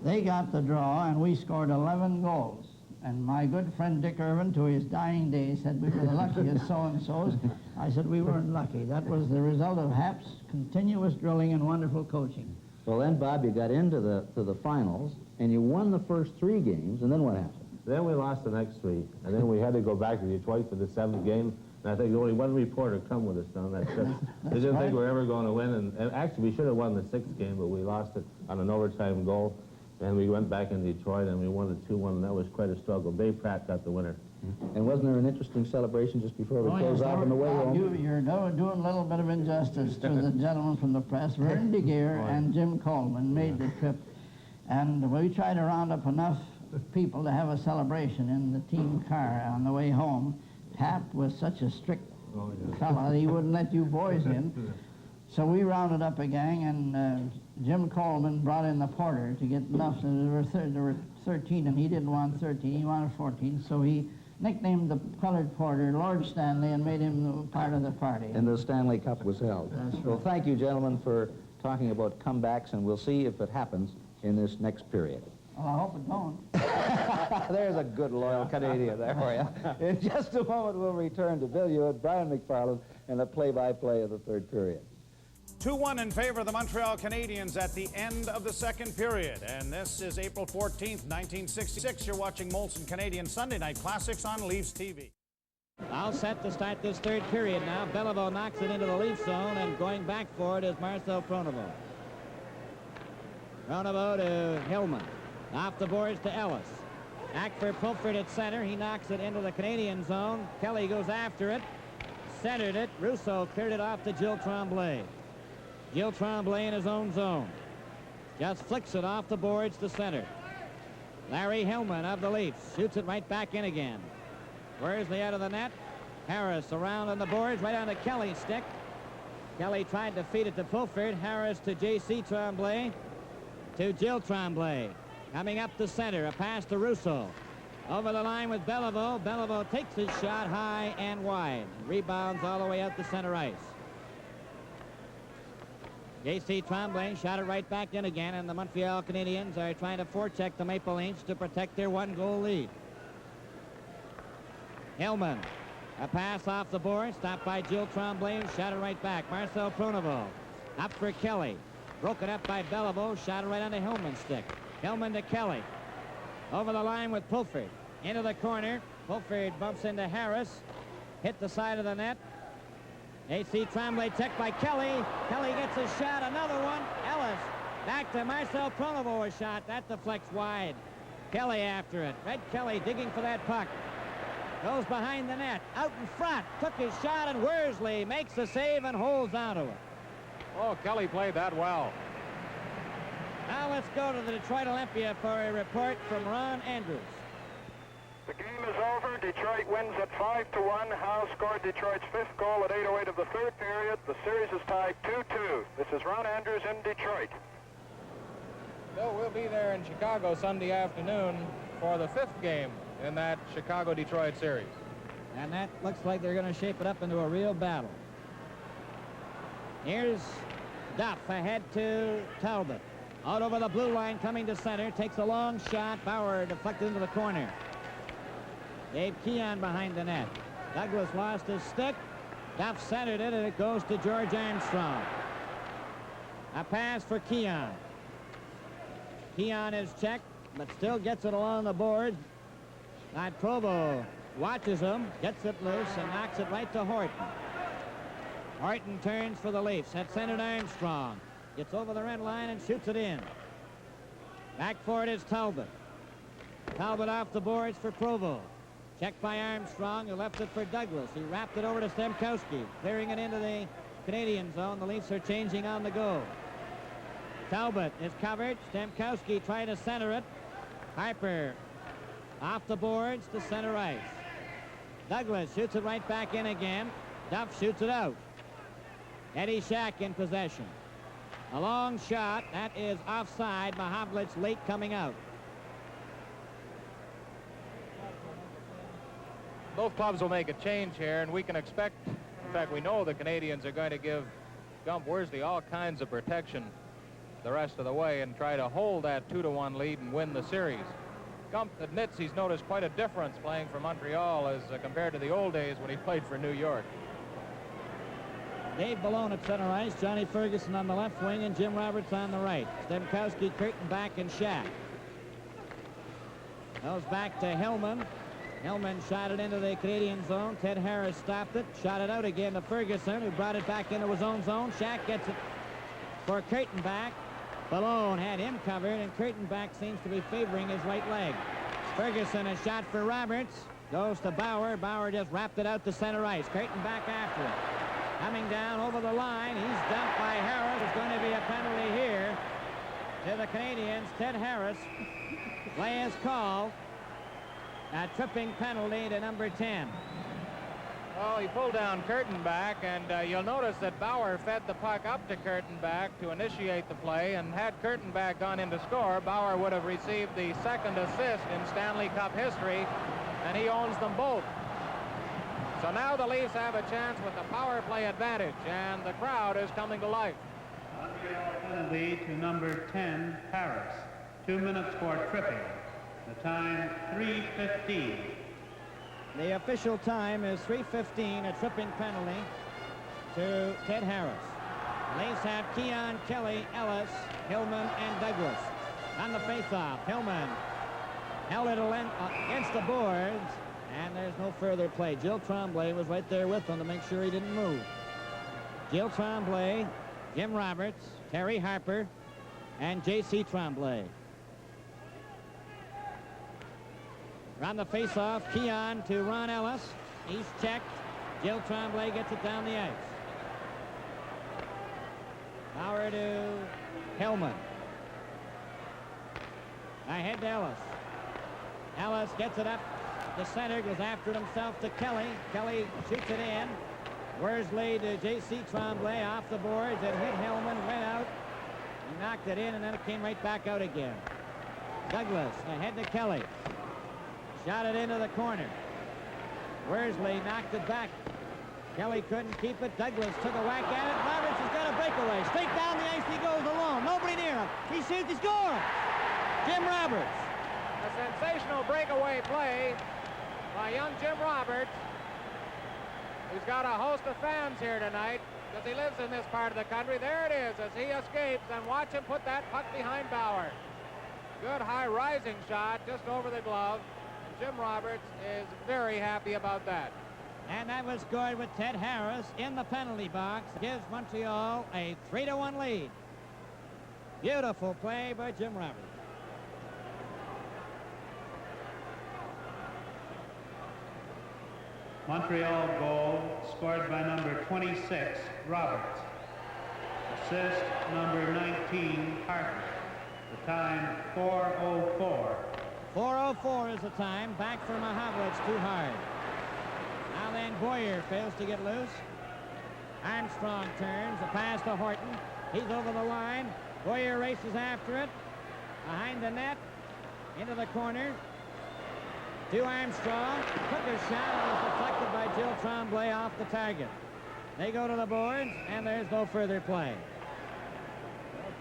they got the draw, and we scored 11 goals. And my good friend Dick Irvin, to his dying day, said we were the luckiest so-and-sos. I said we weren't lucky. That was the result of Hap's continuous drilling and wonderful coaching. Well, then, Bob, you got into the finals, and you won the first 3 games, and then what happened? Then we lost the next 3, and then we had to go back to Detroit for the 7th game. And I think only one reporter come with us on that trip. They didn't think we were ever going to win, and actually we should have won the 6th game, but we lost it on an overtime goal. And we went back in Detroit, and we won it 2-1, and that was quite a struggle. Dave Pratt got the winner. And wasn't there an interesting celebration just before we close off on the way home? You're doing a little bit of injustice to the gentlemen from the press. Vern de Geer and Jim Coleman made the trip, and we tried to round up enough people to have a celebration in the team car on the way home. Hap was such a strict fellow that he wouldn't let you boys in. So we rounded up a gang, and Jim Coleman brought in the porter to get enough. There were 13, and he didn't want 13. He wanted 14, so he nicknamed the colored porter Lord Stanley and made him part of the party. And the Stanley Cup was held. That's right. Well, thank you, gentlemen, for talking about comebacks, and we'll see if it happens in this next period. Well, I hope it don't. There's a good, loyal Canadian there for you. In just a moment, we'll return to Bill Hewitt, Brian McFarland, and the play-by-play of the 3rd period. 2-1 in favor of the Montreal Canadiens at the end of the 2nd period. And this is April 14th, 1966. You're watching Molson Canadian Sunday Night Classics on Leafs TV. All set to start this 3rd period now. Beliveau knocks it into the Leaf zone, and going back for it is Marcel Pronovost. Pronovost to Hillmän. Off the boards to Ellis. Back for Pulford at center. He knocks it into the Canadian zone. Kelly goes after it. Centered it. Rousseau cleared it off to Gilles Tremblay. Gilles Tremblay in his own zone. Just flicks it off the boards to center. Larry Hillmän of the Leafs shoots it right back in again. Where's the out of the net? Harris around on the boards, right on to Kelly's stick. Kelly tried to feed it to Pulford. Harris to J.C. Tremblay. To Gilles Tremblay. Coming up the center, a pass to Rousseau. Over the line with Beliveau. Beliveau takes his shot high and wide. Rebounds all the way out to center ice. J.C. Tremblay shot it right back in again, and the Montreal Canadiens are trying to forecheck the Maple Leafs to protect their 1-goal lead. Hillmän, a pass off the board, stopped by Gilles Tremblay, and shot it right back. Marcel Pronovost up for Kelly. Broken up by Beliveau, shot it right onto Hillmän's stick. Hillmän to Kelly. Over the line with Pulford. Into the corner. Pulford bumps into Harris. Hit the side of the net. A.C. Tremblay checked by Kelly. Kelly gets a shot. Another one. Ellis. Back to Marcel Pronovost. A shot. That deflects wide. Kelly after it. Red Kelly digging for that puck. Goes behind the net. Out in front. Took his shot, and Worsley makes the save and holds onto it. Oh, Kelly played that well. Now let's go to the Detroit Olympia for a report from Ron Andrews. The game is over. Detroit wins at 5-1. Howe scored Detroit's 5th goal at 8:08 of the 3rd period. The series is tied 2-2. This is Ron Andrews in Detroit. Bill, we'll be there in Chicago Sunday afternoon for the 5th game in that Chicago-Detroit series. And that looks like they're going to shape it up into a real battle. Here's Duff ahead to Talbot. Out over the blue line, coming to center, takes a long shot. Bauer deflected into the corner. Dave Keon behind the net. Douglas lost his stick. Duff centered it, and it goes to George Armstrong. A pass for Keon. Keon is checked, but still gets it along the board. Now Provo watches him, gets it loose, and knocks it right to Horton. Horton turns for the Leafs. At centered Armstrong. Gets over the red line and shoots it in. Back for it is Talbot. Talbot off the boards for Provo. Checked by Armstrong, who left it for Douglas. He wrapped it over to Stemkowski, clearing it into the Canadian zone. The Leafs are changing on the go. Talbot is covered. Stemkowski trying to center it. Harper off the boards to center ice. Douglas shoots it right back in again. Duff shoots it out. Eddie Shack in possession. A long shot. That is offside. Mahovlich late coming out. Both clubs will make a change here, and we can expect, in fact, we know the Canadians are going to give Gump Worsley all kinds of protection the rest of the way and try to hold that 2-1 lead and win the series. Gump admits he's noticed quite a difference playing for Montreal as compared to the old days when he played for New York. Dave Malone at center ice, Johnny Ferguson on the left wing, and Jim Roberts on the right. Stemkowski, Curtin back, and Shack. Goes back to Hillman. Hillman shot it into the Canadian zone. Ted Harris stopped it, shot it out again to Ferguson, who brought it back into his own zone. Shack gets it for Curtin back. Malone had him covered, and Curtin back seems to be favoring his right leg. Ferguson, a shot for Roberts. Goes to Bauer. Bauer just wrapped it out to center ice. Curtin back after it. Coming down over the line. He's dumped by Harris. There's going to be a penalty here to the Canadians. Ted Harris. Play is called. A tripping penalty to number 10. Well, he pulled down Curtin back, and you'll notice that Bauer fed the puck up to Curtin back to initiate the play, and had Curtin back gone in to score, Bauer would have received the second assist in Stanley Cup history, and he owns them both. So now the Leafs have a chance with the power play advantage, and the crowd is coming to life. Penalty to number 10, Harris. 2 minutes for tripping. The time, 3:15. The official time is 3:15, a tripping penalty to Ted Harris. The Leafs have Keon, Kelly, Ellis, Hillman, and Douglas. On the faceoff, Hillman held it against the boards, and there's no further play. Jill Tremblay was right there with him to make sure he didn't move. Jill Tremblay, Jim Roberts, Terry Harper, and J.C. Tremblay. Around the faceoff, Keon to Ron Ellis. He's checked. Jill Tremblay gets it down the ice. Bauer to Hillman. Ahead to Ellis. Ellis gets it up the center, goes after it himself to Kelly. Kelly shoots it in. Worsley to J.C. Tremblay off the boards. It hit Hillman, went out. He knocked it in, and then it came right back out again. Douglas ahead to Kelly. Shot it into the corner. Worsley knocked it back. Kelly couldn't keep it. Douglas took a whack at it. Roberts has got a breakaway. Straight down the ice he goes alone. Nobody near him. He shoots, he scores. Jim Roberts. A sensational breakaway play by young Jim Roberts, who's got a host of fans here tonight because he lives in this part of the country. There it is as he escapes, and watch him put that puck behind Bauer. Good high rising shot just over the glove. Jim Roberts is very happy about that. And that was scored with Ted Harris in the penalty box. Gives Montreal a 3-1 lead. Beautiful play by Jim Roberts. Montreal goal scored by number 26, Roberts. Assist number 19, Harper. The time, 4:04. 4:04 is the time. Back for Mahovlich, too hard. Now then, Boyer fails to get loose. Armstrong turns, a pass to Horton. He's over the line. Boyer races after it. Behind the net, into the corner. To Armstrong. Took a shot and was deflected by Jill Tremblay off the target. They go to the boards, and there's no further play.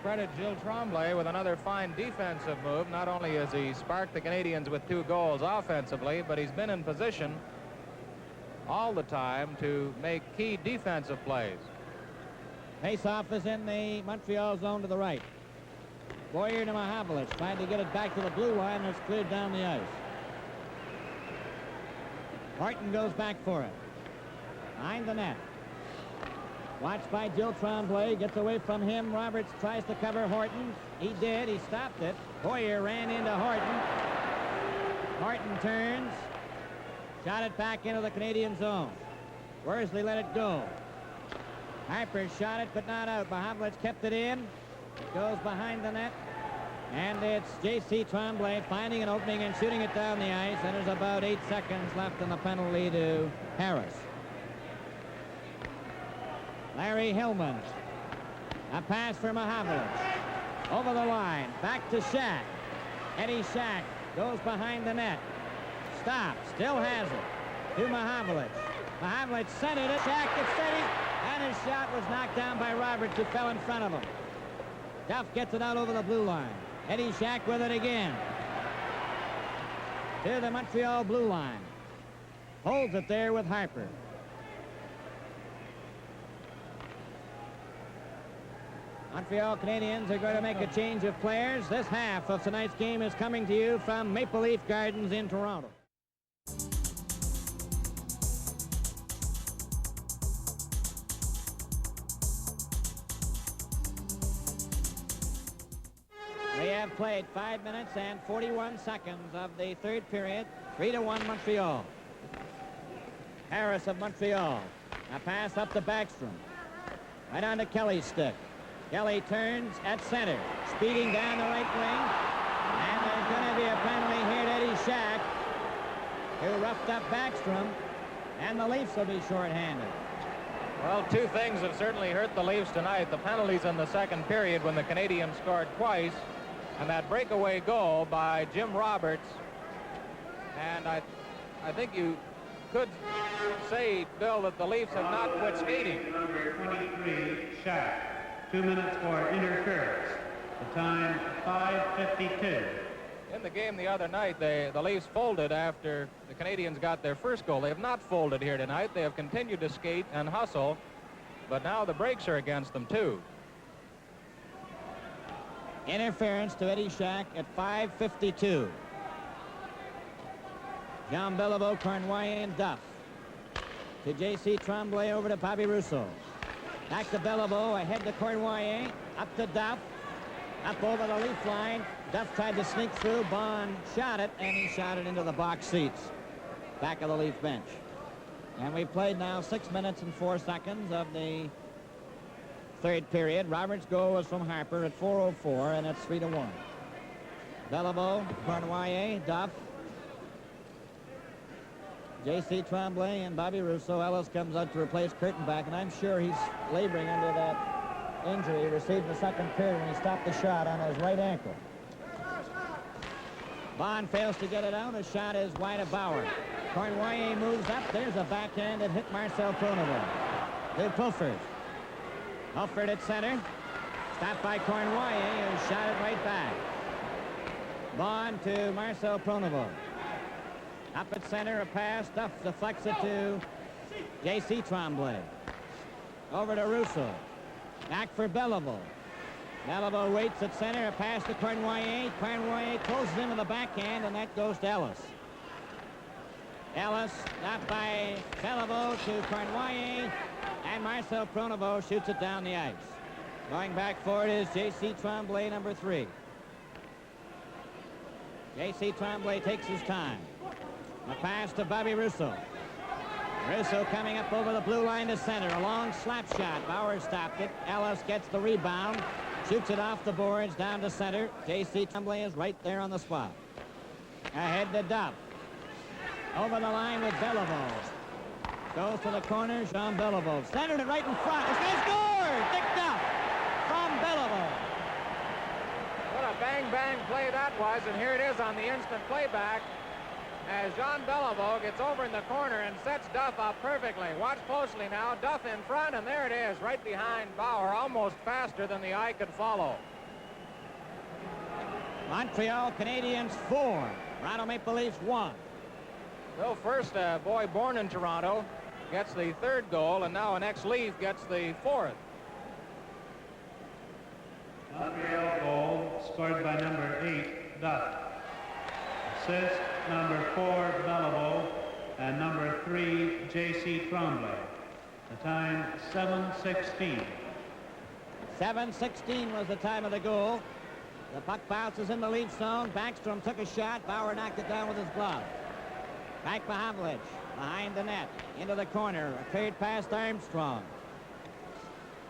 credit Gilles Tremblay with another fine defensive move. Not only has he sparked the Canadiens with 2 goals offensively, but he's been in position all the time to make key defensive plays. Face-off is in the Montreal zone to the right. Boyer to Mahavlich, trying to get it back to the blue line, and it's cleared down the ice. Horton goes back for it. Behind the net. Watched by Gilles Tremblay, gets away from him. Roberts tries to cover Horton. He did, he stopped it. Boyer ran into Horton. Horton turns. Shot it back into the Canadian zone. Worsley let it go. Harper shot it, but not out. Mahavlich kept it in. It goes behind the net. And it's J.C. Tremblay finding an opening and shooting it down the ice. And there's about 8 seconds left in the penalty to Harris. Larry Hillmän. A pass for Mahavlich. Over the line. Back to Shack. Eddie Shack goes behind the net. Stops. Still has it. To Mahavlich. Mahavlich centered it. Shack gets steady. And his shot was knocked down by Roberts, who fell in front of him. Duff gets it out over the blue line. Eddie Shack with it again. To the Montreal blue line. Holds it there with Harper. Montreal Canadiens are going to make a change of players. This half of tonight's game is coming to you from Maple Leaf Gardens in Toronto. We have played 5 minutes and 41 seconds of the third period. 3-1 Montreal. Harris of Montreal. A pass up to Backstrom. Right on to Kelly's stick. Kelly turns at center, speeding down the right wing. And there's going to be a penalty here to Eddie Shack, who roughed up Backstrom. And the Leafs will be shorthanded. Well, 2 things have certainly hurt the Leafs tonight. The penalties in the second period when the Canadiens scored twice, and that breakaway goal by Jim Roberts. And I think you could say, Bill, that the Leafs have not quit skating. Number 23, Shack. 2 minutes for interference. The time, 5:52. In the game the other night, the Leafs folded after the Canadiens got their first goal. They have not folded here tonight. They have continued to skate and hustle, but now the breaks are against them, too. Interference to Eddie Shack at 5:52. Jean Beliveau, Cornwallis, and Duff. To J.C. Tremblay, over to Bobby Rousseau. Back to Beliveau, ahead to Cornwallis, up to Duff, up over the Leaf line. Duff tried to sneak through. Bond shot it, and he shot it into the box seats. Back of the Leaf bench. And we've played now 6 minutes and 4 seconds of the third period. Roberts' goal was from Harper at 4:04, and it's 3-1. Beliveau, Cornwallis, Duff, J.C. Tremblay, and Bobby Rousseau. Ellis comes out to replace Kurtenbach, and I'm sure he's laboring under that injury he received in the second period when he stopped the shot on his right ankle. Bond fails to get it out. A shot is wide of Bauer. Cornwallis moves up. There's a backhand that hit Marcel Pronovost. To Pulford. Pulford at center. Stopped by Cornwallis, who shot it right back. Bond to Marcel Pronovost. Up at center, a pass. Duff deflects it to J.C. Tremblay. Over to Rousseau. Back for Beliveau. Beliveau waits at center, a pass to Cornwallis. Cornwallis closes into the backhand, and that goes to Ellis. Ellis, stopped by Beliveau to Cornwallis, and Marcel Pronovost shoots it down the ice. Going back for it is J.C. Tremblay, number 3. J.C. Tremblay takes his time. A pass to Bobby Rousseau. Rousseau coming up over the blue line to center. A long slap shot. Bauer stopped it. Ellis gets the rebound. Shoots it off the boards down to center. J.C. Tremblay is right there on the spot. Ahead to Duff. Over the line with Beliveau. Goes to the corner. Jean Beliveau. Centered it right in front. It's going to score! Dick Duff from Beliveau. What a bang-bang play that was, and here it is on the instant playback. as Jean Beliveau gets over in the corner and sets Duff up perfectly. Watch closely now. Duff in front, and there it is, right behind Bauer, almost faster than the eye could follow. Montreal Canadiens 4, Toronto Maple Leafs 1. So first, a boy born in Toronto gets the third goal, and now an ex-Leaf gets the fourth. Montreal goal scored by number 8, Duff. Assist number 4, Beliveau, and number 3, J.C. Tremblay. The time 7:16. 7:16 was the time of the goal. The puck bounces in the Leaf zone. Backstrom took a shot. Bauer knocked it down with his glove. Back Mahavlich, behind the net, into the corner. A cleared past Armstrong.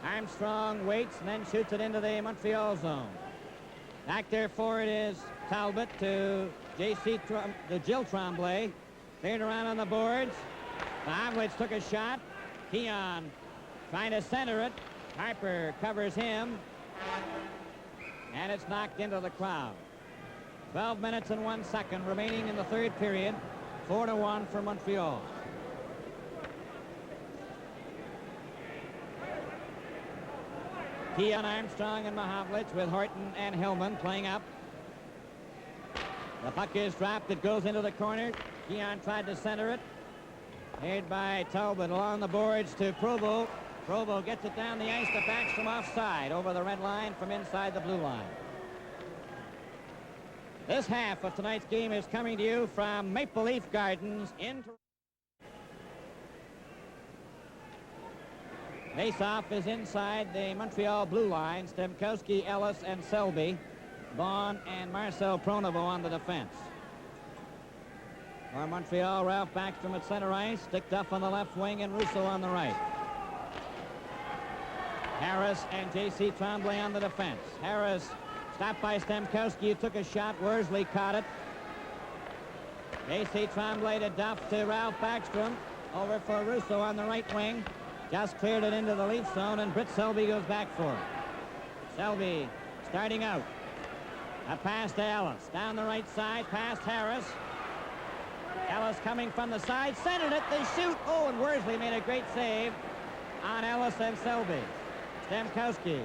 Armstrong waits and then shoots it into the Montreal zone. Back there for it is Talbot to Jill Tremblay. Cleared around on the boards. Mahavlich took a shot. Keon trying to center it. Harper covers him. And it's knocked into the crowd. 12 minutes and 1 second remaining in the third period. 4-1 for Montreal. Keon, Armstrong, and Mahavlich with Horton and Hillmän playing up. The puck is dropped. It goes into the corner. Keon tried to center it. Cleared by Talbot along the boards to Provo. Provo gets it down the ice to Backstrom offside over the red line from inside the blue line. This half of tonight's game is coming to you from Maple Lif Gardens in Toronto. Face-off is inside the Montreal blue line. Stemkowski, Ellis, and Selby. Vaughn and Marcel Pronovo on the defense. For Montreal, Ralph Backstrom at center ice. Dick Duff on the left wing and Russo on the right. Harris and J.C. Tremblay on the defense. Harris stopped by Stemkowski, who took a shot. Worsley caught it. J.C. Tremblay to Duff to Ralph Backstrom. Over for Russo on the right wing. Just cleared it into the Leaf zone, and Britt Selby goes back for it. Selby starting out. A pass to Ellis. Down the right side, past Harris. Ellis coming from the side, centered it, they shoot. Oh, and Worsley made a great save on Ellis and Selby. Stemkowski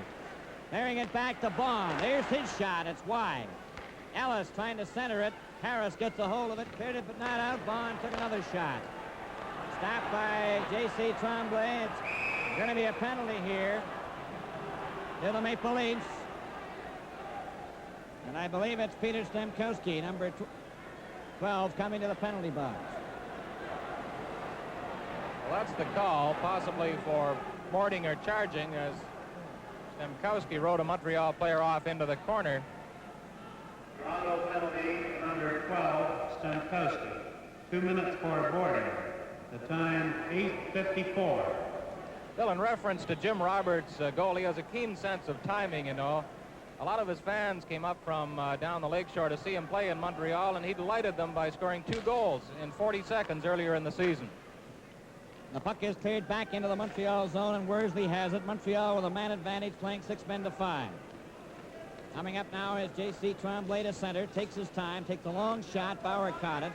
clearing it back to Bond. There's his shot. It's wide. Ellis trying to center it. Harris gets a hold of it, cleared it but not out. Bond took another shot. Stopped by J.C. Tremblay. It's going to be a penalty here to the Maple Leafs. And I believe it's Peter Stemkowski, number 12, coming to the penalty box. Well, that's the call, possibly for boarding or charging, as Stemkowski rode a Montreal player off into the corner. Toronto penalty number 12, Stemkowski. 2 minutes for boarding. The time 8:54. Bill, in reference to Jim Roberts' goal, he has a keen sense of timing, you know. A lot of his fans came up from down the lakeshore to see him play in Montreal, and he delighted them by scoring 2 goals in 40 seconds earlier in the season. The puck is cleared back into the Montreal zone, and Worsley has it. Montreal with a man advantage, playing 6 men to 5. Coming up now is J.C. Tremblay to center. Takes his time, takes a long shot. Bauer caught it.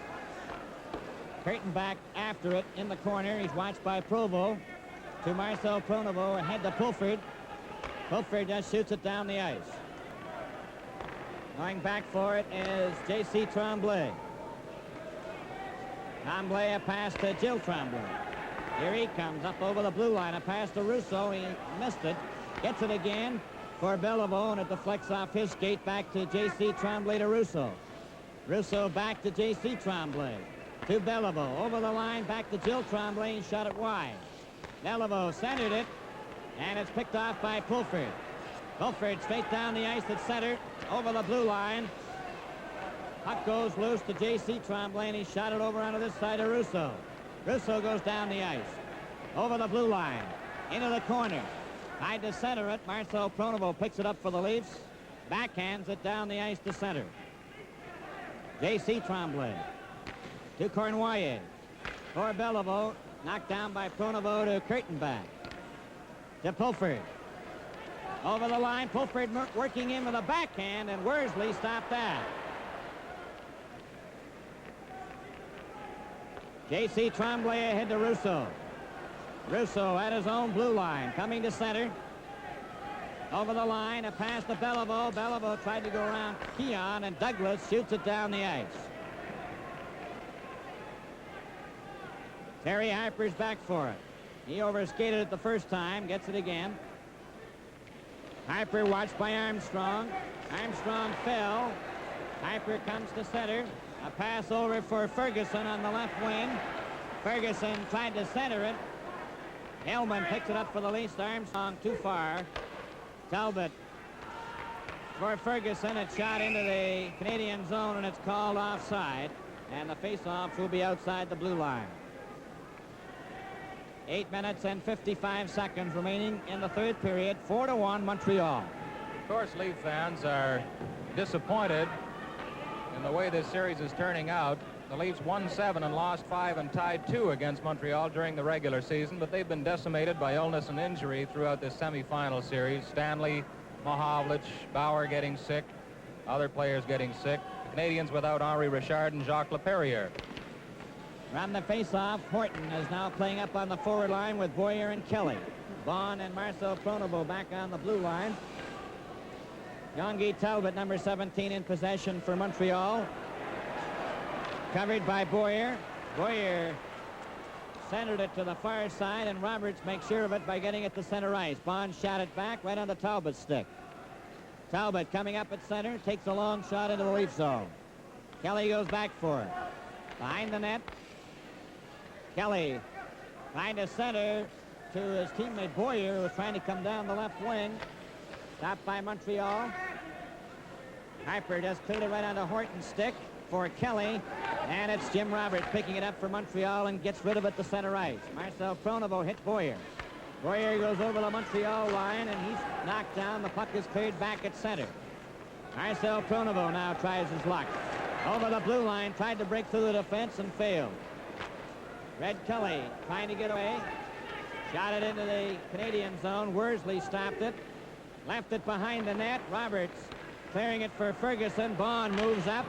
Curtin back after it in the corner. He's watched by Provo. To Marcel Pronovo, ahead to Pulford. Pulford just shoots it down the ice. Going back for it is J.C. Tremblay. Tremblay, a pass to Jill Tremblay. Here he comes up over the blue line. A pass to Russo. He missed it. Gets it again for Beliveau, and it deflects off his skate back to J.C. Tremblay to Russo. Russo back to J.C. Tremblay. To Beliveau. Over the line, back to Jill Tremblay. He shot it wide. Beliveau centered it, and it's picked off by Pulford. Pulford straight down the ice at center, over the blue line. Puck goes loose to J.C. Tremblay, and he shot it over onto this side of Russo. Russo goes down the ice, over the blue line, into the corner. Tried to center it. Marcel Pronovo picks it up for the Leafs. Backhands it down the ice to center. J.C. Tremblay to Cornoyer. For Beliveau, knocked down by Pronovo to Kurtenbach. To Pulford. Over the line, Pulford working in with a backhand, and Worsley stopped that. J.C. Tremblay ahead to Russo. Russo at his own blue line, coming to center. Over the line, a pass to Beliveau. Beliveau tried to go around Keon, and Douglas shoots it down the ice. Terry Harper's back for it. He overskated it the first time, gets it again. Harper watched by Armstrong. Armstrong fell. Harper comes to center. A pass over for Ferguson on the left wing. Ferguson tried to center it. Hillmän picks it up for the Leafs. Armstrong too far. Talbot for Ferguson. It's shot into the Canadian zone, and it's called offside. And the face-off will be outside the blue line. 8 minutes and 55 seconds remaining in the third period. 4-1 Montreal. Of course, Leaf fans are disappointed in the way this series is turning out. The Leafs won 7 and lost 5 and tied 2 against Montreal during the regular season, but they've been decimated by illness and injury throughout this semifinal series. Stanley, Mahovlich, Bauer getting sick, other players getting sick. Canadians without Henri Richard and Jacques Laperriere. From the face-off, Horton is now playing up on the forward line with Boyer and Kelly. Vaughn and Marcel Pronovo back on the blue line. Youngie Talbot, number 17, in possession for Montreal. Covered by Boyer. Boyer centered it to the far side, and Roberts makes sure of it by getting it to center ice. Bond shot it back right on the Talbot stick. Talbot coming up at center, takes a long shot into the Leaf zone. Kelly goes back for it. Behind the net. Kelly trying to center to his teammate Boyer, who was trying to come down the left wing. Stopped by Montreal. Harper just cleared it right onto Horton's stick for Kelly. And it's Jim Roberts picking it up for Montreal and gets rid of it to center ice. Marcel Pronovo hit Boyer. Boyer goes over the Montreal line, and he's knocked down. The puck is cleared back at center. Marcel Pronovo now tries his luck. Over the blue line, tried to break through the defense and failed. Red Kelly trying to get away. Shot it into the Canadian zone. Worsley stopped it. Left it behind the net. Roberts clearing it for Ferguson. Bond moves up.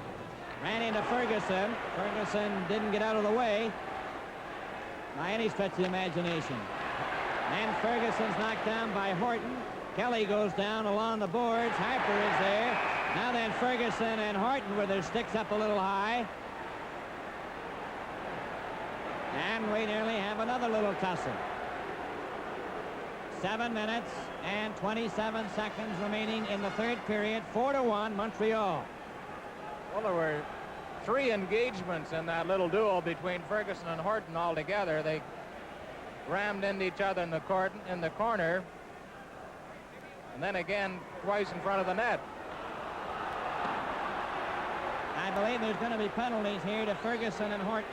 Ran into Ferguson. Ferguson didn't get out of the way by any stretch of the imagination. And Ferguson's knocked down by Horton. Kelly goes down along the boards. Harper is there. Now then, Ferguson and Horton with their sticks up a little high. And we nearly have another little tussle. 7 minutes and 27 seconds remaining in the third period. 4-1 Montreal. Well, there were 3 engagements in that little duel between Ferguson and Horton altogether. They rammed into each other in the corner, and then again twice in front of the net. I believe there's going to be penalties here to Ferguson and Horton.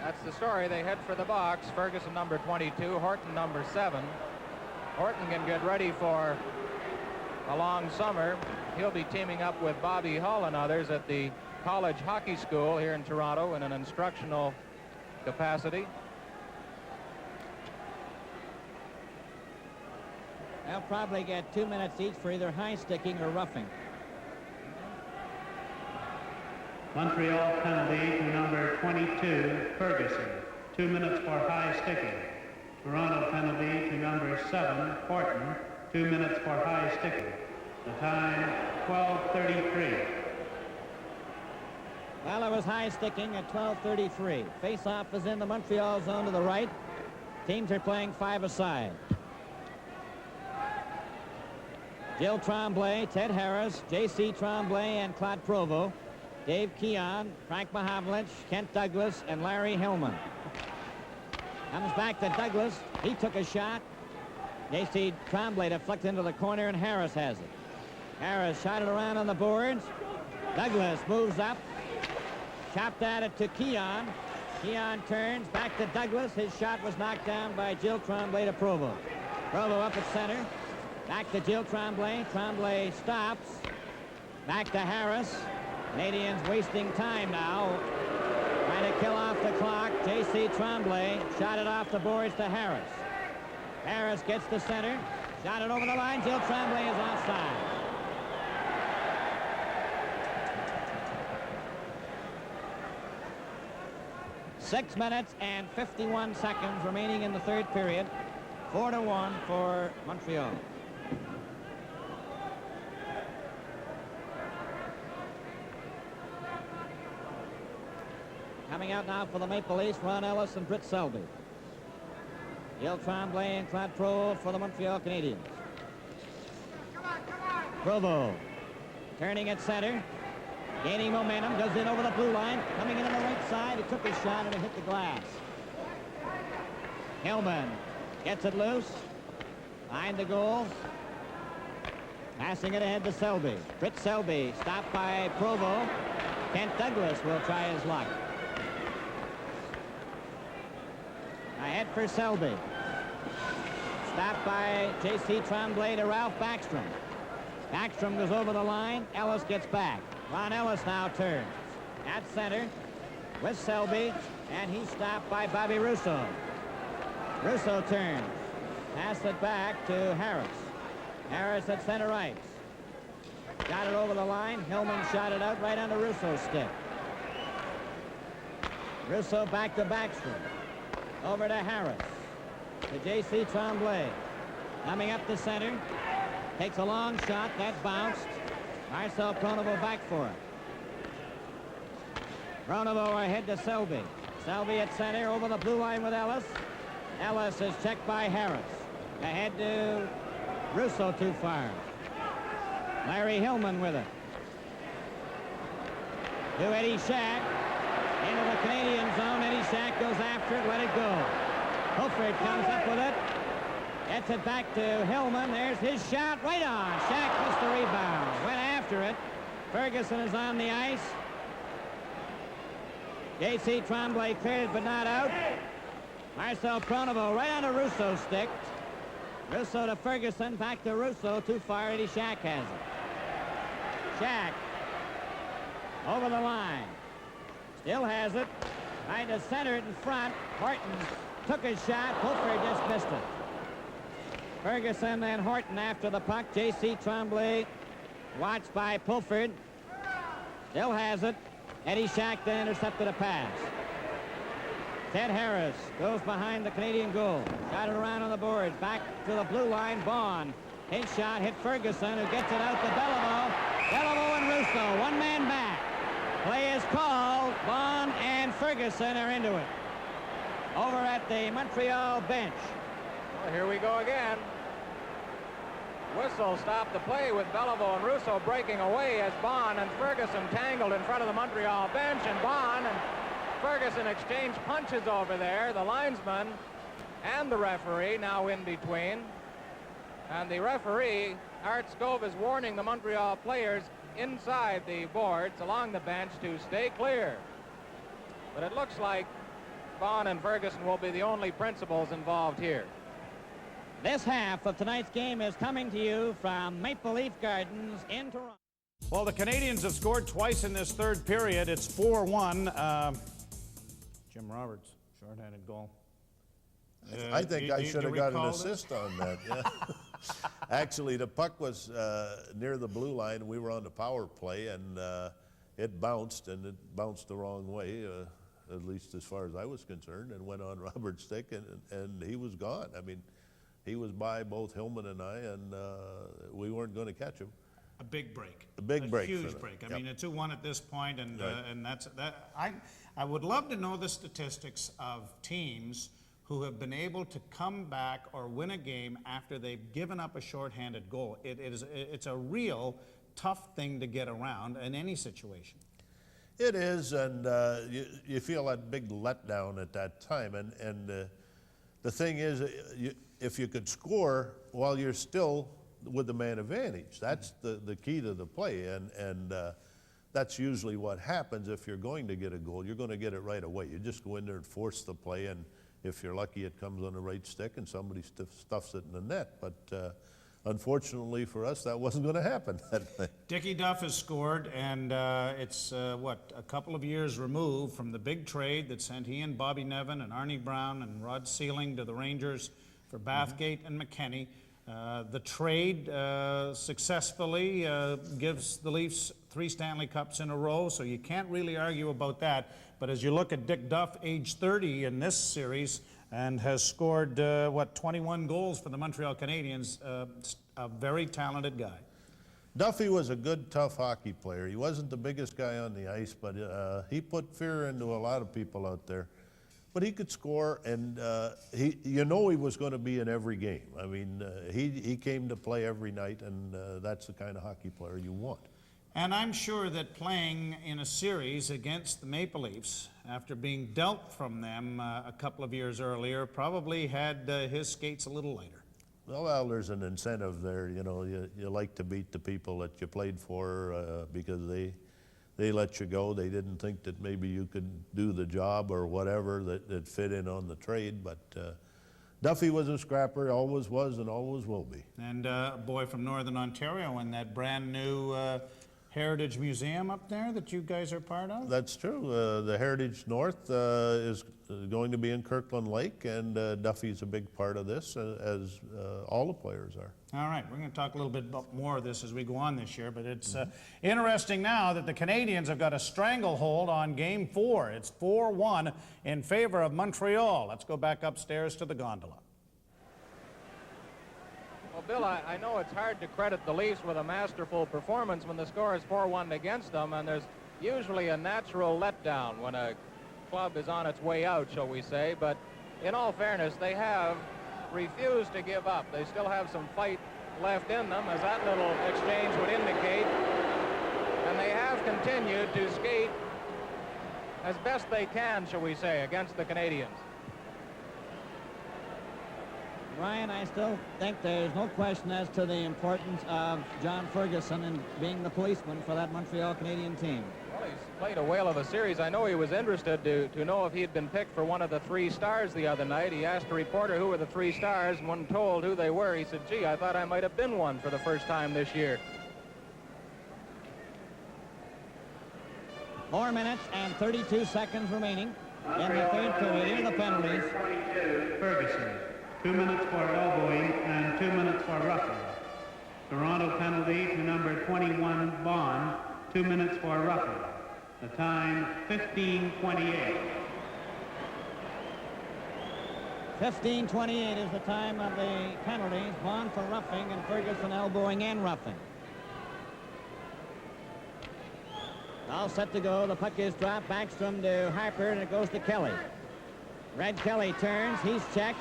That's the story. They head for the box. Ferguson number 22, Horton number 7. Horton can get ready for a long summer. He'll be teaming up with Bobby Hull and others at the college hockey school here in Toronto in an instructional capacity. They'll probably get 2 minutes each for either high sticking or roughing. Montreal penalty to number 22, Ferguson. 2 minutes for high sticking. Toronto penalty to number 7, Horton. 2 minutes for high sticking. The time, 12:33. Well, it was high sticking at 12:33. Face-off is in the Montreal zone to the right. Teams are playing 5-a-side. Gilles Tremblay, Ted Harris, J.C. Tremblay, and Claude Provost. Dave Keon, Frank Mahovlich, Kent Douglas, and Larry Hillmän. Comes back to Douglas. He took a shot. J.C. Tremblay deflected into the corner, and Harris has it. Harris shot it around on the boards. Douglas moves up. Chopped at it to Keon. Keon turns back to Douglas. His shot was knocked down by Gilles Tremblay to Provost. Provost up at center. Back to Gilles Tremblay. Tremblay stops. Back to Harris. Canadians wasting time now. Trying to kill off the clock. J.C. Tremblay shot it off the boards to Harris. Harris gets to center. Shot it over the line. Gilles Tremblay is offside. 6 minutes and 51 seconds remaining in the third period. 4-1 for Montreal. Coming out now for the Maple Leafs, Ron Ellis and Britt Selby. Gilles Tremblay and Claude Provo for the Montreal Canadiens. Provo turning at center, gaining momentum, goes in over the blue line, coming in on the right side. He took his shot and it hit the glass. Hillmän gets it loose, behind the goal, passing it ahead to Selby. Britt Selby stopped by Provo. Kent Douglas will try his luck. Ahead for Selby. Stopped by J.C. Tremblay to Ralph Backstrom. Backstrom goes over the line. Ellis gets back. Ron Ellis now turns at center with Selby, and he's stopped by Bobby Russo. Russo turns. Pass it back to Harris. Harris at center ice. Got it over the line. Hillmän shot it out right on the Russo stick. Russo back to Backstrom. Over to Harris. To J.C. Tremblay. Coming up the center. Takes a long shot. That bounced. Marcel Pronovo back for it. Pronovo ahead to Selby. Selby at center over the blue line with Ellis. Ellis is checked by Harris. Ahead to Russo too far. Larry Hillmän with it. To Eddie Shack. Into the Canadian zone. Eddie Shack goes after it. Let it go. Hofer comes up with it. Gets it back to Hillmän. There's his shot. Right on. Shack missed the rebound. Went after it. Ferguson is on the ice. J.C. Tremblay cleared but not out. Marcel Pronovo right on a Russo stick. Russo to Ferguson. Back to Russo. Too far. Eddie Shack has it. Shack over the line. Still has it. Trying to center it in front. Horton took his shot. Pulford just missed it. Ferguson and Horton after the puck. J.C. Tremblay watched by Pulford. Still has it. Eddie Shack then intercepted a pass. Ted Harris goes behind the Canadian goal. Got it around on the boards. Back to the blue line. Bond. His shot hit Ferguson, who gets it out to Beliveau. Beliveau and Russo. One man back. Play is called. Bond and Ferguson are into it. Over at the Montreal bench. Well, here we go again. Whistle stopped the play with Beliveau and Russo breaking away as Bond and Ferguson tangled in front of the Montreal bench, and Bond and Ferguson exchanged punches over there. The linesman and the referee now in between. And the referee, Art Scove, is warning the Montreal players inside the boards along the bench to stay clear. But it looks like Bond and Ferguson will be the only principals involved here. This half of tonight's game is coming to you from Maple Leaf Gardens in Toronto. Well, the Canadiens have scored twice in this third period. It's 4-1. Jim Roberts, shorthanded goal. I think I should have got an assist on that. Yeah. Actually, the puck was near the blue line. We were on the power play, and it bounced the wrong way, at least as far as I was concerned, and went on Robert's stick, and he was gone. I mean, he was by both Hillmän and I, and we weren't going to catch him. A big break. A big break. Huge break. I mean, a 2-1 at this point, and right. And that's that. I would love to know the statistics of teams who have been able to come back or win a game after they've given up a shorthanded goal. It's a real tough thing to get around in any situation. It is, and you feel that big letdown at that time. And the thing is, if you could score while you're still with the man advantage, that's the key to the play. And that's usually what happens if you're going to get a goal. You're going to get it right away. You just go in there and force the play, and if you're lucky, it comes on the right stick and somebody stuffs it in the net. But unfortunately for us, that wasn't going to happen. Dickie Duff has scored, and it's, a couple of years removed from the big trade that sent he and Bobby Nevin and Arnie Brown and Rod Sealing to the Rangers for Bathgate and McKenney. The trade successfully gives the Leafs 3 Stanley Cups in a row, so you can't really argue about that. But as you look at Dick Duff, age 30 in this series, and has scored, 21 goals for the Montreal Canadiens, a very talented guy. Duffy was a good, tough hockey player. He wasn't the biggest guy on the ice, but he put fear into a lot of people out there. But he could score, and you know he was going to be in every game. I mean, he came to play every night, and that's the kind of hockey player you want. And I'm sure that playing in a series against the Maple Leafs, after being dealt from them a couple of years earlier, probably had his skates a little lighter. Well, there's an incentive there. You know, you like to beat the people that you played for because they let you go. They didn't think that maybe you could do the job or whatever that fit in on the trade. But Duffy was a scrapper, always was and always will be. And a boy from Northern Ontario in that brand new Heritage Museum up there that you guys are part of? That's true. The Heritage North is going to be in Kirkland Lake, and Duffy's a big part of this, as all the players are. All right, we're going to talk a little bit more of this as we go on this year, but it's interesting now that the Canadiens have got a stranglehold on Game 4. It's 4-1 in favor of Montreal. Let's go back upstairs to the gondola. Well, Bill, I know it's hard to credit the Leafs with a masterful performance when the score is 4-1 against them, and there's usually a natural letdown when a club is on its way out, shall we say. But in all fairness, they have refused to give up. They still have some fight left in them, as that little exchange would indicate. And they have continued to skate as best they can, shall we say, against the Canadiens. Ryan, I still think there's no question as to the importance of John Ferguson in being the policeman for that Montreal Canadian team. Well, he's played a whale of a series. I know he was interested to know if he had been picked for one of the 3 stars the other night. He asked a reporter who were the 3 stars, and when told who they were, he said, gee, I thought I might have been one for the first time this year. 4 minutes and 32 seconds remaining in the third period. Here are the penalties. Ferguson. 2 minutes for elbowing and 2 minutes for roughing. Toronto penalty to number 21, Bond, 2 minutes for roughing. The time, 15:28. 15:28 is the time of the penalties. Bond for roughing and Ferguson elbowing and roughing. All set to go. The puck is dropped. Backstrom to Harper, and it goes to Kelly. Red Kelly turns. He's checked.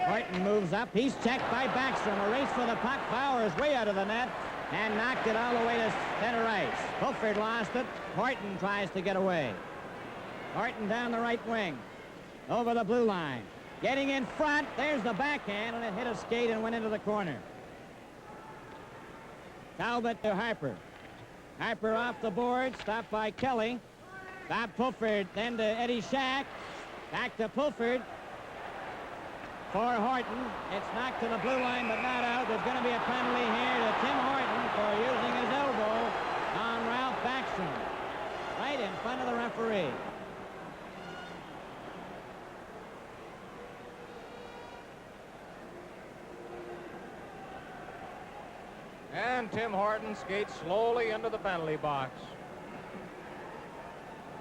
Horton moves up. He's checked by Backstrom. A race for the puck. Bauer is way out of the net and knocked it all the way to center ice. Fulford lost it. Horton tries to get away. Horton down the right wing. Over the blue line. Getting in front. There's the backhand, and it hit a skate and went into the corner. Talbot to Harper. Harper off the board. Stopped by Kelly. Bob Fulford then to Eddie Shack. Back to Fulford. For Horton, it's knocked to the blue line, but not out. There's going to be a penalty here to Tim Horton for using his elbow on Ralph Backstrom, right in front of the referee. And Tim Horton skates slowly into the penalty box.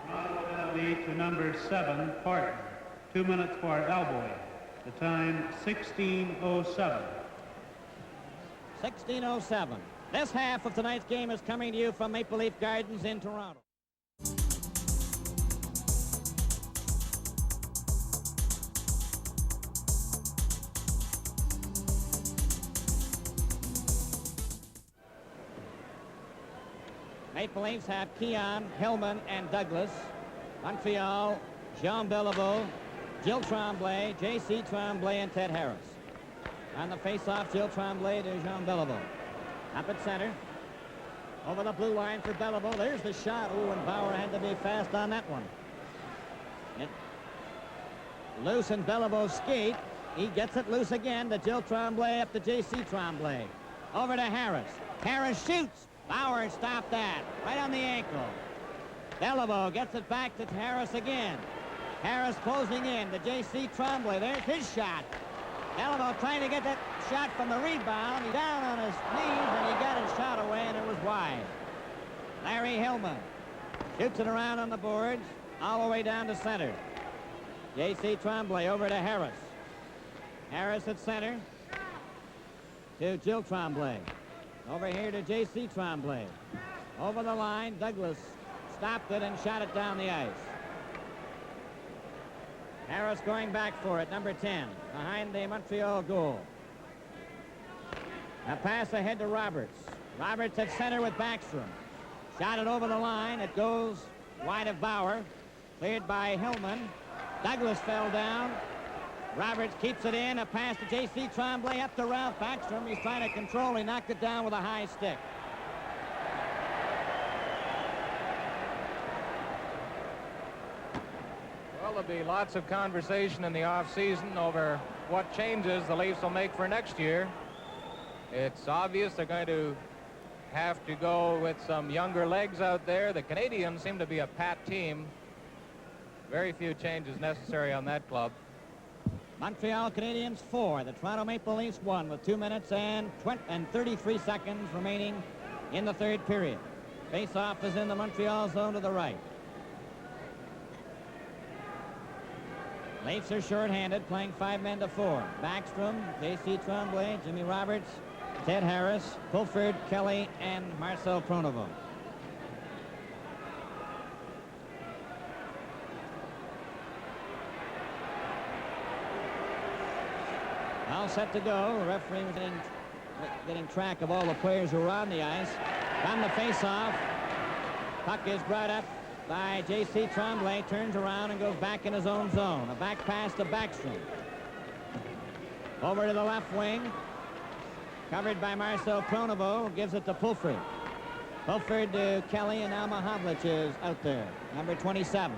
Penalty to number 7, Horton. 2 minutes for elbowing. The time, 16:07. 16:07. This half of tonight's game is coming to you from Maple Lif Gardens in Toronto. Maple Leafs have Keon, Hillmän, and Douglas. Montreal, Jean Beliveau, Gilles Tremblay, J.C. Tremblay, and Ted Harris. On the face-off, Gilles Tremblay to Jean Beliveau. Up at center. Over the blue line for Beliveau. There's the shot. Ooh, and Bauer had to be fast on that one. It loose in Belivau's skate. He gets it loose again to Gilles Tremblay, up to J.C. Tremblay. Over to Harris. Harris shoots. Bauer stopped that. Right on the ankle. Beliveau gets it back to Harris again. Harris closing in to J.C. Tremblay. There's his shot. Beliveau trying to get that shot from the rebound. He's down on his knees, and he got his shot away, and it was wide. Larry Hillmän shoots it around on the boards. all the way down to center. J.C. Tremblay over to Harris. Harris at center to Jill Tremblay. Over here to J.C. Tremblay. Over the line, Douglas stopped it and shot it down the ice. Harris going back for it, number 10, behind the Montreal goal. A pass ahead to Roberts. Roberts at center with Backstrom. Shot it over the line. It goes wide of Bauer. Cleared by Hillman. Douglas fell down. Roberts keeps it in. A pass to J.C. Tremblay up to Ralph Backstrom. He's trying to control. He knocked it down with a high stick. Well, there'll be lots of conversation in the offseason over what changes the Leafs will make for next year. It's obvious they're going to have to go with some younger legs out there. The Canadiens seem to be a pat team. Very few changes necessary on that club. Montreal Canadiens 4. The Toronto Maple Leafs 1 with 2 minutes and 33 seconds remaining in the third period. Face-off is in the Montreal zone to the right. Leafs are short-handed, playing 5 men to 4. Backstrom, J.C. Tremblay, Jimmy Roberts, Ted Harris, Fulford, Kelly, and Marcel Pronovo. All set to go. The referee was getting track of all the players who are on the ice. On the face-off, puck is brought up by J.C. Tremblay, turns around and goes back in his own zone. A back pass to Backstrom. Over to the left wing. Covered by Marcel Pronovo, gives it to Pulford. Pulford to Kelly, and now Mahavlich is out there. Number 27.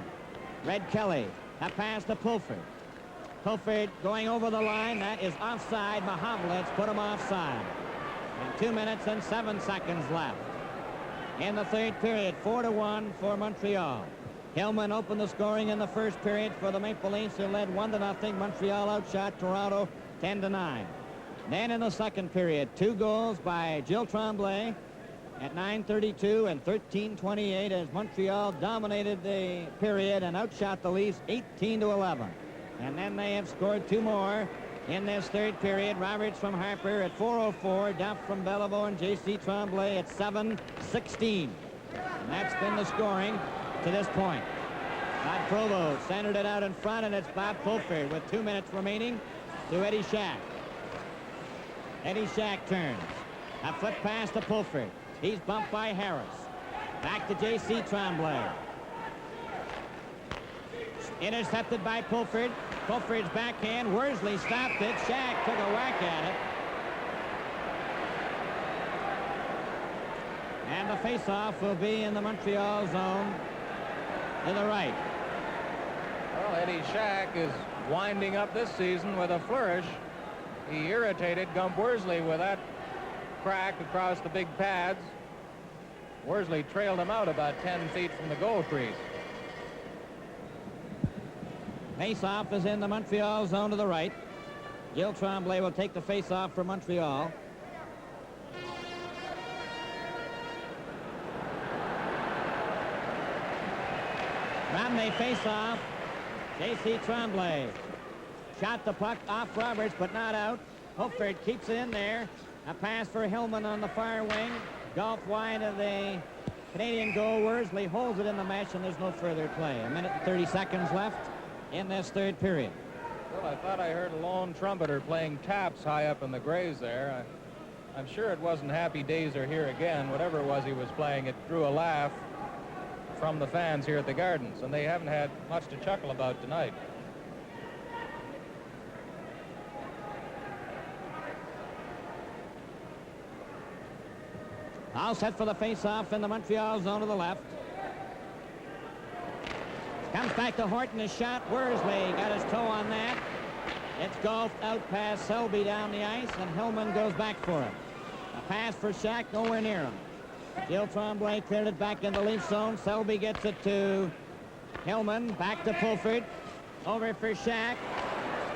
Red Kelly. A pass to Pulford. Pulford going over the line. That is offside. Mahavlich put him offside. And 2 minutes and 7 seconds left. In the third period, 4-1 for Montreal. Hillman opened the scoring in the first period for the Maple Leafs, who led 1-0. Montreal outshot Toronto 10-9. Then in the second period, 2 goals by Jill Tremblay at 9:32 and 13:28 as Montreal dominated the period and outshot the Leafs 18-11. And then they have scored 2 more in this third period. Roberts from Harper at 4:04, Duff from Beliveau, and J.C. Tremblay at 7:16. And that's been the scoring to this point. Bob Provo centered it out in front, and it's Bob Pulford with 2 minutes remaining to Eddie Shack. Eddie Shack turns. A flip pass to Pulford. He's bumped by Harris. Back to J.C. Tremblay. Intercepted by Pulford. Pulford's backhand. Worsley stopped it. Shack took a whack at it. And the face-off will be in the Montreal zone to the right. Well, Eddie Shack is winding up this season with a flourish. He irritated Gump Worsley with that crack across the big pads. Worsley trailed him out about 10 feet from the goal crease. Face-off is in the Montreal zone to the right. Jill Tremblay will take the face-off for Montreal. From the face-off, J.C. Tremblay shot the puck off Roberts, but not out. Pulford keeps it in there. A pass for Hillman on the far wing. Golf wide of the Canadian goal. Worsley holds it in the mesh, and there's no further play. 1 minute and 30 seconds left in this third period. Well, I thought I heard a lone trumpeter playing taps high up in the Grays there. I'm sure it wasn't Happy Days Are Here Again. Whatever it was he was playing, it drew a laugh from the fans here at the Gardens, and they haven't had much to chuckle about tonight. All set for the face-off in the Montreal zone to the left. Comes back to Horton, his shot. Worsley got his toe on that. It's golfed out past Selby down the ice, and Hillman goes back for it. A pass for Shack, nowhere near him. Jill Tremblay cleared it back in the Leaf zone. Selby gets it to Hillman. Back to Pulford. Over for Shack.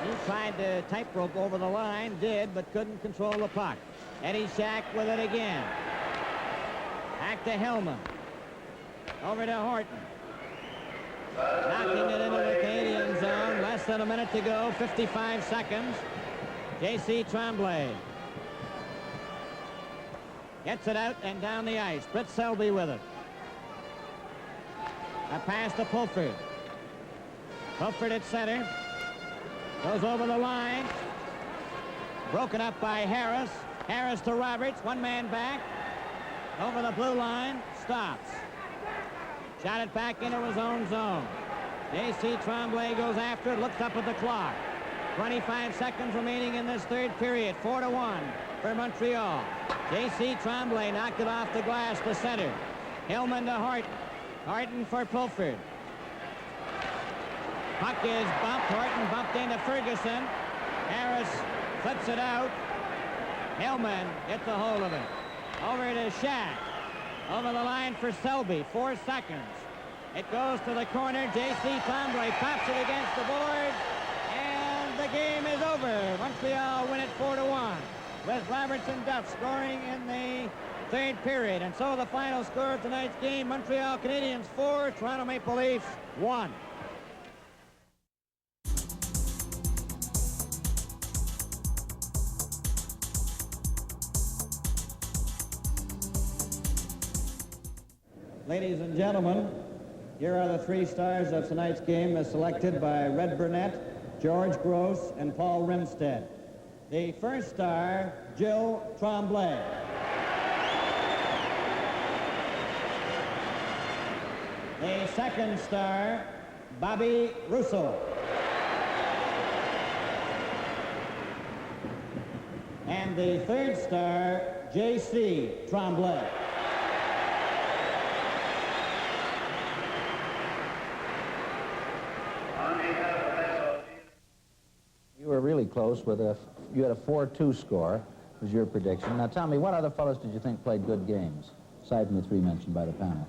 He tried to tightrope over the line, did, but couldn't control the puck. Eddie Shack with it again. Back to Hillman. Over to Horton. Knocking it into the Canadian zone. Less than a minute to go, 55 seconds. J.C. Tremblay gets it out and down the ice. Britt Selby with it. A pass to Pulford. Pulford at center. Goes over the line. Broken up by Harris. Harris to Roberts. One man back. Over the blue line. Stops. Shot it back into his own zone. J.C. Tremblay goes after it. Looks up at the clock. 25 seconds remaining in this third period. 4-1 for Montreal. J.C. Tremblay knocked it off the glass to center. Hillmän to Horton. Horton for Pulford. Puck is bumped. Horton bumped into Ferguson. Harris flips it out. Hillmän gets a hold of it. Over to Shack. Over the line for Selby. 4 seconds. It goes to the corner. J.C. Tremblay pops it against the board. And the game is over. Montreal win it 4-1. With Roberts and Duff scoring in the third period. And so the final score of tonight's game, Montreal Canadiens 4, Toronto Maple Leafs 1. Ladies and gentlemen, here are the 3 stars of tonight's game as selected by Red Burnett, George Gross, and Paul Rimstead. The first star, Jill Tremblay. The second star, Bobby Russo. And the third star, J.C. Tremblay. You were really close with you had a 4-2 score, was your prediction. Now tell me, what other fellows did you think played good games, aside from the 3 mentioned by the panel?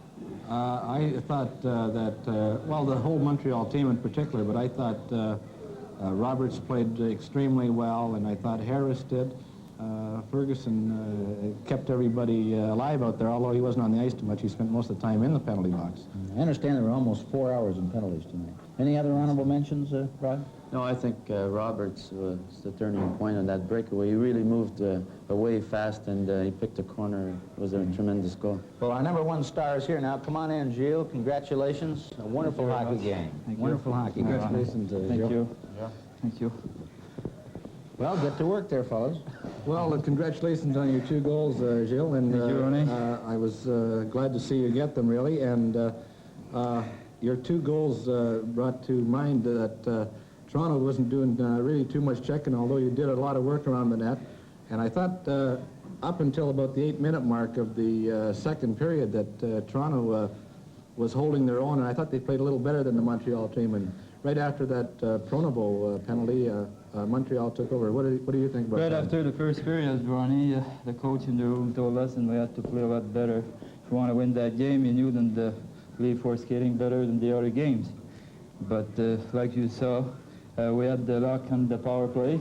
I thought well, the whole Montreal team in particular, but I thought Roberts played extremely well, and I thought Harris did. Ferguson kept everybody alive out there, although he wasn't on the ice too much. He spent most of the time in the penalty box. I understand there were almost 4 hours in penalties tonight. Any other honorable mentions, Rod? No, I think Roberts was the turning point on that breakaway. He really moved away fast, and he picked a corner. It was a tremendous goal. Well, our #1 star is here now. Come on in, Gilles. Congratulations. A wonderful hockey game. Wonderful hockey game. Congratulations, Thank Gilles. you. Yeah. Thank you. Well, get to work there, fellas. Well, congratulations on your 2 goals, Gilles. And Thank you, Ronnie. I was glad to see you get them, really. And your 2 goals brought to mind that Toronto wasn't doing really too much checking, although you did a lot of work around the net. And I thought up until about the 8-minute mark of the second period that Toronto was holding their own, and I thought they played a little better than the Montreal team. And right after that Pronovo penalty, Montreal took over. What do you think about that? Right after the first period, Ronnie, the coach in the room told us and we had to play a lot better. If you want to win that game, you knew that the Leafs were skating better than the other games. But like you saw, we had the lock on the power play.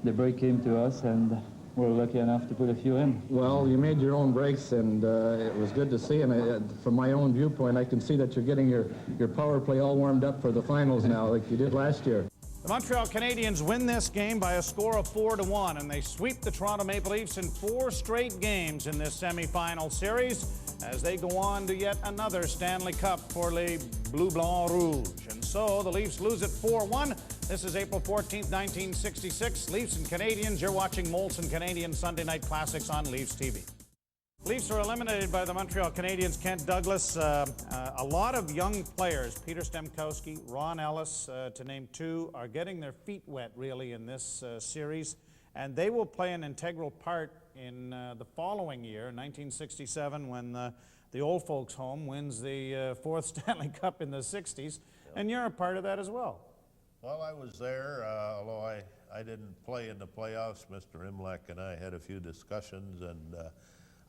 The break came to us, and we were lucky enough to put a few in. Well, you made your own breaks, and it was good to see. And from my own viewpoint, I can see that you're getting your power play all warmed up for the finals now, like you did last year. The Montreal Canadiens win this game by a score of 4-1, and they sweep the Toronto Maple Leafs in 4 straight games in this semifinal series as they go on to yet another Stanley Cup for Les Bleu Blanc Rouge. And so the Leafs lose it 4-1. This is April 14th, 1966. Leafs and Canadiens. You're watching Molson Canadian Sunday Night Classics on Leafs TV. Leafs are eliminated by the Montreal Canadiens. Kent Douglas, a lot of young players, Peter Stemkowski, Ron Ellis, to name 2, are getting their feet wet really in this series, and they will play an integral part in the following year, 1967, when the old folks home wins the 4th Stanley Cup in the 60s, and you're a part of that as well. Well, I was there, although I didn't play in the playoffs. Mr. Imlach and I had a few discussions, and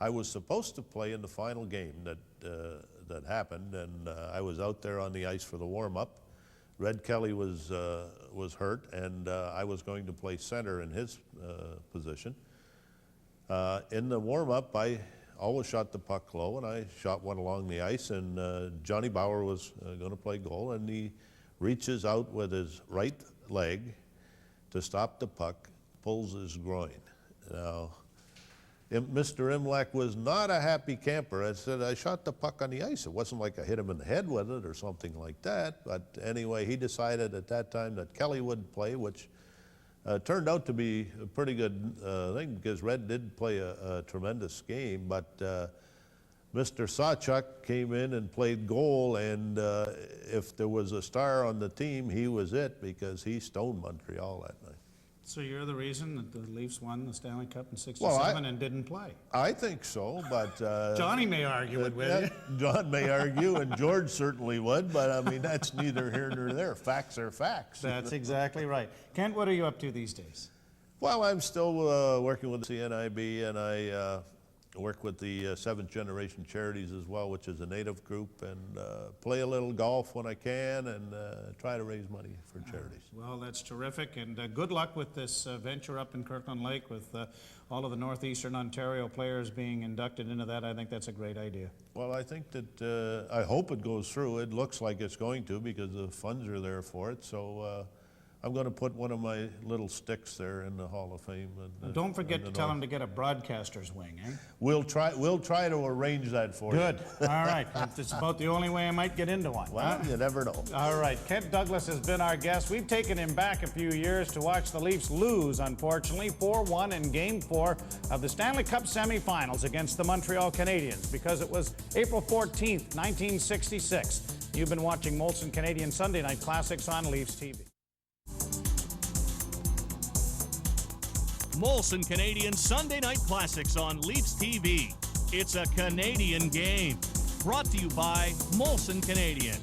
I was supposed to play in the final game that happened, and I was out there on the ice for the warm-up. Red Kelly was hurt, and I was going to play center in his position. In the warm-up, I always shot the puck low, and I shot one along the ice, and Johnny Bauer was going to play goal, and he reaches out with his right leg to stop the puck, pulls his groin. Now, Mr. Imlach was not a happy camper. I said, I shot the puck on the ice. It wasn't like I hit him in the head with it or something like that. But anyway, he decided at that time that Kelly would play, which turned out to be a pretty good thing, because Red did play a tremendous game. But Mr. Sawchuk came in and played goal, and if there was a star on the team, he was it, because he stoned Montreal that night. So you're the reason that the Leafs won the Stanley Cup in '67 and didn't play? I think so, but... Johnny may argue it with you. John may argue, and George certainly would, but I mean, that's neither here nor there. Facts are facts. That's exactly right. Kent, what are you up to these days? Well, I'm still working with the CNIB, and I work with the Seventh Generation Charities as well, which is a native group, and play a little golf when I can, and try to raise money for charities. Well, that's terrific, and good luck with this venture up in Kirkland Lake with all of the Northeastern Ontario players being inducted into that. I think that's a great idea. Well, I think that, I hope it goes through. It looks like it's going to, because the funds are there for it, so I'm going to put one of my little sticks there in the Hall of Fame. Don't forget to tell him to get a broadcaster's wing, eh? We'll try to arrange that for you. Good. All right. It's about the only way I might get into one. Well, you never know. All right. Kent Douglas has been our guest. We've taken him back a few years to watch the Leafs lose, unfortunately, 4-1 in Game 4 of the Stanley Cup semifinals against the Montreal Canadiens, because it was April 14th, 1966. You've been watching Molson Canadian Sunday Night Classics on Leafs TV. Molson Canadian Sunday Night Classics on Leafs TV. It's a Canadian game. Brought to you by Molson Canadian.